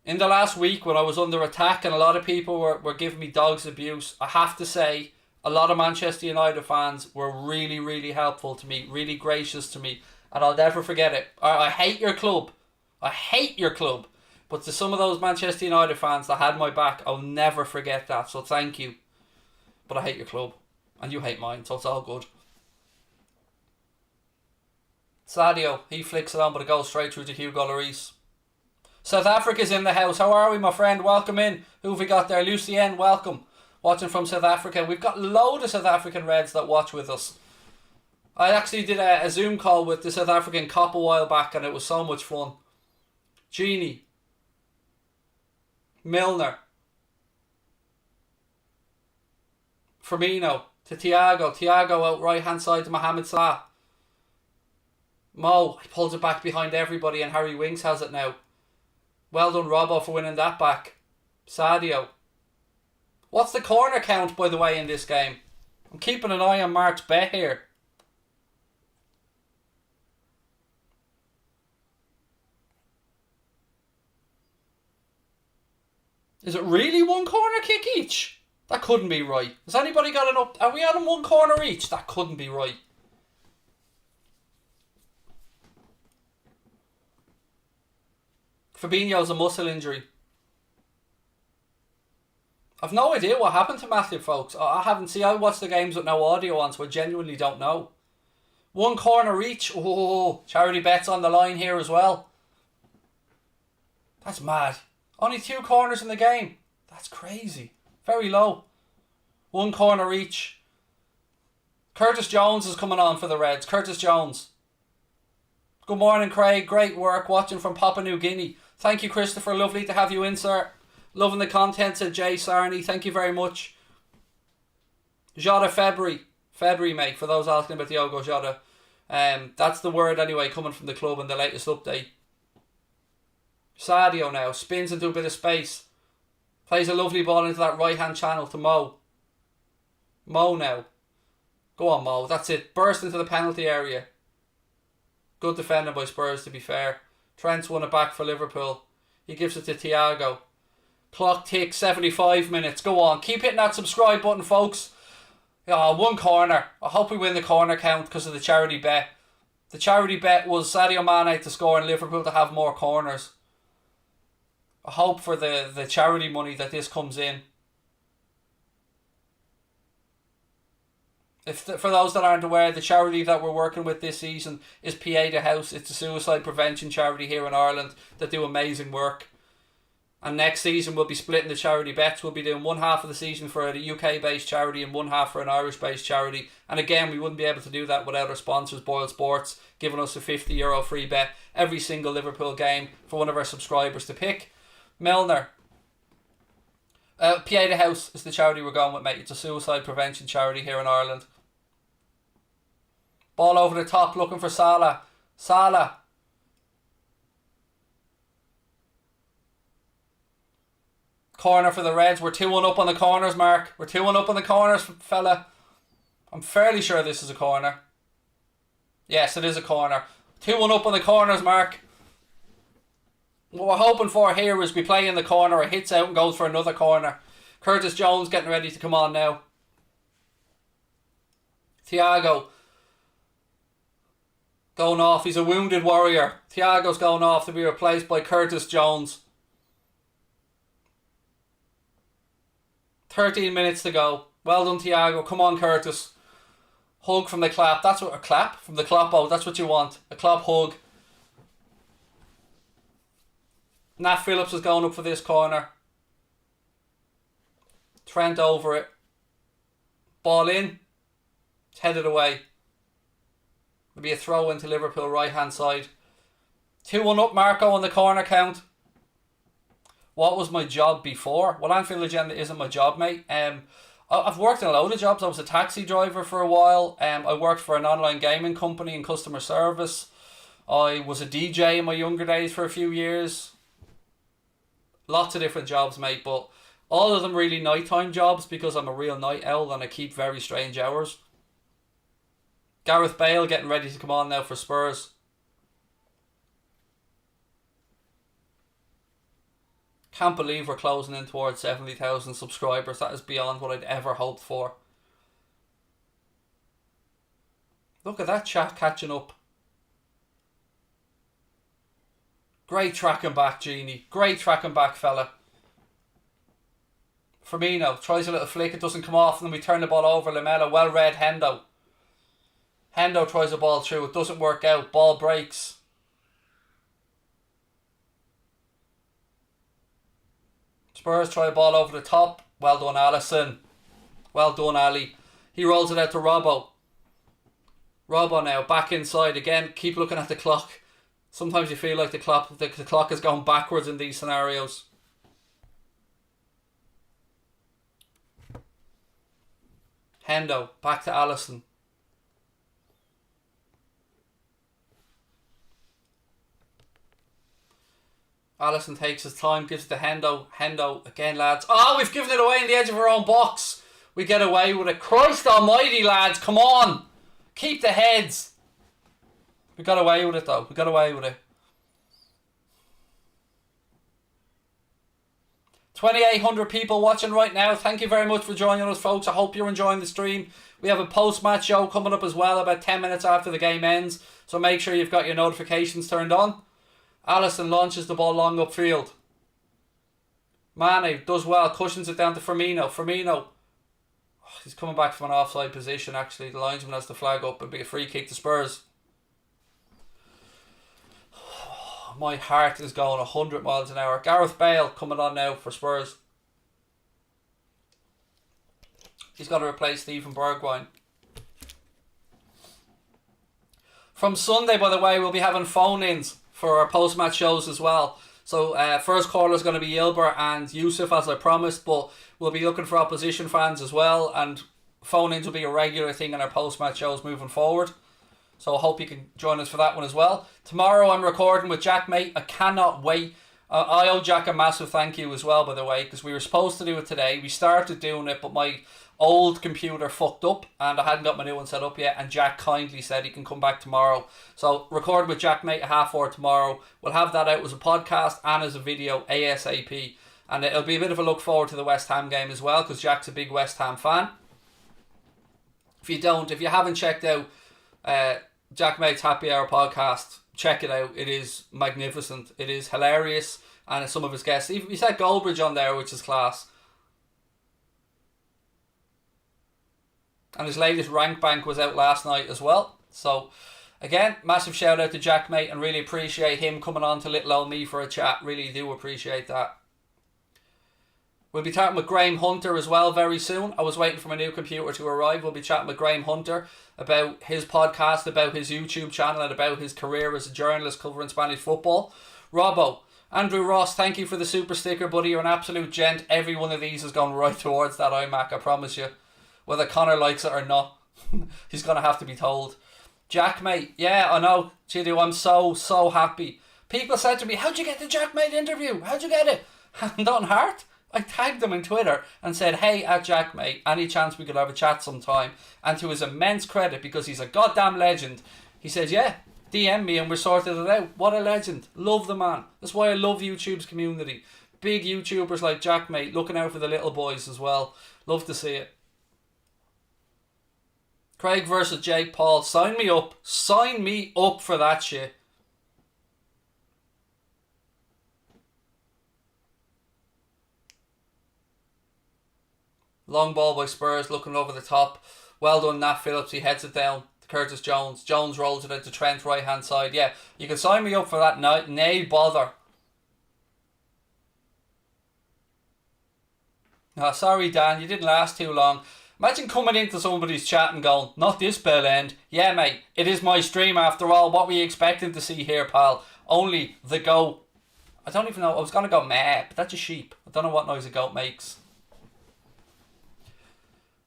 In the last week when I was under attack and a lot of people were giving me dogs abuse, I have to say a lot of Manchester United fans were really, really helpful to me, really gracious to me, and I'll never forget it. I hate your club. I hate your club. But to some of those Manchester United fans that had my back, I'll never forget that. So thank you. But I hate your club. And you hate mine, so it's all good. Sadio, he flicks it on, but it goes straight through to Hugo Lloris. South Africa's in the house. How are we, my friend? Welcome in. Who have we got there? Lucien, welcome. Watching from South Africa. We've got a load of South African Reds that watch with us. I actually did a Zoom call with the South African cop a while back, and it was so much fun. Genie. Milner. Firmino to Thiago. Thiago out right hand side to Mohamed Salah. Mo, he pulls it back behind everybody, and Harry Winks has it now. Well done, Robbo, for winning that back. Sadio. What's the corner count, by the way, in this game? I'm keeping an eye on Mark's bet here. Is it really one corner kick each? That couldn't be right. Has anybody got it up? Are we on one corner each? That couldn't be right. Fabinho's a muscle injury. I've no idea what happened to Matthew, folks. I haven't seen. I watched the games with no audio on, so I genuinely don't know. One corner each. Oh, charity bets on the line here as well. That's mad. Only 2 corners in the game. That's crazy. Very low. One corner each. Curtis Jones is coming on for the Reds. Curtis Jones. Good morning, Craig. Great work watching from Papua New Guinea. Thank you, Christopher. Lovely to have you in, sir. Loving the content, said Jay Sarney. Thank you very much. Jota February. February, mate, for those asking about Diogo Jota. That's the word anyway coming from the club in the latest update. Sadio now spins into a bit of space. Plays a lovely ball into that right hand channel to Mo. Mo now. Go on, Mo. That's it. Burst into the penalty area. Good defending by Spurs, to be fair. Trent's won it back for Liverpool. He gives it to Thiago. Clock ticks, 75 minutes. Go on. Keep hitting that subscribe button, folks. Oh, one corner. I hope we win the corner count because of the charity bet. The charity bet was Sadio Mane to score and Liverpool to have more corners. I hope for the charity money that this comes in. For those that aren't aware, the charity that we're working with this season is Pieta House. It's a suicide prevention charity here in Ireland that do amazing work. And next season we'll be splitting the charity bets. We'll be doing one half of the season for a UK based charity and one half for an Irish based charity. And again, we wouldn't be able to do that without our sponsors, Boyle Sports, giving us a €50 free bet every single Liverpool game for one of our subscribers to pick. Milner. Pieta House is the charity we're going with, mate. It's a suicide prevention charity here in Ireland. Ball over the top, looking for Salah. Salah. Corner for the Reds. We're 2-1 up on the corners, Mark. We're 2-1 up on the corners, fella. I'm fairly sure this is a corner. Yes, it is a corner. 2-1 up on the corners, Mark. What we're hoping for here is we play in the corner, it hits out and goes for another corner. Curtis Jones getting ready to come on now. Thiago. Going off. He's a wounded warrior. Thiago's going off to be replaced by Curtis Jones. 13 minutes to go. Well done, Thiago. Come on, Curtis. Hug from the clap. That's what a clap from the Kloppo. That's what you want. A Klopp hug. Nat Phillips is going up for this corner. Trent over it. Ball in. It's headed away. It'll be a throw into Liverpool right hand side. 2-1 up, Marco, on the corner count. What was my job before? Well, Anfield Agenda isn't my job, mate. I've worked in a load of jobs. I was a taxi driver for a while. I worked for an online gaming company in customer service. I was a DJ in my younger days for a few years. Lots of different jobs, mate, but all of them really nighttime jobs because I'm a real night owl and I keep very strange hours. Gareth Bale getting ready to come on now for Spurs. Can't believe we're closing in towards 70,000 subscribers. That is beyond what I'd ever hoped for. Look at that chat catching up. Great tracking back, Genie. Great tracking back, fella. Firmino tries a little flick. It doesn't come off. And then we turn the ball over. Lamela. Well read, Hendo. Hendo tries a ball through. It doesn't work out. Ball breaks. Spurs try a ball over the top. Well done, Alisson. Well done, Ali. He rolls it out to Robbo. Robbo now back inside again. Keep looking at the clock. Sometimes you feel like the clock is going backwards in these scenarios. Hendo back to Alisson. Alisson takes his time, gives it to Hendo. Hendo again, lads. Oh, we've given it away in the edge of our own box. We get away with it. Christ almighty, lads. Come on. Keep the heads. We got away with it, though. We got away with it. 2,800 people watching right now. Thank you very much for joining us, folks. I hope you're enjoying the stream. We have a post-match show coming up as well about 10 minutes after the game ends. So make sure you've got your notifications turned on. Alisson launches the ball long upfield. Mane does well. Cushions it down to Firmino. Firmino. Oh, he's coming back from an offside position, actually. The linesman has the flag up. It'll be a free kick to Spurs. My heart is going 100 miles an hour. Gareth Bale coming on now for Spurs. He's got to replace Steven Bergwijn. From Sunday, by the way, we'll be having phone-ins for our post-match shows as well. So first caller is going to be Yilber and Yusuf, as I promised, but we'll be looking for opposition fans as well, and phone-ins will be a regular thing in our post-match shows moving forward. So I hope you can join us for that one as well. Tomorrow I'm recording with Jack, mate. I cannot wait. I owe Jack a massive thank you as well, by the way, because we were supposed to do it today. We started doing it, but my old computer fucked up and I hadn't got my new one set up yet, and Jack kindly said he can come back tomorrow. So recording with Jack, mate, at 4:30 tomorrow. We'll have that out as a podcast and as a video ASAP, and it'll be a bit of a look forward to the West Ham game as well, because Jack's a big West Ham fan. If you haven't checked out Jack Mate's Happy Hour podcast, check it out. It is magnificent. It is hilarious, and some of his guests. He said Goldbridge on there, which is class. And his latest rank bank was out last night as well. So again, massive shout out to Jack, mate, and really appreciate him coming on to little old me for a chat. Really do appreciate that. We'll be chatting with Graham Hunter as well very soon. I was waiting for my new computer to arrive. We'll be chatting with Graham Hunter about his podcast, about his YouTube channel, and about his career as a journalist covering Spanish football. Robbo, Andrew Ross, thank you for the super sticker, buddy. You're an absolute gent. Every one of these has gone right towards that iMac, I promise you. Whether Connor likes it or not, he's going to have to be told. Jack, mate, yeah, I know. Chidu, I'm so happy. People said to me, how'd you get the Jack, mate interview? How'd you get it? Hand on heart? I tagged him on Twitter and said, hey, at Jack, mate, any chance we could have a chat sometime? And to his immense credit, because he's a goddamn legend, he said, yeah, DM me and we sorted it out. What a legend. Love the man. That's why I love YouTube's community. Big YouTubers like Jack, mate, looking out for the little boys as well. Love to see it. Craig versus Jake Paul. Sign me up. Sign me up for that shit. Long ball by Spurs, looking over the top. Well done, Nat Phillips. He heads it down to Curtis Jones. Jones rolls it out to Trent, right hand side. Yeah, you can sign me up for that night. Nay bother. Oh, sorry, Dan, you didn't last too long. Imagine coming into somebody's chat and going, not this bell end. Yeah, mate, it is my stream after all. What were you expecting to see here, pal? Only the goat. I don't even know. I was going to go meh, but that's a sheep. I don't know what noise a goat makes.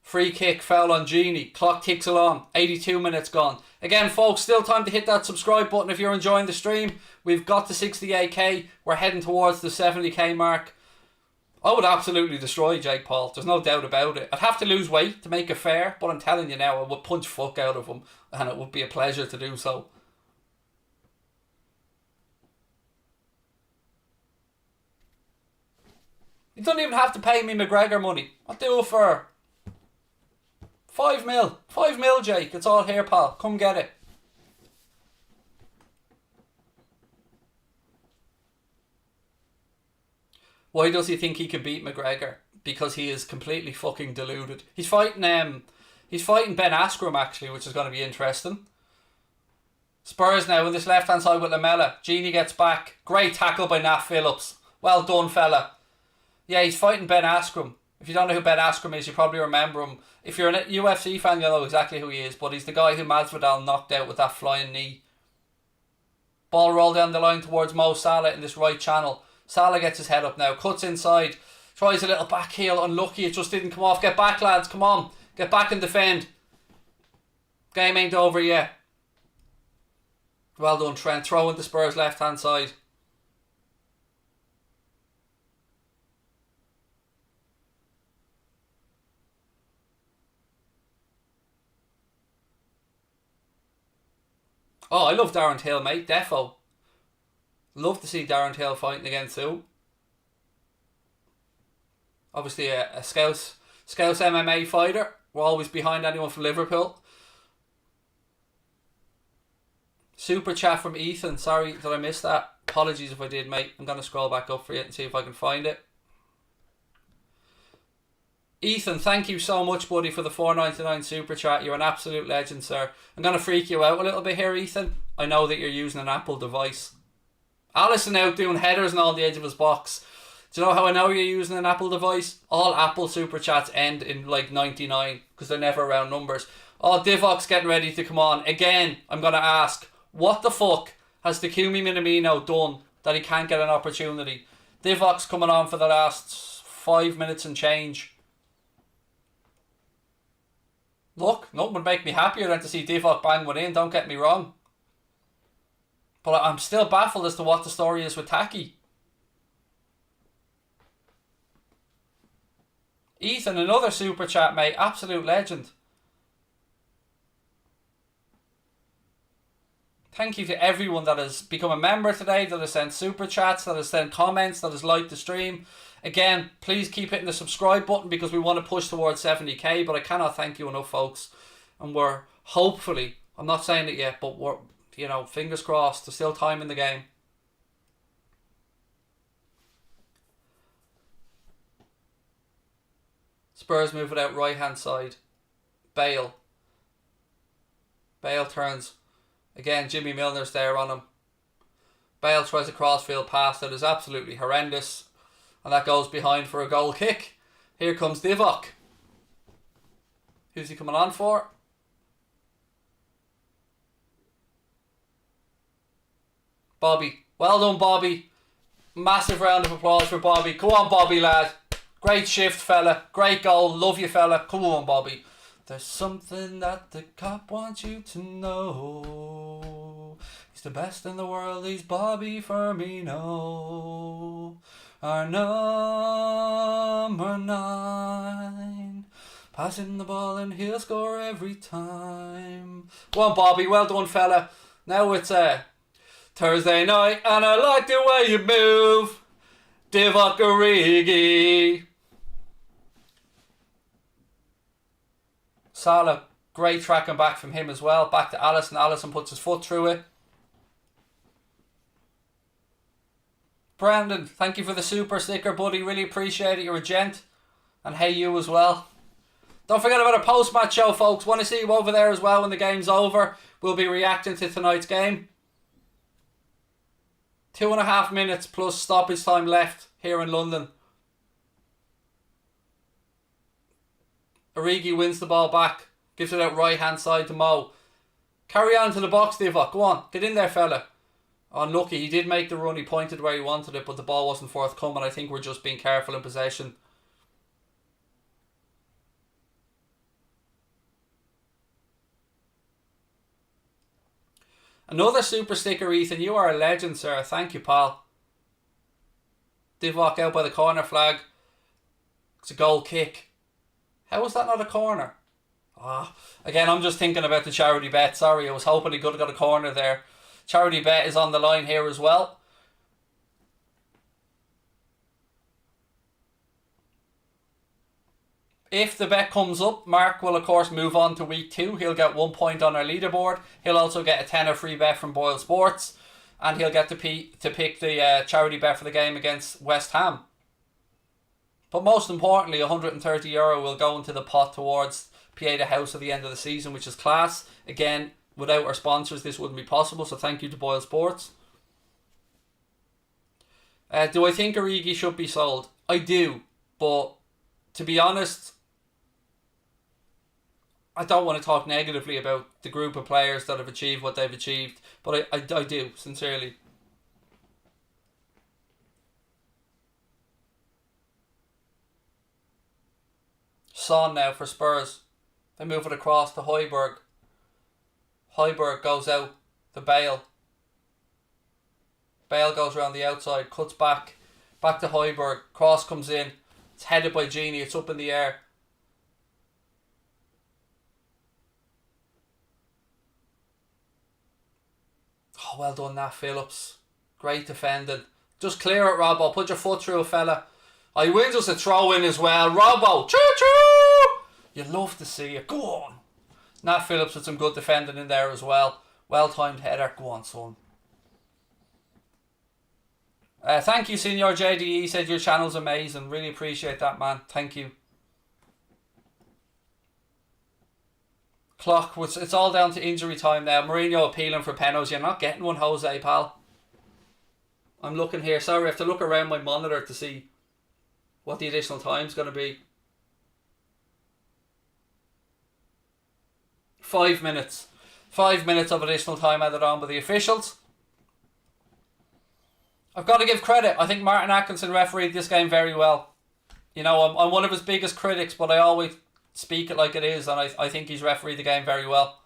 Free kick, foul on Genie. Clock ticks along. 82 minutes gone. Again, folks, still time to hit that subscribe button if you're enjoying the stream. We've got to 68k. We're heading towards the 70k mark. I would absolutely destroy Jake Paul. There's no doubt about it. I'd have to lose weight to make it fair, but I'm telling you now, I would punch fuck out of him, and it would be a pleasure to do so. You don't even have to pay me McGregor money. I'll do it for 5 mil. 5 mil, Jake. It's all here, pal. Come get it. Why does he think he can beat McGregor? Because he is completely fucking deluded. He's fighting Ben Askren, actually, which is going to be interesting. Spurs now in this left hand side with Lamela. Genie gets back. Great tackle by Nat Phillips. Well done, fella. Yeah, he's fighting Ben Askren. If you don't know who Ben Askren is, you probably remember him. If you're a UFC fan, you'll know exactly who he is. But he's the guy who Masvidal knocked out with that flying knee. Ball rolled down the line towards Mo Salah in this right channel. Salah gets his head up now. Cuts inside. Tries a little back heel. Unlucky, it just didn't come off. Get back, lads. Come on. Get back and defend. Game ain't over yet. Well done, Trent. Throw into Spurs left hand side. Oh, I love Darren Till, mate. Defo. Love to see Darren Till fighting again too. Obviously a Scouse MMA fighter. We're always behind anyone from Liverpool. Super chat from Ethan. Sorry that I missed that. Apologies if I did, mate. I'm going to scroll back up for you and see if I can find it. Ethan, thank you so much, buddy, for the $4.99 super chat. You're an absolute legend, sir. I'm going to freak you out a little bit here, Ethan. I know that you're using an Apple device. Allison out doing headers and all the edge of his box. Do you know how I know you're using an Apple device? All Apple super chats end in like 99 because they're never round numbers. Oh, Divock's getting ready to come on. Again, I'm going to ask, what the fuck has Takumi Minamino done that he can't get an opportunity. Divok's coming on for the last 5 minutes and change. Look, nothing would make me happier than to see Divok bang one in, don't get me wrong. But I'm still baffled as to what the story is with Taki. Ethan, another super chat, mate. Absolute legend. Thank you to everyone that has become a member today, that has sent super chats, that has sent comments, that has liked the stream. Again, please keep hitting the subscribe button because we want to push towards 70k, but I cannot thank you enough, folks. And we're hopefully, I'm not saying it yet, but we're, you know, fingers crossed, there's still time in the game. Spurs move it out right hand side. Bale turns. Again, Jimmy Milner's there on him. Bale tries a crossfield pass that is absolutely horrendous. And that goes behind for a goal kick. Here comes Divok. Who's he coming on for? Bobby. Well done, Bobby. Massive round of applause for Bobby. Go on, Bobby, lad. Great shift, fella. Great goal. Love you, fella. Come on, Bobby. There's something that the cop wants you to know. He's the best in the world. He's Bobby Firmino. Our number 9. Passing the ball and he'll score every time. Go on, Bobby. Well done, fella. Now it's Thursday night and I like the way you move. Divock Origi. Salah, great tracking back from him as well. Back to Alisson. Alisson puts his foot through it. Brandon, thank you for the super sticker, buddy. Really appreciate it. You're a gent. And hey, you as well. Don't forget about a post-match show, folks. Want to see you over there as well when the game's over. We'll be reacting to tonight's game. 2.5 minutes plus stoppage time left here in London. Origi wins the ball back. Gives it out right hand side to Mo. Carry on to the box, Divock. Go on. Get in there, fella. Unlucky. He did make the run. He pointed where he wanted it, but the ball wasn't forthcoming. I think we're just being careful in possession. Another super sticker, Ethan. You are a legend, sir. Thank you, pal. Divock out by the corner flag. It's a goal kick. How was that not a corner? Again, I'm just thinking about the charity bet. Sorry, I was hoping he could have got a corner there. Charity bet is on the line here as well. If the bet comes up, Mark will of course move on to week 2. He'll get 1 point on our leaderboard. He'll also get a tenner free bet from Boyle Sports. And he'll get to pick the charity bet for the game against West Ham. But most importantly, €130 will go into the pot towards Pieta House at the end of the season, which is class. Again, without our sponsors, this wouldn't be possible. So thank you to Boyle Sports. Do I think Origi should be sold? I do. But to be honest, I don't want to talk negatively about the group of players that have achieved what they've achieved. But I do, sincerely. Son now for Spurs. They move it across to Højbjerg. Højbjerg goes out to Bale. Bale goes around the outside, cuts back. Back to Højbjerg. Cross comes in. It's headed by Genie. It's up in the air. Oh, well done, Nat Phillips. Great defending. Just clear it, Robbo. Put your foot through, fella. I will just a throw in as well. Robbo. Choo-choo! You love to see it. Go on. Nat Phillips with some good defending in there as well. Well-timed header. Go on, son. Thank you, Senior JDE. Said your channel's amazing. Really appreciate that, man. Thank you. Clock. It's all down to injury time now. Mourinho appealing for penalties. You're not getting one, Jose, pal. I'm looking here. Sorry, I have to look around my monitor to see what the additional time's going to be. 5 minutes. 5 minutes of additional time added on by the officials. I've got to give credit. I think Martin Atkinson refereed this game very well. You know, I'm one of his biggest critics, but I always speak it like it is, and I think he's refereed the game very well.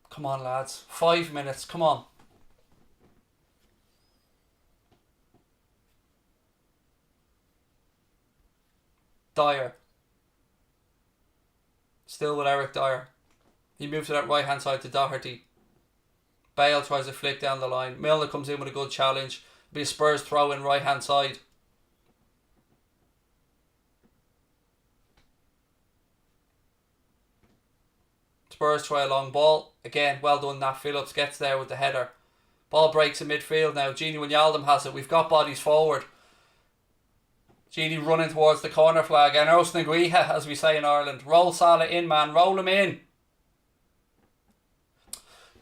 Come on, lads. 5 minutes. Come on. Dyer. Still with Eric Dyer. He moves to that right hand side to Doherty. Bale tries to flick down the line. Milner comes in with a good challenge. Be a Spurs throw in right hand side. Spurs try a long ball. Again, well done. Nat Phillips gets there with the header. Ball breaks in midfield now. Gini Wijnaldum has it. We've got bodies forward. Gini running towards the corner flag. And Eros Nguiha, as we say in Ireland. Roll Salah in, man. Roll him in.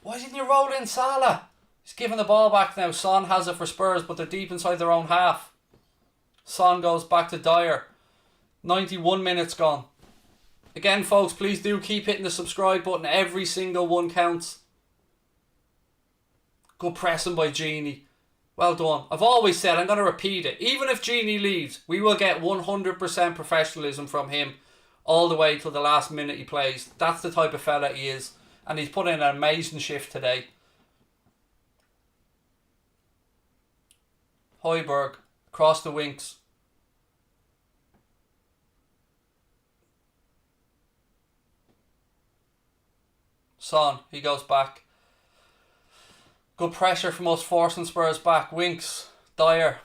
Why didn't you roll in Salah? He's giving the ball back now. Son has it for Spurs, but they're deep inside their own half. Son goes back to Dyer. 91 minutes gone. Again, folks, please do keep hitting the subscribe button. Every single one counts. Good pressing by Gini. Well done. I've always said, I'm going to repeat it. Even if Gini leaves, we will get 100% professionalism from him all the way till the last minute he plays. That's the type of fella he is. And he's put in an amazing shift today. Højbjerg across the wings. Son, he goes back. Good pressure from us, forcing Spurs back. Winks, Dyer.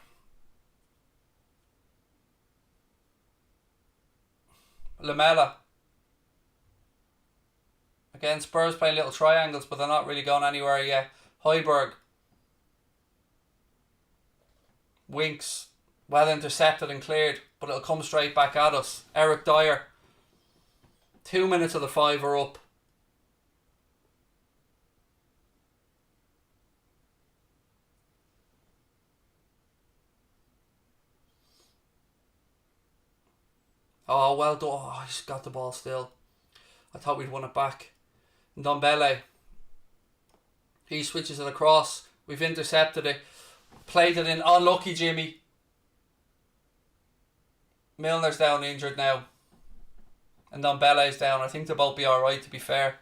Lamela. Again, Spurs playing little triangles, but they're not really going anywhere yet. Højbjerg. Winks. Well intercepted and cleared, but it'll come straight back at us. Eric Dyer. 2 minutes of the 5 are up. Oh, well done. Oh, he's got the ball still. I thought we'd won it back. Ndombele. He switches it across. We've intercepted it. Played it in. Unlucky Jimmy. Milner's down injured now. And Ndombele's down. I think they'll both be alright, to be fair.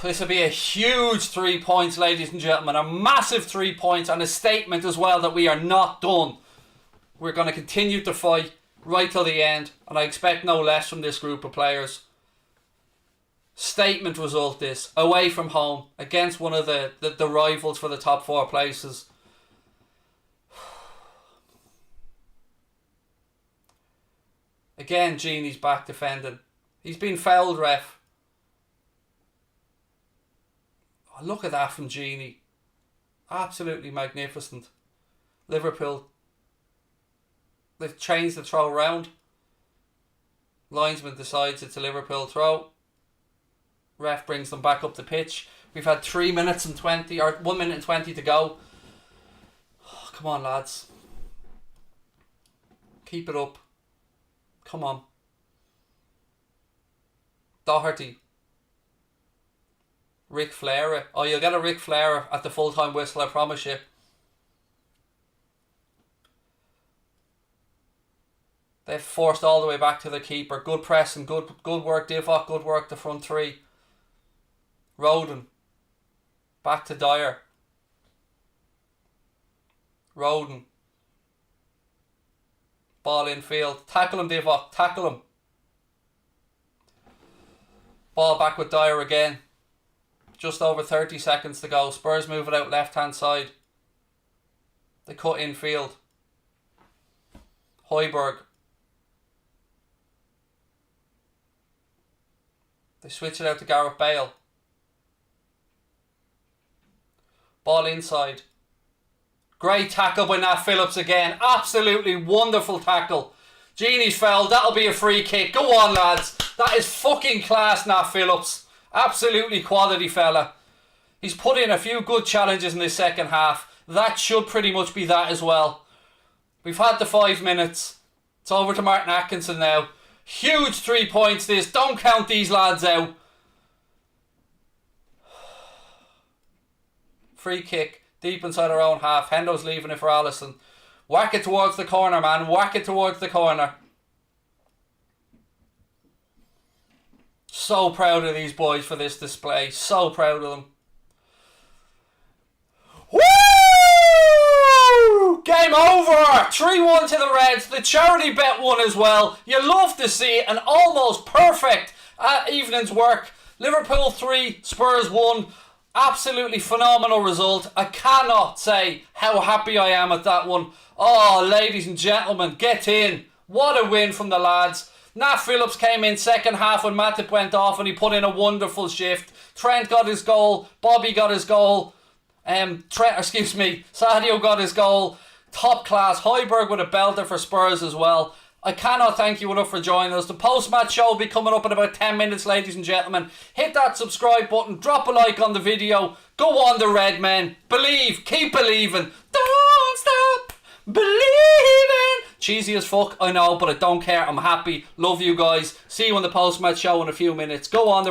This will be a huge 3 points, ladies and gentlemen. A massive 3 points and a statement as well that we are not done. We're going to continue to fight right till the end, and I expect no less from this group of players. Statement result this, away from home, against one of the rivals for the top 4 places. Again, Gini's back defending. He's been fouled, ref. Oh, look at that from Gini. Absolutely magnificent. Liverpool. They've changed the throw round. Linesman decides it's a Liverpool throw. Ref brings them back up the pitch. We've had 3 minutes and 20, or 1 minute and 20 to go. Oh, come on, lads. Keep it up. Come on. Doherty. Rick Flair. Oh, you'll get a Rick Flair at the full-time whistle, I promise you. They've forced all the way back to the keeper. Good pressing, good work Divock, good work the front 3. Roden. Back to Dyer. Roden. Ball in field. Tackle him, Divock. Tackle him. Ball back with Dyer again. Just over 30 seconds to go. Spurs move it out left hand side. They cut in field. Højbjerg. They switch it out to Gareth Bale. Ball inside. Great tackle by Nat Phillips again. Absolutely wonderful tackle. Gini's fouled. That'll be a free kick. Go on, lads. That is fucking class, Nat Phillips. Absolutely quality fella. He's put in a few good challenges in this second half. That should pretty much be that as well. We've had the 5 minutes. It's over to Martin Atkinson now. Huge 3 points this. Don't count these lads out. Free kick. Deep inside our own half. Hendo's leaving it for Alisson. Whack it towards the corner, man. Whack it towards the corner. So proud of these boys for this display. So proud of them. Woo! Game over. 3-1 to the Reds. The charity bet won as well. You love to see an almost perfect evening's work. Liverpool 3, Spurs 1. Absolutely phenomenal result. I cannot say how happy I am at that one. Oh, ladies and gentlemen, get in. What a win from the lads. Nat Phillips came in second half when Matip went off and he put in a wonderful shift. Trent got his goal. Bobby got his goal. Sadio got his goal. Top class. Højbjerg with a belter for Spurs as well. I cannot thank you enough for joining us. The post-match show will be coming up in about 10 minutes, ladies and gentlemen. Hit that subscribe button. Drop a like on the video. Go on the Red Men. Believe. Keep believing. Don't stop believing. Cheesy as fuck, I know, but I don't care. I'm happy. Love you guys. See you on the post-match show in a few minutes. Go on the